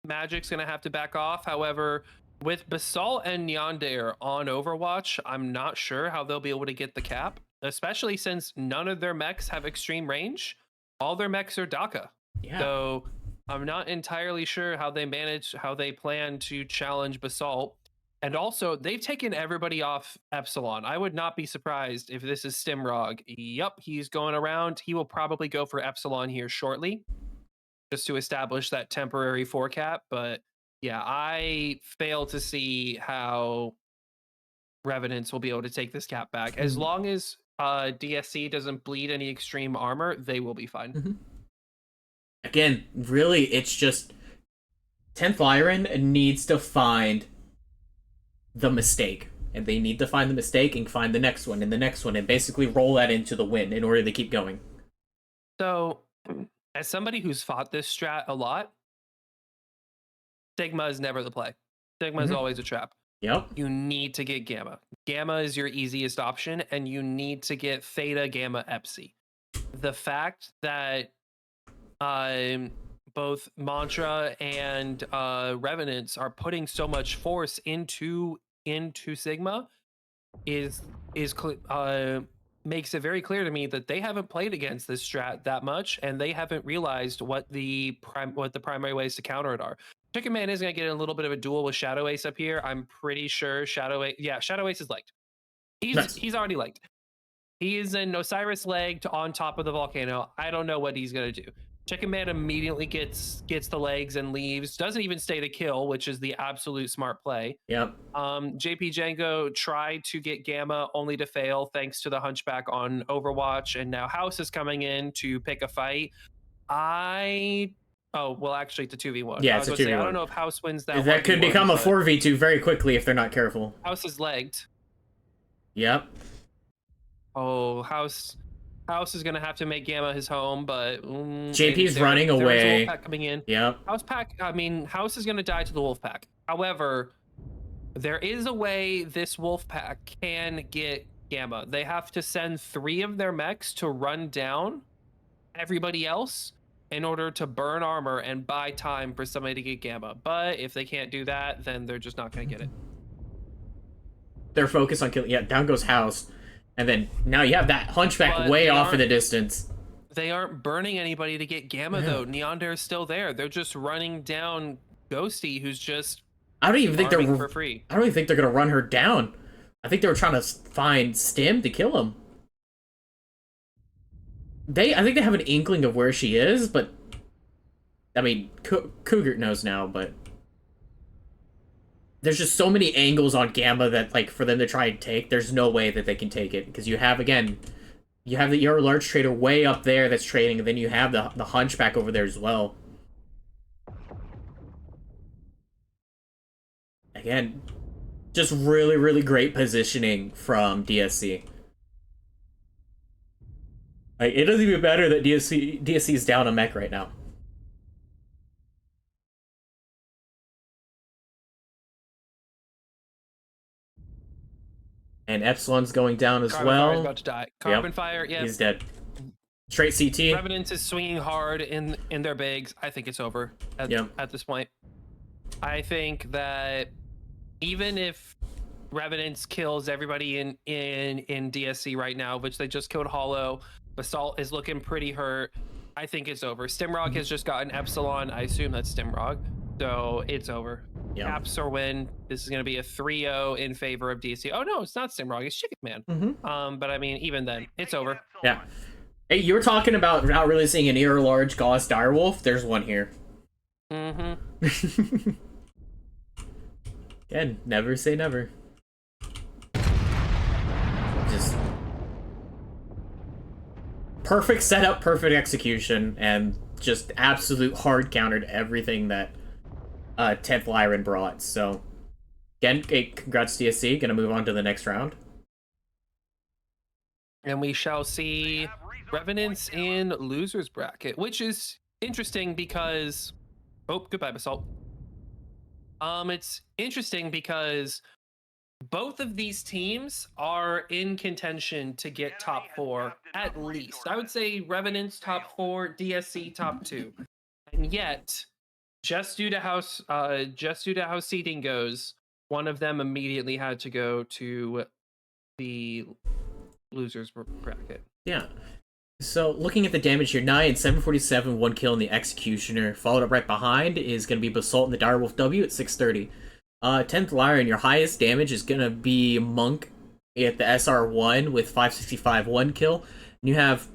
Magic's gonna have to back off. However, with Basalt and Yandere on Overwatch, I'm not sure how they'll be able to get the cap, especially since none of their mechs have extreme range. All their mechs are DACA. yeah, So I'm not entirely sure how they plan to challenge Basalt. And also, they've taken everybody off Epsilon. I would not be surprised if this is Stimrog. Yup, he's going around. He will probably go for Epsilon here shortly, just to establish that temporary 4 cap. But yeah, I fail to see how Revenants will be able to take this cap back. As long as DSC doesn't bleed any extreme armor, they will be fine. again, really, it's just 10th Iron needs to find the mistake. And they need to find the mistake and find the next one and the next one and basically roll that into the win in order to keep going. So, as somebody who's fought this strat a lot, Sigma is never the play. Sigma is always a trap. Yep. You need to get Gamma. Gamma is your easiest option, and you need to get Theta, Gamma, Epsi. The fact that both Mantra and Revenants are putting so much force into Sigma makes it very clear to me that they haven't played against this strat that much, and they haven't realized what the primary ways to counter it are. Chicken Man is going to get a little bit of a duel with Shadow Ace up here. I'm pretty sure Shadow Ace is legged. He's already legged. He is an Osiris legged on top of the volcano. I don't know what he's going to do. Chicken Man immediately gets the legs and leaves. Doesn't even stay to kill, which is the absolute smart play. Yep. JP Django tried to get Gamma only to fail thanks to the Hunchback on Overwatch, and now House is coming in to pick a fight. Actually, it's a 2v1. Yeah, I it's a was gonna say, 2v1. I don't know if House wins that. That could 1v1, become a but 4v2 very quickly if they're not careful. House is legged. Yep. Oh, House is gonna have to make Gamma his home, but JP's running away. There's a Wolfpack coming in. Yep. House is gonna die to the Wolfpack. However, there is a way this Wolfpack can get Gamma. They have to send 3 of their mechs to run down everybody else in order to burn armor and buy time for somebody to get Gamma. But if they can't do that, then they're just not going to get it. They're focused on killing. Yeah, down goes House, and then now you have that Hunchback But way they off in the aren't- distance. They aren't burning anybody to get Gamma, Yeah. though. Neonder is still there. They're just running down Ghosty, who's just I don't even think farming they're for free. I don't even think they're gonna run her down. I think they were trying to find Stim to kill him. I think they have an inkling of where she is, but I mean, Cougar knows now, but there's just so many angles on Gamma that, like, for them to try and take, there's no way that they can take it, because you have, again, you have your large trader way up there that's trading, and then you have the Hunchback over there as well. Again, just really, really great positioning from DSC. Like, it doesn't even matter that DSC is down a mech right now. And Epsilon's going down as Carbon well. Fire's about to die. Carbon Fire, yeah. He's dead. Straight CT. Revenants is swinging hard in their bags. I think it's over at this point. I think that even if Revenants kills everybody in DSC right now, which they just killed Hollow, Basalt is looking pretty hurt. I think it's over. Stimrog has just gotten Epsilon. I assume that's Stimrog. So it's over. Yep. Caps or win. This is going to be a 3-0 in favor of DSC. Oh no, it's not Stimrog. It's Chicken Man. But I mean, even then, it's over. Yeah. Hey, you were talking about not really seeing an ear large Gauss Direwolf. There's one here. Again, never say never. Just perfect setup, perfect execution, and just absolute hard countered everything that 10th Lyran brought. So, again, congrats DSC. Gonna move on to the next round. And we shall see Revenants in losers bracket, which is interesting because goodbye, Basalt. It's interesting because both of these teams are in contention to get top 4 at least. I would say Revenants top 4, DSC top 2. And yet, just due to how seeding goes, one of them immediately had to go to the losers bracket. Yeah. So, looking at the damage here, 9 and 747, 1 kill in the Executioner. Followed up right behind is going to be Basalt and the Direwolf W at 630. 10th Lyran, your highest damage is going to be Monk at the SR1 with 565, 1 kill. And you have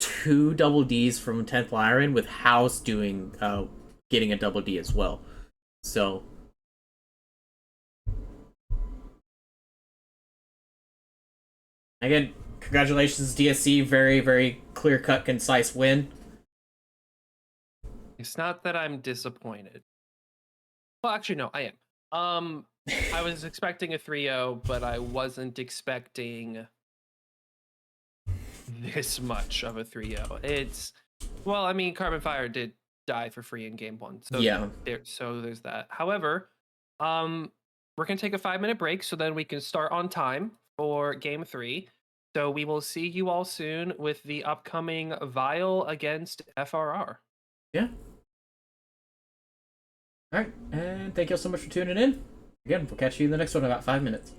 2 double Ds from 10th Lyran with House doing, getting a double D as well. So, again, congratulations, DSC. Very, very clear-cut, concise win. It's not that I'm disappointed. Well, actually, no, I am. I was expecting a 3-0, but I wasn't expecting this much of a 3-0. Well, I mean, Carbon Fire did die for free in game 1. So yeah. So there's that. However, we're going to take a 5-minute break so then we can start on time for game 3. So we will see you all soon with the upcoming Vile against FRR. Yeah. Alright, and thank you all so much for tuning in. Again, we'll catch you in the next one in about 5 minutes.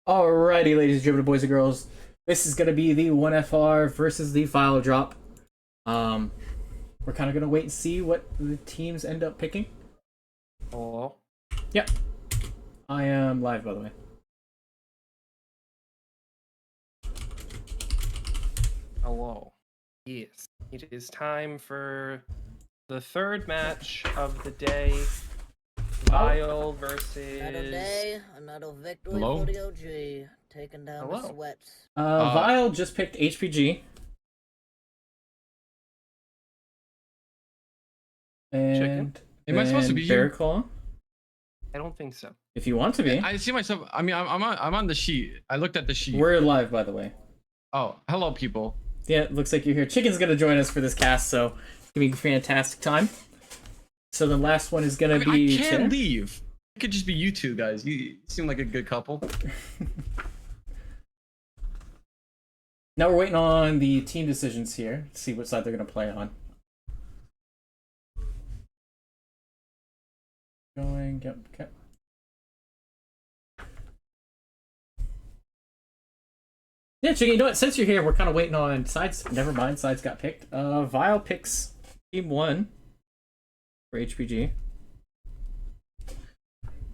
Alrighty, ladies and gentlemen, boys and girls, this is gonna be the 1FR versus the File Drop. We're kind of gonna wait and see what the teams end up picking. Hello. Yep, I am live, by the way. Hello. Yes, it is time for the third match of the day. Vile versus. Another day, another victory Hello? for the OG, taking down the Hello. sweats. Vile just picked HPG. And Am I supposed to be Bear here? Claw, I don't think so. if you want to be. I see myself. I mean, I'm on the sheet. I looked at the sheet. We're live, by the way. Oh, hello, people. Yeah, it looks like you're here. Chicken's gonna join us for this cast, so it's gonna be a fantastic time. So the last one is gonna I be. can't Tanner. leave. It could just be you two guys. You seem like a good couple. Now we're waiting on the team decisions here to see what side they're gonna play on. Going, yep, okay. Yeah, Chicken, you know what? Since you're here, we're kind of waiting on sides. Never mind, sides got picked. Vile picks team 1 for HPG.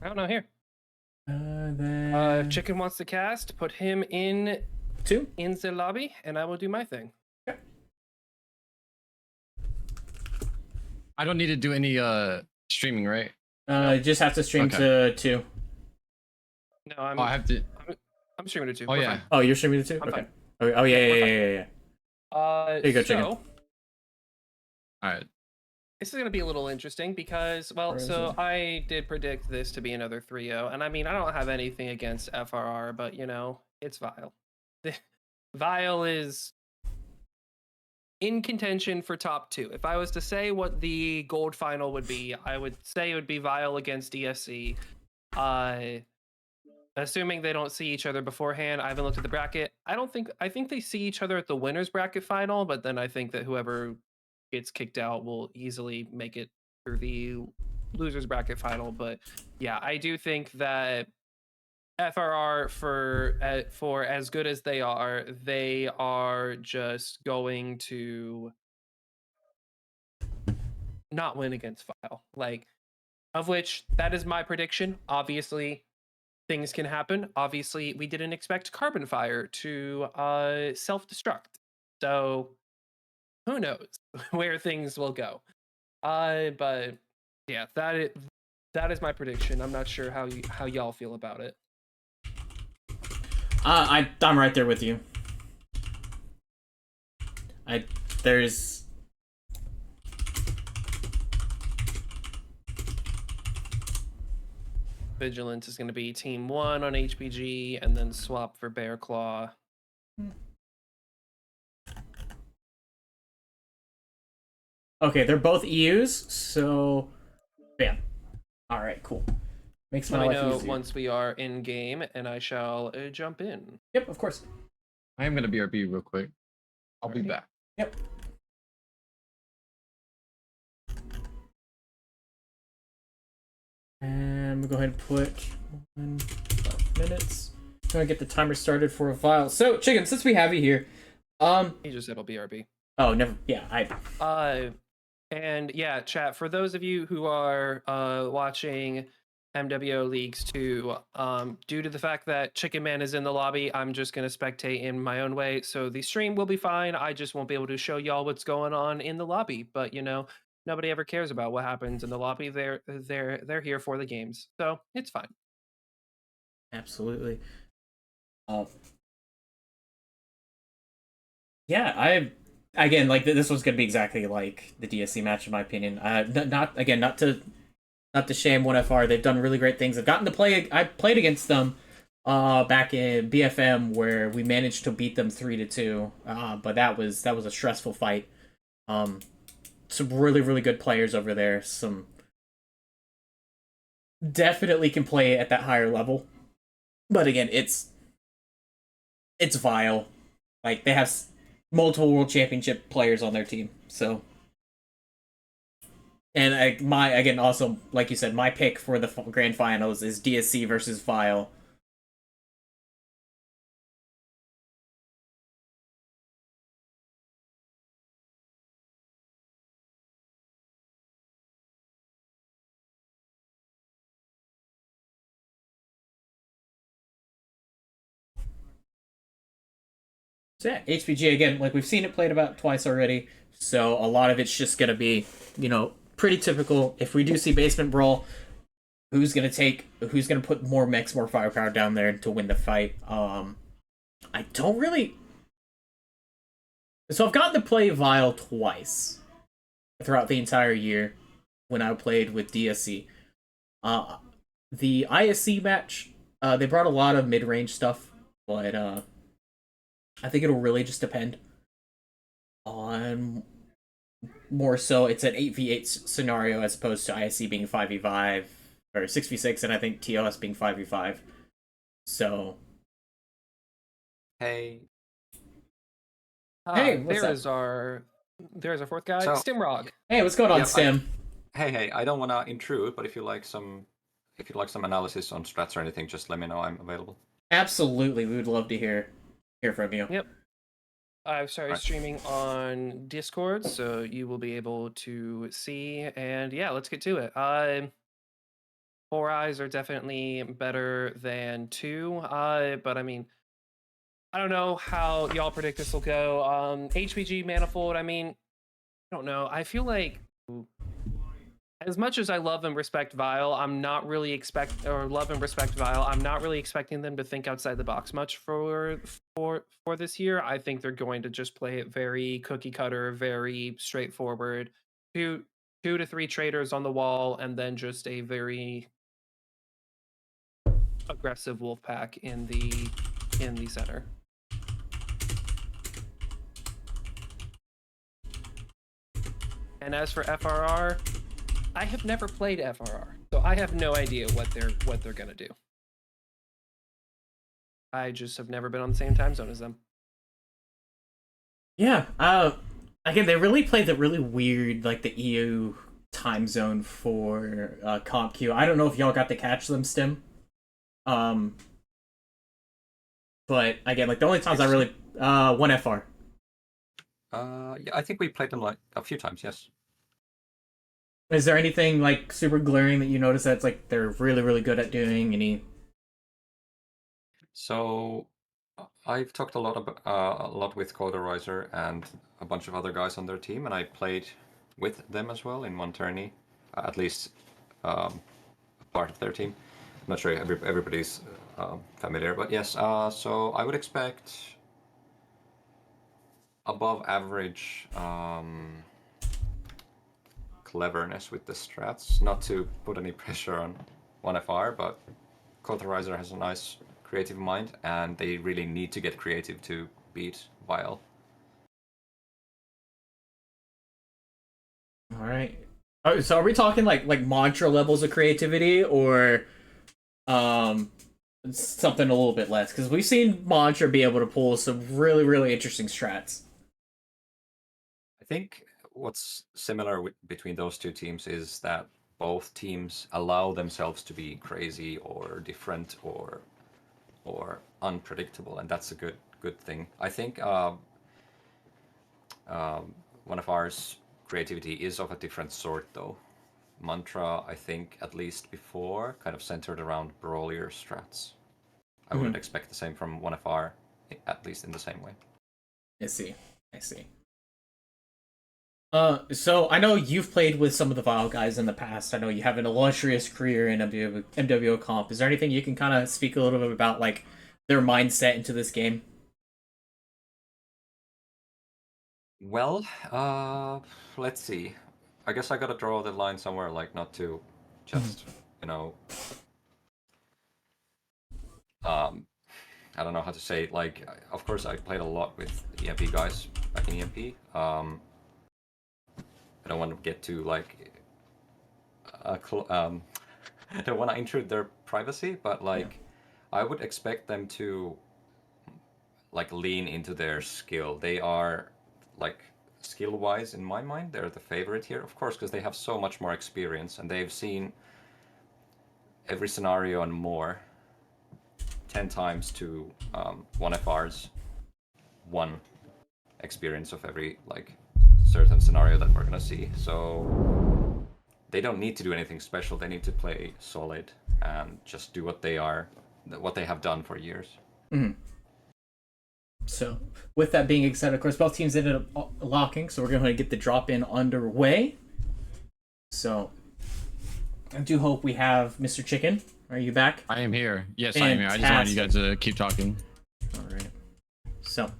I don't know here. Then If Chicken wants to cast, put him in 2. the lobby, and I will do my thing. I don't need to do any streaming, right? You just have to stream Okay. to 2. No, I'm. Oh, I have to. I'm streaming it too. Oh We're yeah. fine. Oh, you're streaming to 2? I'm Okay. fine. Oh yeah, We're yeah. There you go, Chicken. So, All right. this is going to be a little interesting because, well, Where is so it? I did predict this to be another 3-0, and I mean, I don't have anything against FRR, but, you know, it's Vile. Vile is in contention for top 2. If I was to say what the gold final would be, I would say it would be Vile against DSC. Assuming they don't see each other beforehand, I haven't looked at the bracket. I think they see each other at the winners bracket final, but then I think that whoever gets kicked out will easily make it through the losers bracket final. But yeah, I do think that FRR for as good as they are just going to not win against File. Like, of which that is my prediction. Obviously, things can happen. Obviously, we didn't expect Carbon Fire to self-destruct. So who knows where things will go. But yeah, that is my prediction. I'm not sure how y'all feel about it. I'm right there with you. There's Vigilance is going to be team 1 on HPG, and then swap for Bear Claw. okay. They're both EUs, so bam. All right, cool. Makes my Let me life know easier. once we are in game, and I shall jump in. Yep, of course. I am gonna BRB real quick. I'll be Alrighty. back. Yep. And we'll go ahead and put 5 minutes. Gonna get the timer started for a while. So, Chicken, since we have you here, He just said it'll BRB. oh, never. Yeah, I. And yeah, chat, for those of you who are watching MWO Leagues 2, due to the fact that Chicken Man is in the lobby, I'm just going to spectate in my own way. So the stream will be fine. I just won't be able to show y'all what's going on in the lobby. But, you know, nobody ever cares about what happens in the lobby. They're here for the games. So it's fine. Absolutely. Yeah, I again like this was gonna be exactly like the DSC match in my opinion. Not to shame 1FR. They've done really great things. I've gotten to play. I played against them back in BFM where we managed to beat them 3-2. But that was a stressful fight. Some really good players over there. Some definitely can play at that higher level. But again, it's Vile. Like they have multiple world championship players on their team. So, and again also like you said, my pick for the grand finals is DSC versus Vile. So yeah, HPG again, like we've seen it played about twice already. So a lot of it's just gonna be, pretty typical. If we do see basement brawl, who's gonna put more mechs, more firepower down there to win the fight? I don't really. So I've gotten to play Vile twice throughout the entire year when I played with DSC. The ISC match, they brought a lot of mid-range stuff, but I think it'll really just depend on more so it's an 8v8 scenario as opposed to ISC being 5v5 or 6v6 and I think TOS being 5v5. So Hey, Hey, what's there's our fourth guy, So- Stimrog. hey, what's going on, Yeah, Stim? hey, I don't want to intrude, but if you like some analysis on strats or anything, just let me know. I'm available. Absolutely, we would love to hear from you. Yep. I've started Right. streaming on Discord, so you will be able to see. And yeah, let's get to it. Four eyes are definitely better than two. But I mean, I don't know how y'all predict this will go. HPG manifold. I mean, I don't know. I feel like as much as I love and respect Vile, I'm not really love and respect Vile. I'm not really expecting them to think outside the box much for this year. I think they're going to just play it very cookie cutter, very straightforward. Two to three traders on the wall, and then just a very aggressive wolf pack in the center. And as for FRR, I have never played FRR, so I have no idea what they're gonna do. I just have never been on the same time zone as them. Yeah, again, they really played the really weird, like, the EU time zone for Comp Q. I don't know if y'all got to catch them, Stim. But, again, like, the only times I really... 1FR. Yeah, I think we played them like a few times. Yes. Is there anything, like, super glaring that you notice that's, like, they're really, really good at doing? Any... So I've talked a lot with Coderizer and a bunch of other guys on their team, and I played with them as well in one tourney, at least a part of their team. I'm not sure everybody's familiar, but yes. So I would expect above average cleverness with the strats. Not to put any pressure on 1FR, but Coderizer has a nice creative mind, and they really need to get creative to beat Vile. All right. Oh, so are we talking, like mantra levels of creativity, or something a little bit less? Because we've seen mantra be able to pull some really, really interesting strats. I think what's similar between those two teams is that both teams allow themselves to be crazy or different or unpredictable, and that's a good thing. I think one of ours creativity is of a different sort, though. Mantra, I think, at least before, kind of centered around brawlier strats. I wouldn't expect the same from one of our, at least in the same way. I see. So I know you've played with some of the Vile guys in the past. I know you have an illustrious career in MWO Comp. Is there anything you can kind of speak a little bit about, like, their mindset into this game? Well, let's see. I guess I gotta draw the line somewhere, like, not to just, I don't know how to say it. Like, of course, I played a lot with EMP guys back in EMP. I don't want to get too, like, I don't want to intrude their privacy, but, like, I would expect them to, like, lean into their skill. They are, like, skill-wise, in my mind, they're the favorite here, of course, because they have so much more experience, and they've seen every scenario and more 10 times to 1FR's one experience of every, like, certain scenario that we're gonna see. So they don't need to do anything special. They need to play solid and just do what they have done for years. So, with that being said, of course, both teams ended up locking, so we're going to get the drop in underway. So, I do hope we have Mr. Chicken. Are you back? I am here. Yes, I am here. I just wanted you guys to keep talking. All right. So,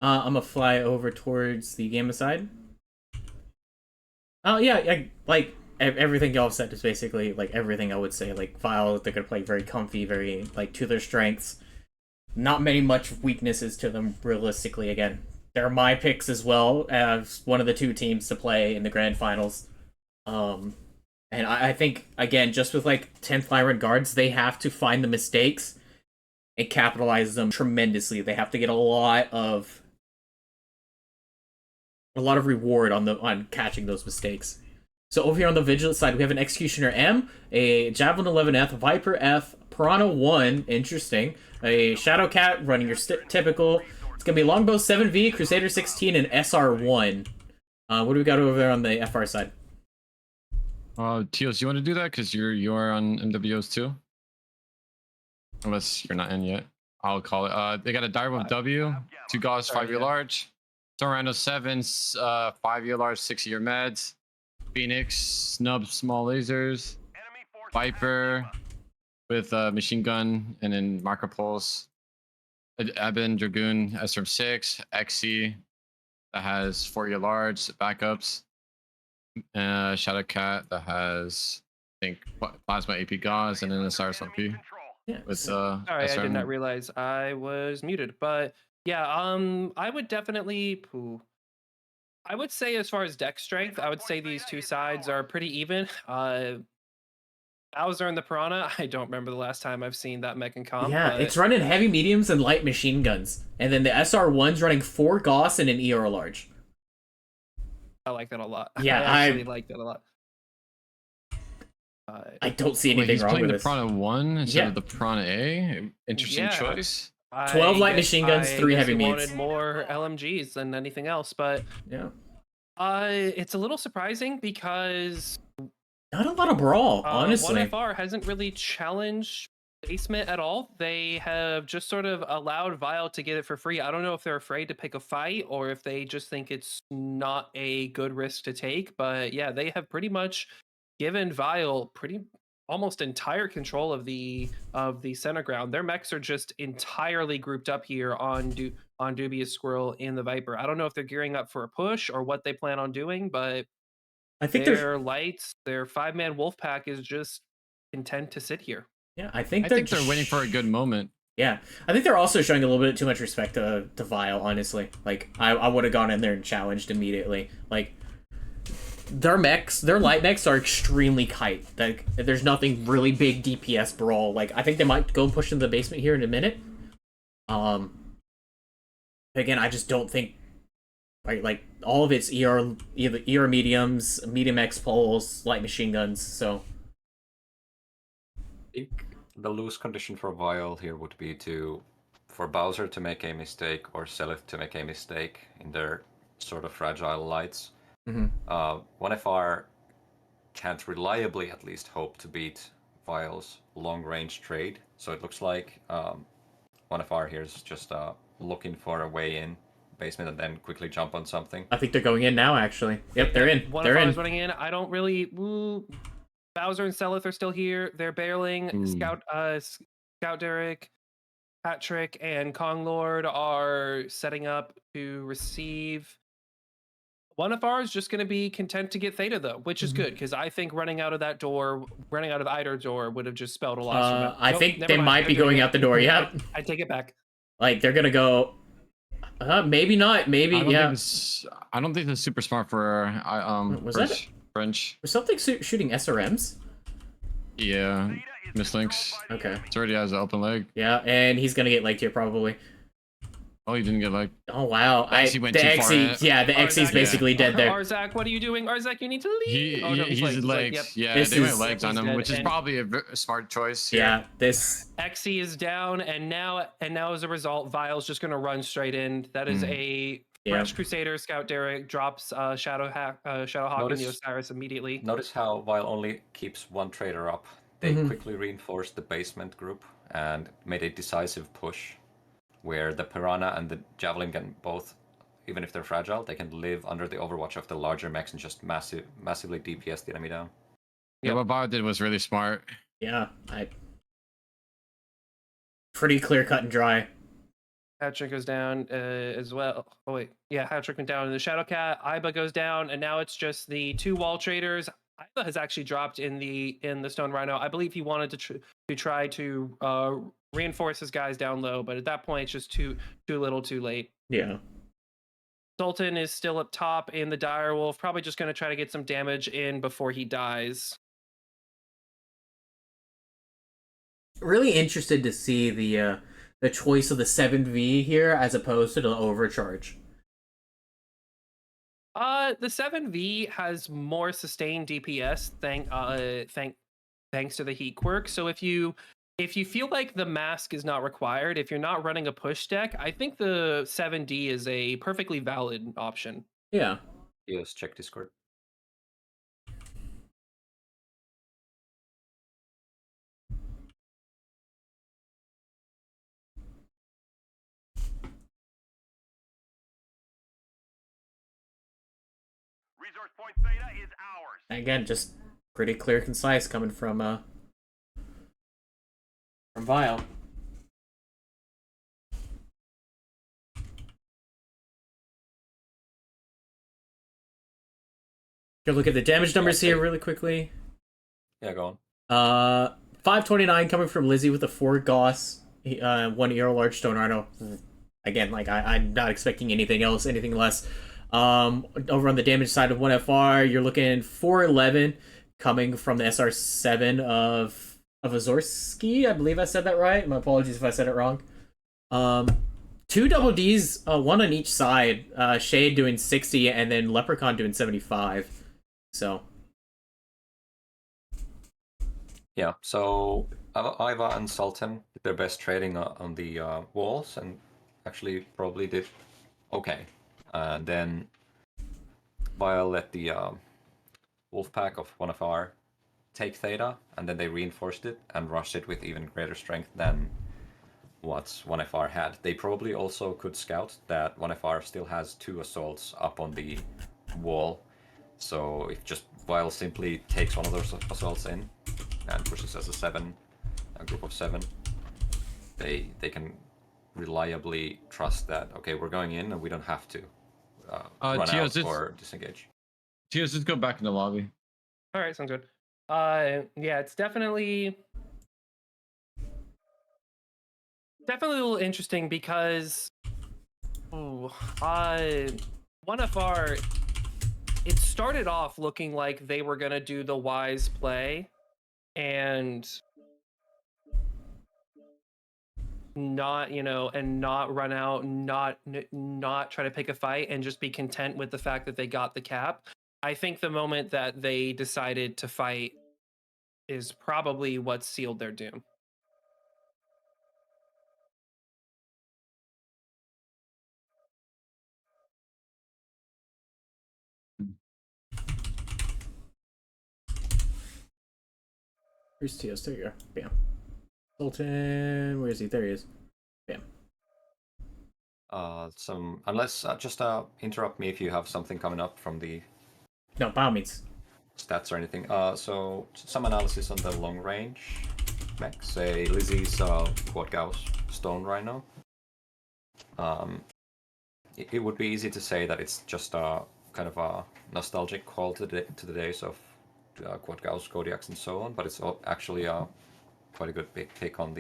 I'm gonna fly over towards the Gamma side. Oh yeah, like everything y'all said is basically like everything I would say. Like Vile, they're gonna play very comfy, very like to their strengths. Not many much weaknesses to them realistically. Again, they're my picks as well as one of the two teams to play in the grand finals. And I think again, just with like 10th Lyran guards, they have to find the mistakes and capitalize them tremendously. They have to get a lot of reward on catching those mistakes. So over here on the Vigilant side, we have an Executioner M, a Javelin 11F, Viper F, Piranha 1, interesting, a Shadow Cat running your typical. It's going to be Longbow 7V, Crusader 16, and SR 1. What do we got over there on the FR side? Teos, you want to do that? Because you're on MWOs too? Unless you're not in yet. I'll call it. They got a Direwolf W, 2 Gauss, 5-year large. Tornado 7s, 5-year large, 6-year meds. Phoenix, Snub, small lasers. Viper with machine gun and then marker pulse. Eben, Dragoon, SRM6, XC that has 4-year large backups. Shadow Cat that has, I think, plasma AP gauze and then a SRSLP. Yeah. With Sorry, I did not realize I was muted. But yeah, I would definitely. I would say as far as deck strength, I would say these two sides are pretty even. Bowser and the Piranha, I don't remember the last time I've seen that mech in comp. Yeah, but it's running heavy mediums and light machine guns. And then the SR1's running 4 Gauss and an ER large. I like that a lot. Yeah, I actually like that a lot. I don't see Wait, anything he's wrong playing with the this. Piranha 1 instead Yeah. of the Piranha A? Interesting Yeah. choice. 12 light machine guns, 3 heavy I mediums. wanted more LMGs than anything else, but Yeah. it's a little surprising because Not a lot of brawl, honestly. 1FR hasn't really challenged basement at all. They have just sort of allowed Vile to get it for free. I don't know if they're afraid to pick a fight or if they just think it's not a good risk to take, but yeah, they have pretty much given Vile almost entire control of the center ground. Their mechs are just entirely grouped up here on Dubious Squirrel and the Viper. I don't know if they're gearing up for a push or what they plan on doing, but I think their lights, their 5-man wolf pack is just content to sit here. Yeah, I think they're waiting for a good moment. Yeah, I think they're also showing a little bit too much respect to Vile, honestly. Like, I would have gone in there and challenged immediately. Like, their light mechs are extremely kite. Like, there's nothing really big DPS brawl. Like, I think they might go push into the basement here in a minute. Again, I just don't think, like all of its ER mediums, medium X poles, light machine guns, so... I think the loose condition for Vile here would be for Bowser to make a mistake or Selith to make a mistake in their sort of fragile lights. 1FR can't reliably at least hope to beat Vile's long-range trade, so it looks like 1FR here is just looking for a way in basement and then quickly jump on something. I think they're going in now, actually. Yep, they're in. They're in. Running in. I don't really... Bowser and Selith are still here. They're barreling. Scout Derek, Patrick, and Kong Lord are setting up to receive. 1FR is just going to be content to get Theta, though, which is good, because I think running out of either door would have just spelled a loss for them. I think they might be going out the door, yeah. I take it back. Like, they're going to go... maybe not. Maybe, I don't think that's super smart for French. Was something shooting SRMs? Yeah, mislinks. Okay. It's already has an open leg. Yeah, and he's gonna get legged here probably. Oh, he didn't get leg. Oh wow! The XC's basically dead there. Arzak, what are you doing? Arzak, you need to leave. He's legs. Yep. Yeah, they went legs on him, which is probably a smart choice. Here. Yeah, this XC is down, and now as a result, Vile's just gonna run straight in. That is a French Crusader. Scout Derek drops Shadowhawk and the Osiris immediately. Notice how Vile only keeps one trader up. They quickly reinforced the basement group and made a decisive push. where the Piranha and the Javelin can both, even if they're fragile, they can live under the overwatch of the larger mechs and just massively DPS the enemy down. Yeah, Yep. what Bio did was really smart. Yeah, pretty clear cut and dry. Patrick goes down as well. Oh wait, yeah, Patrick went down in the Shadow Cat. Iba goes down, and now it's just the 2 wall traders. Iba has actually dropped in the Stone Rhino. I believe he wanted to try to reinforce his guys down low, but at that point it's just too little, too late. Yeah. Sultan is still up top in the Dire Wolf, probably just going to try to get some damage in before he dies. Really interested to see the choice of the 7V here as opposed to the overcharge. The 7V has more sustained DPS thanks to the heat quirk. So if you feel like the mask is not required, if you're not running a push deck, I think the 7D is a perfectly valid option. Yeah. Yes, check Discord. Resource point Theta is ours. Again, just pretty clear, concise coming from Vile. Go look at the damage numbers here really quickly. Yeah, go on. 529 coming from Lizzie with a 4 Gauss, 1 Euro Large Stone Rhino. Again, like I'm not expecting anything else, anything less. Over on the damage side of 1FR, you're looking 411 coming from the SR7 of Azorski. I believe I said that right. My apologies if I said it wrong. 2 double Ds, 1 on each side. Shade doing 60 and then Leprechaun doing 75. So Yeah, so Iva and Sultan did their best trading on the walls and actually probably did okay. And then Vile let the wolf pack of 1FR take Theta, and then they reinforced it and rushed it with even greater strength than what 1FR had. They probably also could scout that 1FR still has 2 assaults up on the wall. So if just Vile simply takes one of those assaults in and pushes as a group of 7, they can reliably trust that, okay, we're going in and we don't have to run Tios, out or disengage. Tios, just go back in the lobby. All right, sounds good. Yeah, it's definitely a little interesting because 1FR, it started off looking like they were gonna do the wise play and not not run out, not try to pick a fight and just be content with the fact that they got the cap. I think the moment that they decided to fight is probably what sealed their doom. Where's Tios? There you are. Bam. Sultan, where is he? There he is. Bam. Unless just interrupt me if you have something coming up from the No, by all means. stats or anything. So some analysis on the long range mech. Say Lizzie's quad Gauss Stone Rhino. It would be easy to say that it's just a kind of a nostalgic call to the days of quad Gauss, Kodiaks, and so on. But it's actually quite a good big pick on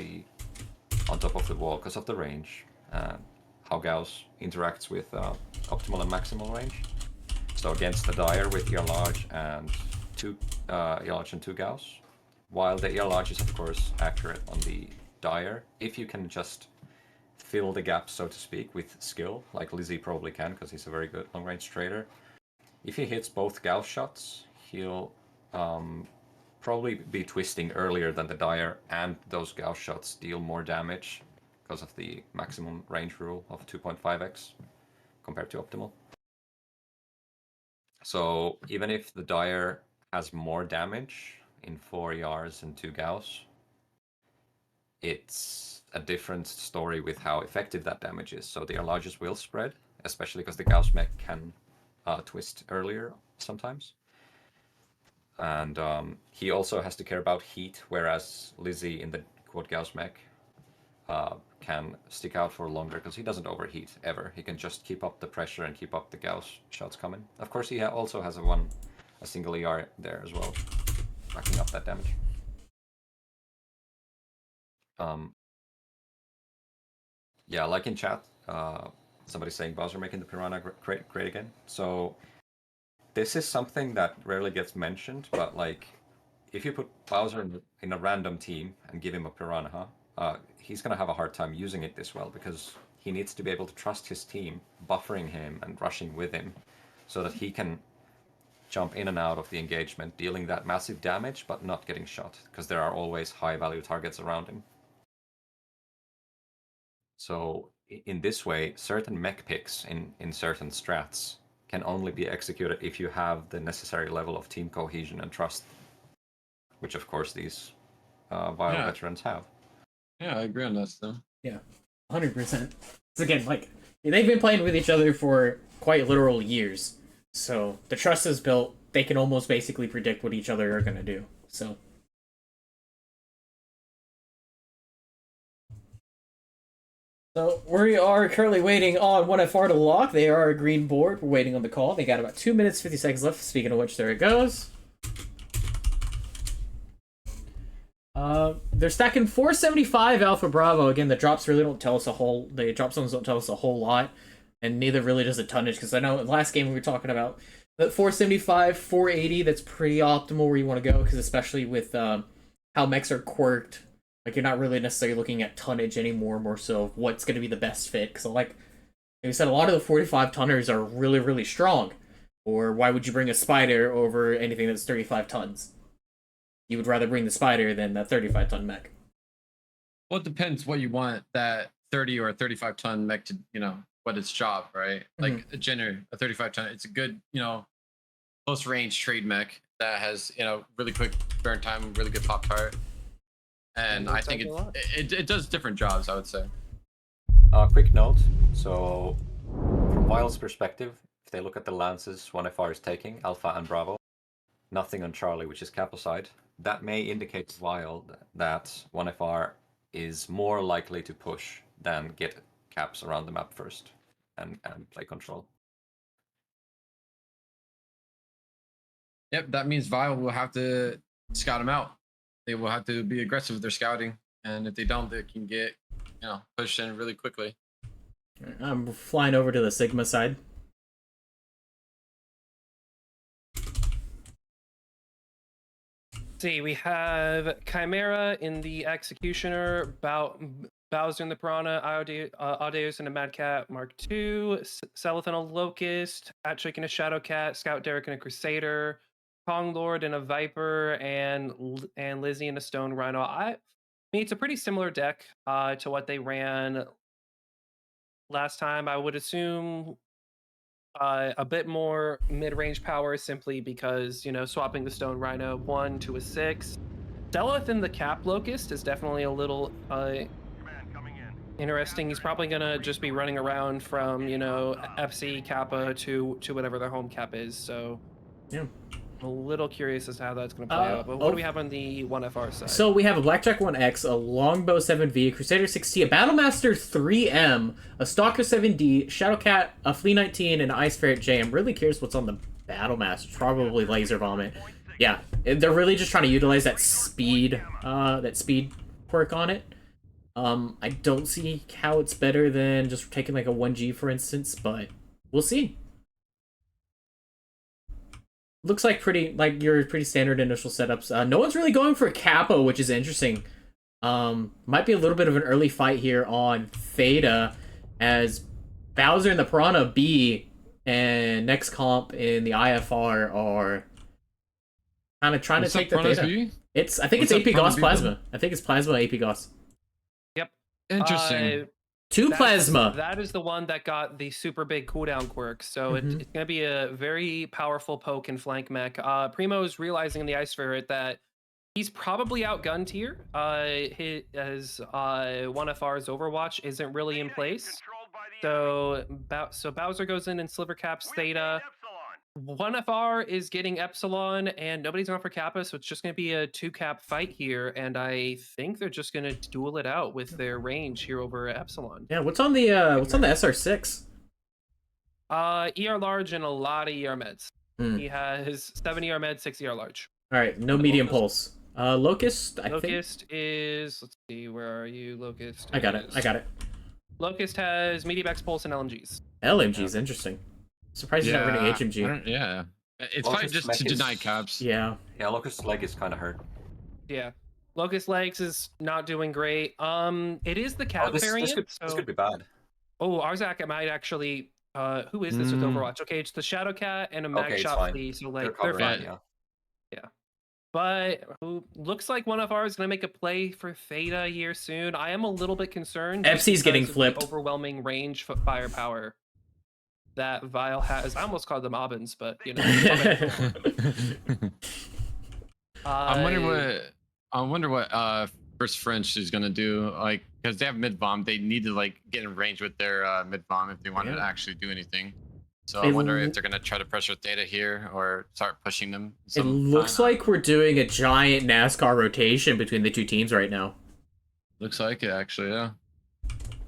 top of the wall because of the range. How Gauss interacts with optimal and maximal range. So against the Dire with ear large and 2 Gauss, while the ear large is of course accurate on the Dire, if you can just fill the gap, so to speak, with skill, like Lizzie probably can because he's a very good long range trader. If he hits both Gauss shots, he'll probably be twisting earlier than the Dire, and those Gauss shots deal more damage because of the maximum range rule of 2.5x compared to optimal. So even if the Dire has more damage in 4 yards and 2 Gauss, it's a different story with how effective that damage is. So the enlarges will spread, especially because the Gauss mech can twist earlier sometimes. And he also has to care about heat, whereas Lizzie in the Quad Gauss mech can stick out for longer because he doesn't overheat ever. He can just keep up the pressure and keep up the Gauss shots coming. Of course, he also has a single ER there as well, backing up that damage. Yeah, like in chat, somebody saying Bowser making the Piranha great again. So this is something that rarely gets mentioned, but like if you put Bowser in a random team and give him a Piranha, he's gonna have a hard time using it this well because he needs to be able to trust his team, buffering him and rushing with him, so that he can jump in and out of the engagement, dealing that massive damage but not getting shot, because there are always high-value targets around him. So in this way, certain mech picks in certain strats can only be executed if you have the necessary level of team cohesion and trust, which of course these Vile veterans have. Yeah, I agree on that stuff. Yeah, 100%. So again, like, they've been playing with each other for quite literal years. So the trust is built. They can almost basically predict what each other are going to do. So. So we are currently waiting on 1FR to lock. They are a green board. We're waiting on the call. They got about 2 minutes, 50 seconds left. Speaking of which, there it goes. They're stacking 475 Alpha Bravo. Again, the drops really don't tell us a whole. The drop zones don't tell us a whole lot, and neither really does the tonnage. Because I know in the last game we were talking about that 475, 480. That's pretty optimal where you want to go. Because especially with how mechs are quirked, like you're not really necessarily looking at tonnage anymore. More so, what's going to be the best fit? Because like we said, a lot of the 45 tonners are really strong. Or why would you bring a spider over anything that's 35 tons? You would rather bring the spider than that 35-ton mech. Well, it depends what you want that 30 or 35-ton mech to, what its job, right? Like a 35-ton, it's a good, close range trade mech that has, really quick burn time, really good pop tart. And I think it does different jobs, I would say. Quick note, so from Vile's perspective, if they look at the lances 1FR is taking, Alpha and Bravo, nothing on Charlie, which is Capo side, that may indicate to Vile that 1FR is more likely to push than get caps around the map first and play control. Yep, that means Vile will have to scout them out. They will have to be aggressive with their scouting, and if they don't, they can get, pushed in really quickly. I'm flying over to the Sigma side. See, we have Chimera in the Executioner, Bowser in the Piranha, Audeus in a Mad Cat Mark II, Celeth in a Locust, Patrick in a Shadow Cat, Scout Derek in a Crusader, Kong Lord in a Viper, and Lizzie in a Stone Rhino. I mean, it's a pretty similar deck to what they ran last time. I would assume a bit more mid-range power simply because, swapping the Stone Rhino 1 to a 6. Deleth in the Cap Locust is definitely a little interesting. He's probably going to just be running around from, FC, Kappa to whatever their home cap is. So, yeah. I'm a little curious as to how that's going to play out. But what do we have on the 1FR side? So we have a Blackjack 1X, a Longbow 7V, a Crusader 6T, a Battlemaster 3M, a Stalker 7D, Shadowcat, a Flea 19, and an Ice Ferret J. I'm really curious what's on the Battlemaster. Probably Laser Vomit. Yeah, they're really just trying to utilize that speed quirk on it. I don't see how it's better than just taking like a 1G, for instance, but we'll see. Looks like your pretty standard initial setups. No one's really going for Capo, which is interesting. Might be a little bit of an early fight here on Theta, as Bowser and the Piranha B and Next Comp in the IFR are kind of trying to take the Theta. B? I think it's AP Gauss Plasma. I think it's Plasma AP Gauss. Yep. Interesting. Plasma. That is the one that got the super big cooldown quirk. So it's going to be a very powerful poke and flank mech. Primo's realizing in the Ice Ferret that He's probably outgunned here. His 1FR's Overwatch isn't really in place. So Bowser goes in and sliver caps Theta. 1FR is getting Epsilon, and nobody's on for Kappa, so it's just going to be a 2-cap fight here. And I think they're just going to duel it out with their range here over Epsilon. Yeah, what's on the SR6? ER large and a lot of ER meds. Hmm. He has 7 ER meds, 6 ER large. All right, no medium pulse. Locust, I think. Locust is, let's see, where are you? Locust. I got it. Locust has medium X pulse and LMGs. LMG's interesting. Surprised he's not running I HMG. don't- Yeah. It's probably Locust just mech to is- deny caps. Yeah. Yeah, Locust's leg is kind of hurt. Yeah. Locust Legs is not doing great. It is the cap variant. This could be bad. Oh, Arzak might actually. Who is this with Overwatch? Okay, it's the Shadow Cat and a Mag Okay, it's Shot fine. Flea, so They're like covering they're it, fine. yeah. But who looks like one of ours is gonna make a play for Theta here soon. I am a little bit concerned. just FC's getting because of the flipped. Overwhelming range firepower that Vile has. I almost called them Obbins, but you know. I wonder what First French is gonna do, like, because they have mid bomb. They need to like get in range with their mid bomb if they want to actually do anything. So I wonder if they're gonna try to pressure Theta here or start pushing them. It looks like we're doing a giant NASCAR rotation between the two teams right now. Looks like it, actually, yeah.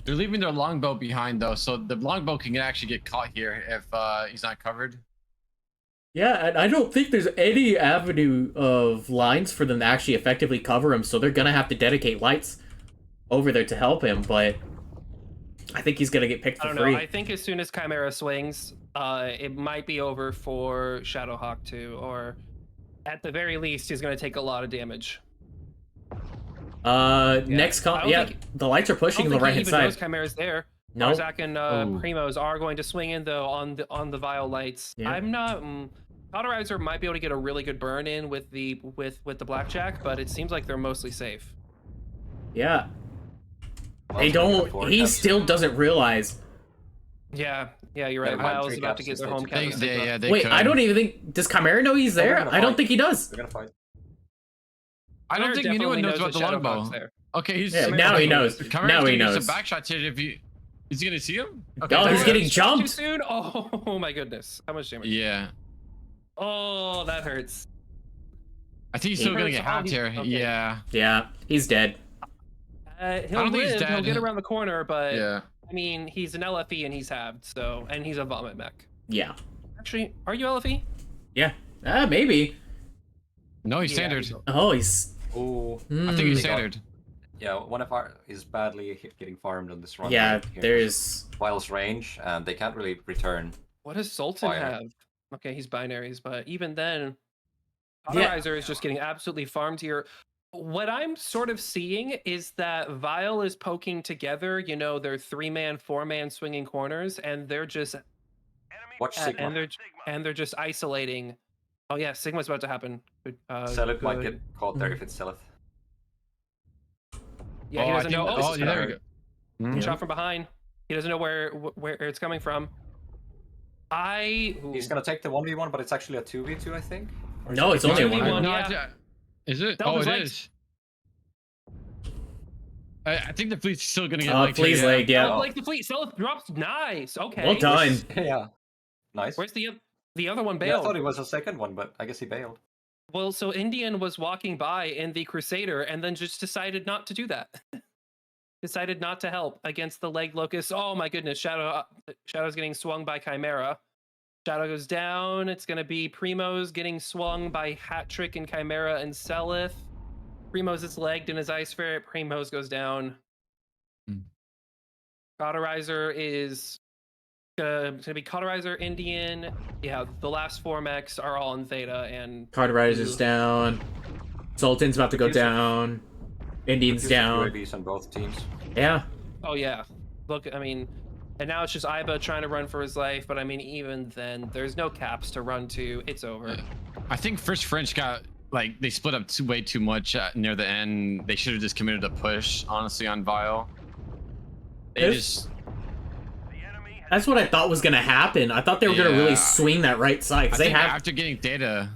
They're leaving their longbow behind, though, so the longbow can actually get caught here if he's not covered. Yeah, and I don't think there's any avenue of lines for them to actually effectively cover him, so they're gonna have to dedicate lights over there to help him, but I think he's gonna get picked I for don't free. know. I think as soon as Chimera swings, it might be over for Shadowhawk too, or at the very least, he's going to take a lot of damage. Next think- the lights are pushing on the right hand Even knows side. Chimera's there. No, Arzak and Primos are going to swing in though on the Vile lights. Yeah. I'm not. Cauterizer might be able to get a really good burn in with the blackjack, but it seems like they're mostly safe. yeah, Well, they it's gonna don't. go for He it. still doesn't realize. Yeah, you're right. Never mind, Vile's 3 about to caps get their instead. home cap. They Wait, could. I don't even think. Does Chimera know he's They're there? gonna I don't fight. think he does. They're gonna fight. I don't think anyone knows about the longbow. There. Okay, he's Yeah, now he knows. Chimera's Now he gonna use knows. some back shots here. If he is he gonna see him? Oh, there he's it getting is. Too jumped. soon. Oh my goodness, how much damage? Yeah, Oh, that hurts. I think he's still gonna hurts. get Oh, halved here. okay. Yeah, Yeah, he's dead. He'll don't think he's live. He'll dead. get around the corner, but yeah. I mean, he's an LFE and he's halved, so and he's a vomit mech. Yeah, Actually, are you LFE? yeah. Maybe. No, he's Yeah, standard. he's- Oh, he's. Ooh. I think he's They got- standard. Yeah, one of our is badly getting farmed on this run. Yeah, right here. there's. Vile's range, and they can't really return. What does Sultan Fire. have? Okay, he's binaries, but even then, Yeah. Cauterizer is just getting absolutely farmed here. What I'm sort of seeing is that Vile is poking together, you know, their 3-man, 4-man swinging corners, and they're just Watch Sigma. and they're just isolating. Oh yeah, Sigma's about to happen. Good, Selith might good. get caught there if it's Selith. Yeah, he I doesn't think- know. Oh, Oh, yeah, there we go. Mhm. shot from behind. He doesn't know where it's coming from. He's gonna take the 1v1, but it's actually a 2v2, I think. Or No, it's something. only Only one. one. No, yeah. is it? That was Oh, it legs. is. I think the fleet's still gonna get Oh, legged here, please, yeah. leg. Yeah. Oh, like the fleet. Self drops. Nice. Okay. Well done. Yeah. Nice. Where's the other one Yeah, I bailed? thought it was a second one, but I guess he bailed. Well, so Indian was walking by in the Crusader and then just decided not to do that. Decided not to help against the leg locust. Oh my goodness, Shadow's getting swung by Chimera. Shadow goes down. It's gonna be Primo's getting swung by Hat Trick and Chimera and Selith. Primo's is legged in his Ice Ferret. Primo's goes down. Hmm. Cauterizer is it's gonna be Cauterizer, Indian. Yeah, the last 4 mechs are all in Theta, and Cauterizer's down. Sultan's about to go Use it. down. Indian's Use down. UAVs on both teams. Yeah. oh yeah, look, I mean, and now it's just Iba trying to run for his life, but I mean, even then, there's no caps to run to. It's over. Yeah. I think First French got like they split up way too much near the end. They should have just committed a push, honestly, on Vile. They If- just That's what I thought was gonna happen. I thought they were gonna really Yeah. swing that right side I because they think have. after getting data,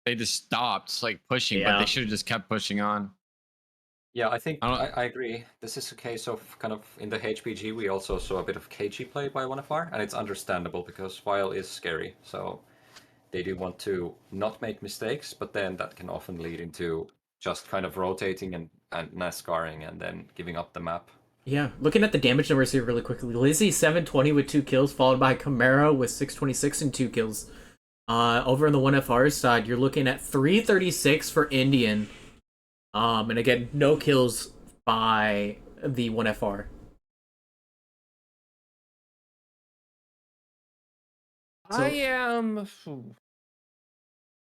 they just stopped like pushing, but Yeah. they should have just kept pushing on. Yeah, I think I don't- I agree. This is a case of kind of in the HPG we also saw a bit of cagey play by 1FR, and it's understandable because Vile is scary. So they do want to not make mistakes, but then that can often lead into just kind of rotating and NASCARing and then giving up the map. Yeah, looking at the damage numbers here really quickly. Lizzie 720 with 2 kills, followed by Camaro with 626 and 2 kills. Over on the 1FR side, you're looking at 336 for Indian. And again, no kills by the 1FR. I am.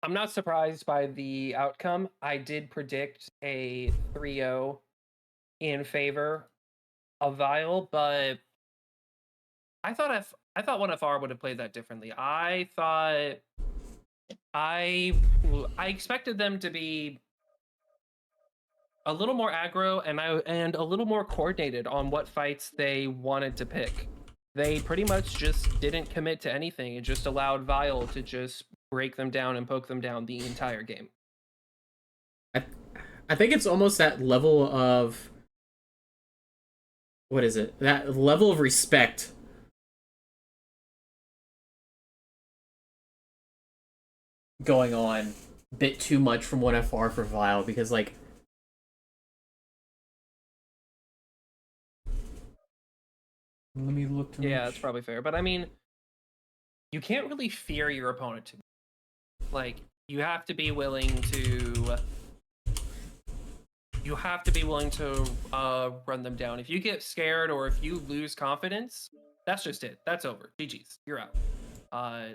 I'm not surprised by the outcome. I did predict a 3-0 in favor of Vile, but I thought 1FR would have played that differently. I thought I expected them to be a little more aggro and a little more coordinated on what fights they wanted to pick. They pretty much just didn't commit to anything. It just allowed Vile to just break them down and poke them down the entire game. I think it's almost that level of, what is it? That level of respect going on a bit too much from 1FR for Vile, because like let me look to Yeah, that's probably fair. But I mean, you can't really fear your opponent too. Like, you have to be willing to run them down. If you get scared or if you lose confidence, that's just it. That's over. GG's. You're out.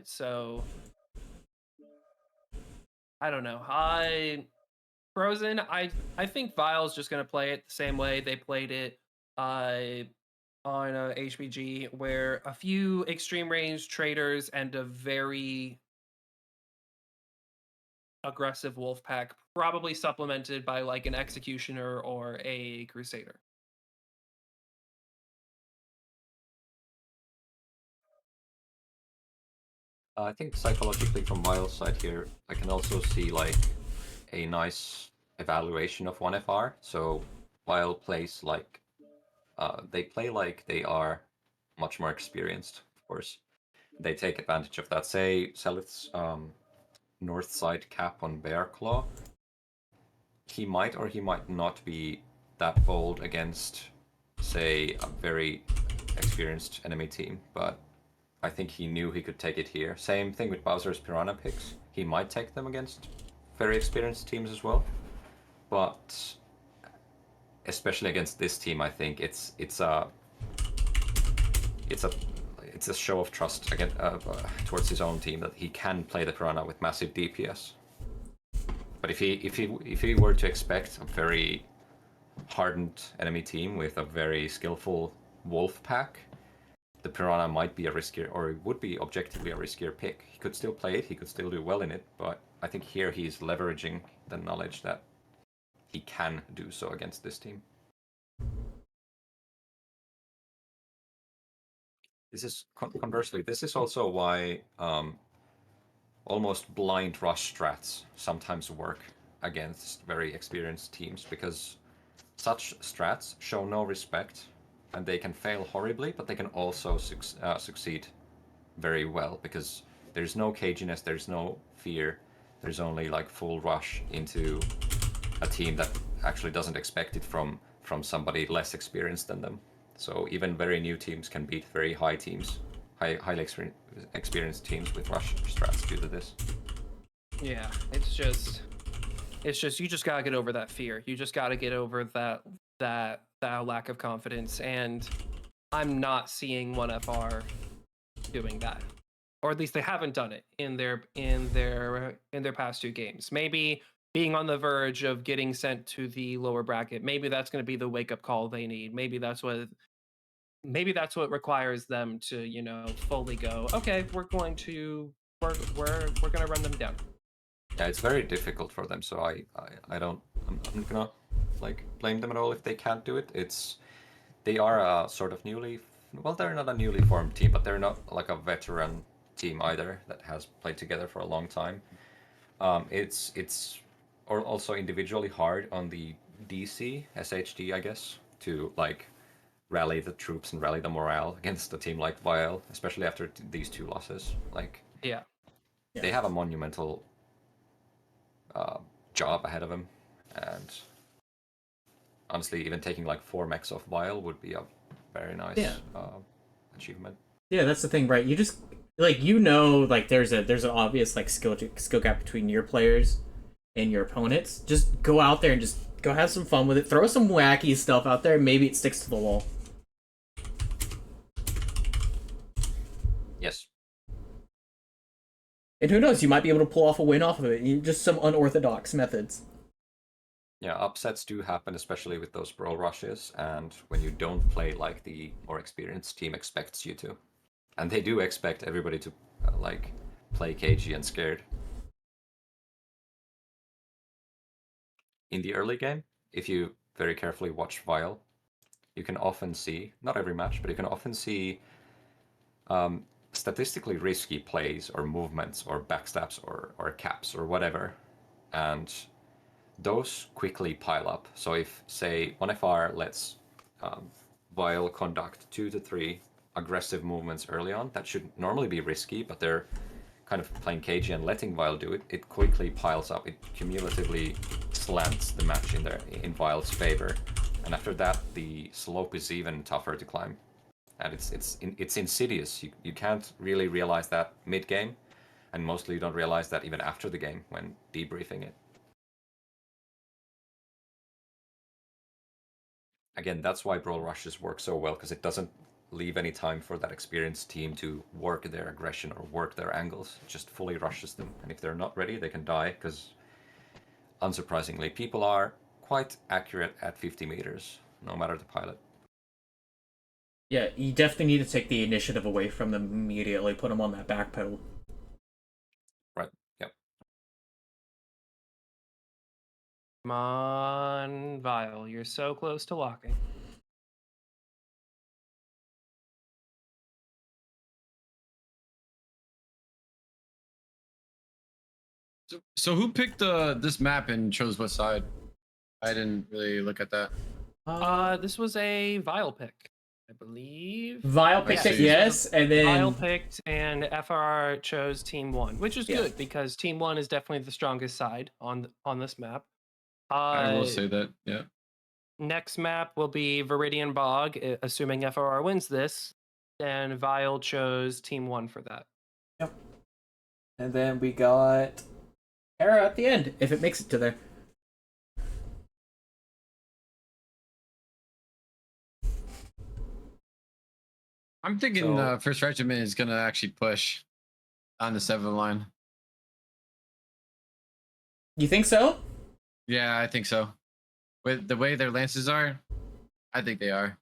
So I don't know. Frozen, I think Vile's just gonna play it the same way they played it on HBG, where a few extreme range traders and a very aggressive wolf pack, probably supplemented by like an executioner or a crusader. I think psychologically from Vile's side here, I can also see like a nice evaluation of 1FR. So Vile plays like they play like they are much more experienced, of course. They take advantage of that. Say Selith's north side cap on Bear Claw. He might or he might not be that bold against, say, a very experienced enemy team, but I think he knew he could take it here. Same thing with Bowser's Piranha picks. He might take them against very experienced teams as well, but especially against this team, I think it's a show of trust again towards his own team that he can play the Piranha with massive DPS. But if he were to expect a very hardened enemy team with a very skillful wolf pack, the Piranha might be a riskier, or it would be objectively a riskier pick. He could still play it, he could still do well in it, but I think here he's leveraging the knowledge that he can do so against this team. This is conversely, this is also why almost blind rush strats sometimes work against very experienced teams, because such strats show no respect and they can fail horribly, but they can also succeed very well because there's no caginess, there's no fear, there's only like full rush into a team that actually doesn't expect it from somebody less experienced than them. So even very new teams can beat very high teams, highly experienced teams with rush strats due to this. Yeah, it's just you just gotta get over that fear. You just gotta get over that lack of confidence, and I'm not seeing 1FR doing that, or at least they haven't done it in their past 2 games. Maybe being on the verge of getting sent to the lower bracket, maybe that's going to be the wake up call they need. Maybe that's what requires them to, you know, fully go, okay, we're going to run them down. Yeah, it's very difficult for them, so I'm not gonna like blame them at all if they can't do it. They are a sort of they're not a newly formed team, but they're not like a veteran team either that has played together for a long time. It's also individually hard on the DC SHD, I guess, to like rally the troops and rally the morale against a team like Vile, especially after these two losses. Like Yeah. they have a monumental job ahead of them, and honestly, even taking like 4 mechs off Vile would be a very nice achievement. Yeah, that's the thing, right? You just like like there's an obvious like skill gap between your players and your opponents. Just go out there and just go have some fun with it. Throw some wacky stuff out there. Maybe it sticks to the wall. Yes. And who knows? You might be able to pull off a win off of it. Just some unorthodox methods. Yeah, upsets do happen, especially with those brawl rushes, and when you don't play like the more experienced team expects you to. And they do expect everybody to like play cagey and scared. In the early game, if you very carefully watch Vile, you can often see, not every match, but you can often see statistically risky plays or movements or backstabs or caps or whatever. And those quickly pile up. So if, say, 1FR lets Vile conduct 2 to 3 aggressive movements early on, that should normally be risky, but they're kind of playing cagey and letting Vile do it, it quickly piles up. It cumulatively slants the match in Vile's favor. And after that, the slope is even tougher to climb. And it's insidious. You can't really realize that mid-game, and mostly you don't realize that even after the game when debriefing it. Again, that's why Brawl Rushes work so well, because it doesn't leave any time for that experienced team to work their aggression or work their angles. It just fully rushes them, and if they're not ready, they can die, because unsurprisingly, people are quite accurate at 50 meters, no matter the pilot. Yeah, you definitely need to take the initiative away from them immediately, put them on that back pedal. Right, yep. Come on, Vile. You're so close to locking. So who picked this map and chose what side? I didn't really look at that. This was a Vile pick, I believe. Vile picked it, yes, and then Vile picked, and FR chose Team 1, which is good because Team 1 is definitely the strongest side on this map. I will say that, yeah. Next map will be Viridian Bog, assuming FR wins this, and Vile chose Team 1 for that. Yep. And then we got Era at the end, if it makes it to there. I'm thinking First Regiment is going to actually push on the 7 line. You think so? Yeah, I think so. With the way their lances are, I think they are.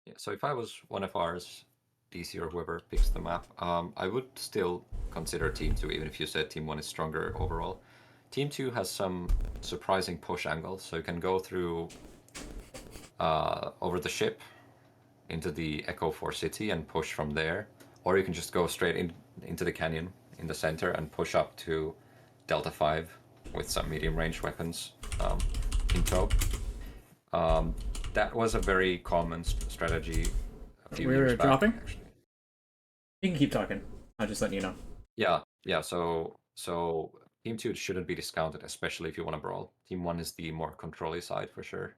Yeah, so if I was 1FR's DC or whoever picks the map, I would still consider Team 2, even if you said Team 1 is stronger overall. Team 2 has some surprising push angles, so you can go through over the ship into the Echo 4 city and push from there, or you can just go straight into the canyon in the center and push up to Delta 5 with some medium range weapons in tow. That was a very common strategy a few years back, dropping? actually. You can keep talking. I'll just let you know. Yeah, so Team 2 shouldn't be discounted, especially if you want to brawl. Team 1 is the more control-y side for sure.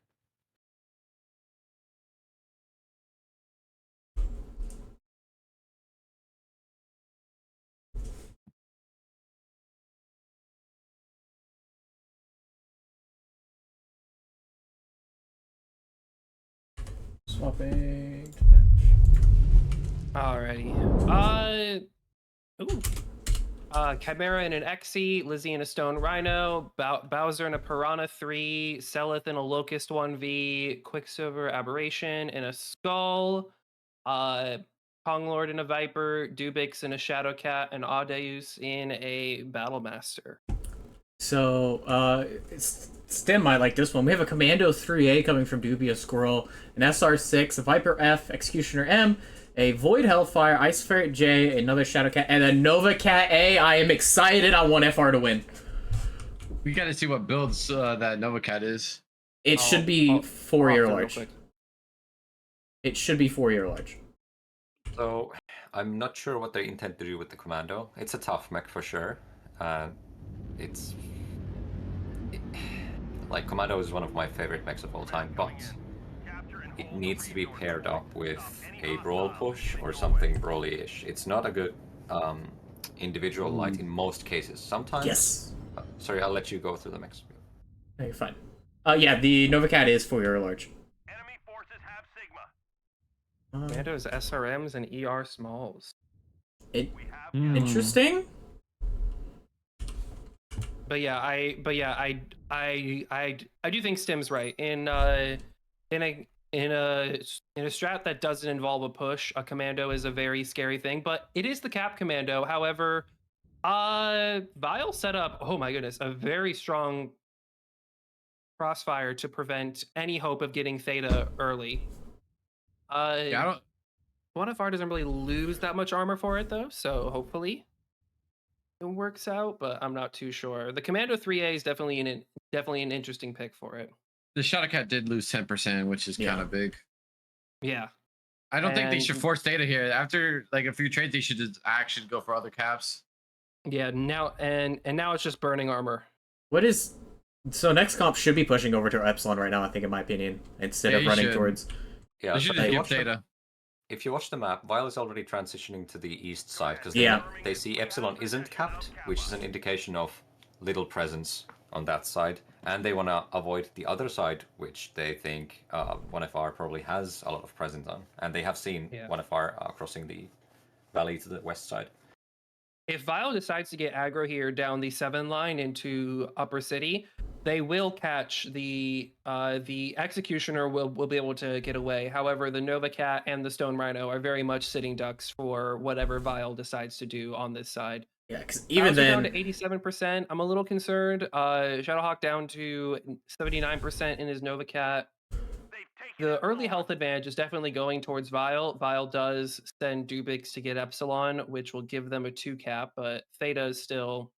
Swapping to match. Alrighty. Chimera in an Xe, Lizzie in a Stone Rhino, Bowser in a Piranha 3, Selith in a Locust 1v, Quicksilver Aberration in a Skull, Konglord in a Viper, Dubix in a Shadowcat, and Audeus in a Battlemaster. So, Stem might like this one. We have a Commando 3A coming from Dubia Squirrel, an SR6, a Viper F, Executioner M, a Void Hellfire, Ice Ferret J, another Shadow Cat, and a Nova Cat A. I am excited. I want FR to win. We got to see what builds that Nova Cat is. It should be I'll 4-year real large. quick. It should be 4-year large. So I'm not sure what they intend to do with the Commando. It's a tough mech for sure. It's like Commando is one of my favorite mechs of all time, but it needs to be paired up with a brawl push or something brawly-ish. It's not a good individual light in most cases. Sometimes. Yes. Sorry, I'll let you go through the mechs. No, you're fine. Yeah, the Nova Cat is 4-year large. Enemy forces have Sigma. Commandos, SRMs, and ER smalls. We have Interesting. But yeah, I do think Stim's right. In a strat that doesn't involve a push, a commando is a very scary thing. But it is the cap commando. However, Vile set up, oh my goodness, a very strong crossfire to prevent any hope of getting Theta early. Yeah, I don't. One of our doesn't really lose that much armor for it though, so hopefully it works out, but I'm not too sure. The Commando 3A is definitely an interesting pick for it. The Shadow Cat did lose 10%, which is kind of big. Yeah. I don't think they And- should force Theta here. After like a few trades, they should just actually go for other caps. Yeah, now and now it's just burning armor. What is... So next comp should be pushing over to Epsilon right now, I think, in my opinion, instead Yeah, of you running should. towards... Yeah, They should so just if you give watch the- Theta. If you watch the map, Vile is already transitioning to the east side because Yeah. they see Epsilon isn't capped, which is an indication of little presence on that side, and they want to avoid the other side, which they think 1FR probably has a lot of presence on, and they have seen Yeah. 1FR crossing the valley to the west side. If Vile decides to get aggro here down the 7 line into Upper City, they will catch the Executioner will be able to get away. However, the Nova Cat and the Stone Rhino are very much sitting ducks for whatever Vile decides to do on this side. Yeah, because even Bowser then... down to 87%. I'm a little concerned. Shadowhawk down to 79% in his Nova Cat. The early health advantage is definitely going towards Vile. Vile does send Dubix to get Epsilon, which will give them a 2 cap, but Theta is still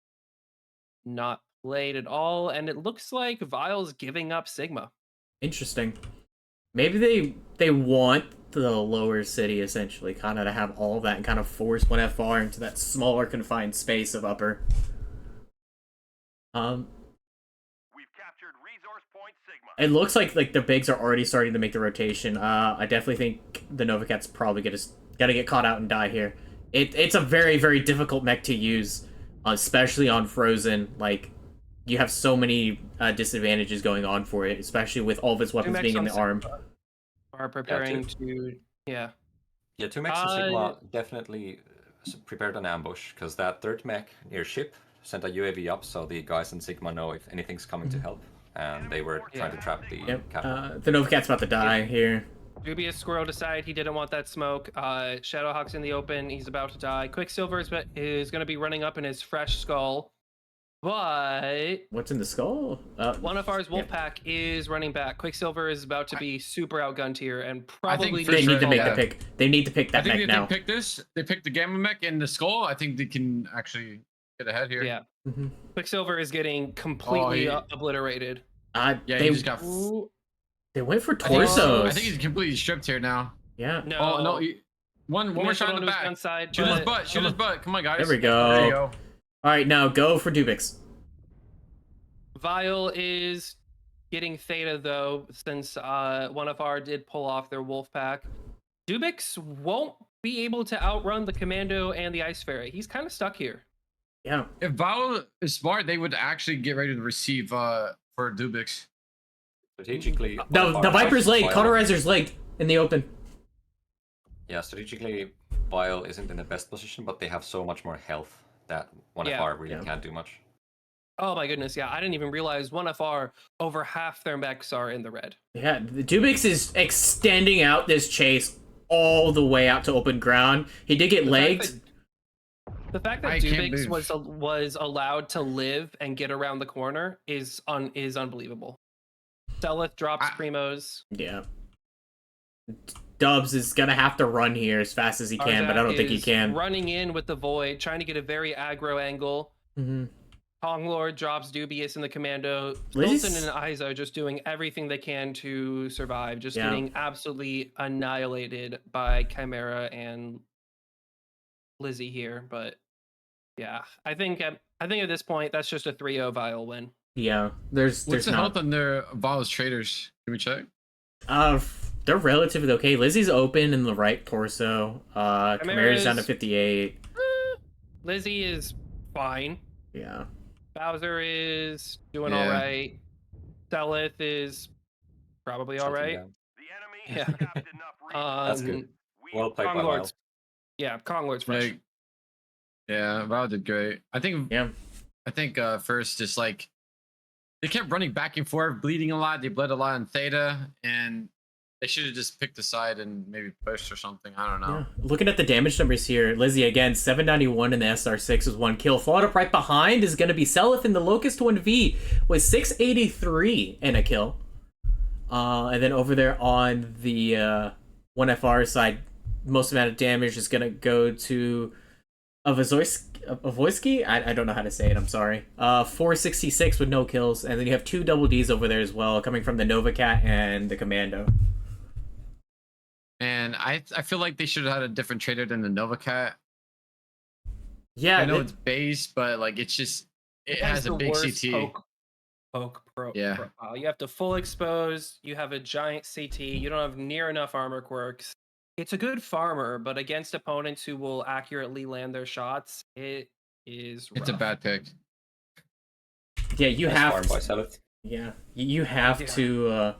not played at all, and it looks like Vile's giving up Sigma. Interesting. Maybe they want the lower city, essentially, kind of to have all of that and kind of force 1FR into that smaller confined space of upper. We've captured resource point Sigma. It looks like the bigs are already starting to make the rotation. I definitely think the Nova Cat's probably gonna get caught out and die here. It's a very, very difficult mech to use, especially on Frozen. Like, you have so many disadvantages going on for it, especially with all of its weapons mechs being in on the arm. Are preparing to, yeah. Yeah, 2 mechs and Sigma definitely prepared an ambush, because that third mech near ship sent a UAV up so the guys in Sigma know if anything's coming to help, and they were trying to trap the Yep. captain. The Nova Cat's about to die here. Dubious Squirrel decided he didn't want that smoke. Shadowhawk's in the open. He's about to die. Quicksilver is going to be running up in his fresh skull. But What's in the skull? one of ours Wolfpack is running back. Quicksilver is about to be super outgunned here and I think probably for They sure, need to make yeah. the pick. They need to pick I that think mech if now. they pick this, they pick the Gamma Mech and the Skull. I think they can actually get ahead here. Yeah. Mhm. Quicksilver is getting completely he- obliterated. Yeah, they, he just got. Ooh, they went for I think- torsos. I think he's completely stripped here now. Yeah. no. Oh no! One more shot in the back. Side, Shoot his but butt! Shoot his butt! Come on, guys. There we go. There you go. All right, now go for Dubix. Vile is getting Theta though, since one of our did pull off their wolf pack. Dubix won't be able to outrun the Commando and the Ice Fairy. He's kind of stuck here. Yeah. If Vile is smart, they would actually get ready to receive for Dubix. Strategically, The 1FR Viper's late. Vile- Cauterizer's late in the open. Yeah, strategically, Vile isn't in the best position, but they have so much more health that 1FR really Yeah. can't do much. Oh my goodness, yeah, I didn't even realize one FR over half their mechs are in the red. Yeah, the Dubix is extending out this chase all the way out to open ground. He did get legged. The fact that I can't Dubix move. was allowed to live and get around the corner is unbelievable. Seleth drops I- Primos. Yeah. Dubs is gonna have to run here as fast as he can, but I don't think he is can. running in with the Void, trying to get a very aggro angle. Mm-hmm. Kong Lord drops Dubious in the commando. Liz- Stilton and Izo just doing everything they can to survive, just Yeah. getting absolutely annihilated by Chimera and Lizzie here. But yeah, I think at this point that's just a 3-0 Vile win. Yeah, there's What's the health not. on their Viles traders? Can we check? They're relatively okay. Lizzie's open in the right torso. Chimera's down to Chimera's- 58. Lizzie is fine. Yeah. Bowser is doing Yeah. all right. Selith is probably all Something right. down. The enemy Yeah. has capped enough resources. That's good. We Well played Kong by Lord's, Vile. yeah, Kong Lord's fresh. Like, yeah, Vile did great. I think first just like they kept running back and forth, bleeding a lot. They bled a lot in Theta, and they should have just picked a side and maybe pushed or something. I don't know. Yeah. Looking at the damage numbers here, Lizzie again, 791 in the SR6 with 1 kill. Followed up right behind is going to be Selith in the Locust 1V with 683 and a kill. And then over there on the 1FR side, most amount of damage is going to go to Avoisky? I don't know how to say it, I'm sorry. 466 with no kills. And then you have 2 double Ds over there as well, coming from the Nova Cat and the Commando. And I feel like they should have had a different trader than the Nova Cat. Yeah, I know it's base, but like it's just it has a the big worst CT. Poke Yeah. profile. You have to full expose. You have a giant CT. You don't have near enough armor quirks. It's a good farmer, but against opponents who will accurately land their shots, it is rough. It's a bad pick. Yeah, you That's have farmed by Selith. Yeah, you have Yeah. to,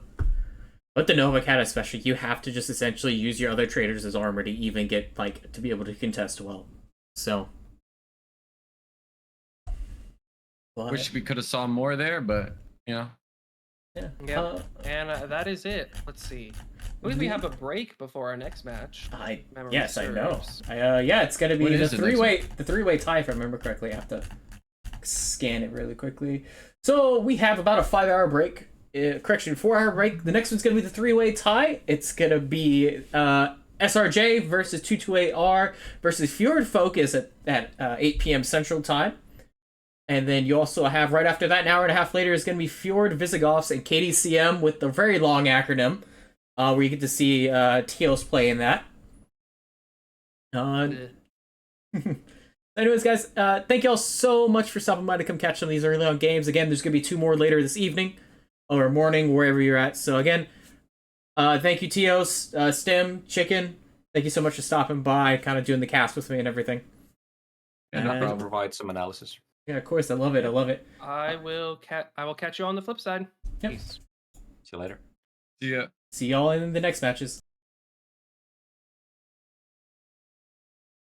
with the Nova Cat especially, you have to just essentially use your other traders as armor to even get, like, to be able to contest well. So. But, Wish we could have saw more there, but you know. yeah. Yep. And that is it. Let's see. I believe we have a break before our next match. Memory Yes, I know. serves. Yeah, it's gonna be What the is the next three-way tie, if I remember correctly. I have to scan it really quickly. So we have about a 5-hour break. 4-hour break. The next one's gonna be the 3-way tie. It's gonna be SRJ versus 228R versus Fjord Focus at 8 p.m. Central Time. And then you also have right after that, an hour and a half later, is going to be Fjord Visigoths and KDCM with the very long acronym, where you get to see Teos play in that. Anyways, guys, thank y'all so much for stopping by to come catch some of these early on games. Again, there's going to be 2 more later this evening or morning, wherever you're at. So again, thank you, Teos, Stem, Chicken. Thank you so much for stopping by, kind of doing the cast with me and everything. And And- I'll provide some analysis. Yeah, of course. I love it. I love it. I will catch you on the flip side. Yep. Peace. See you later. Yeah. See y'all in the next matches.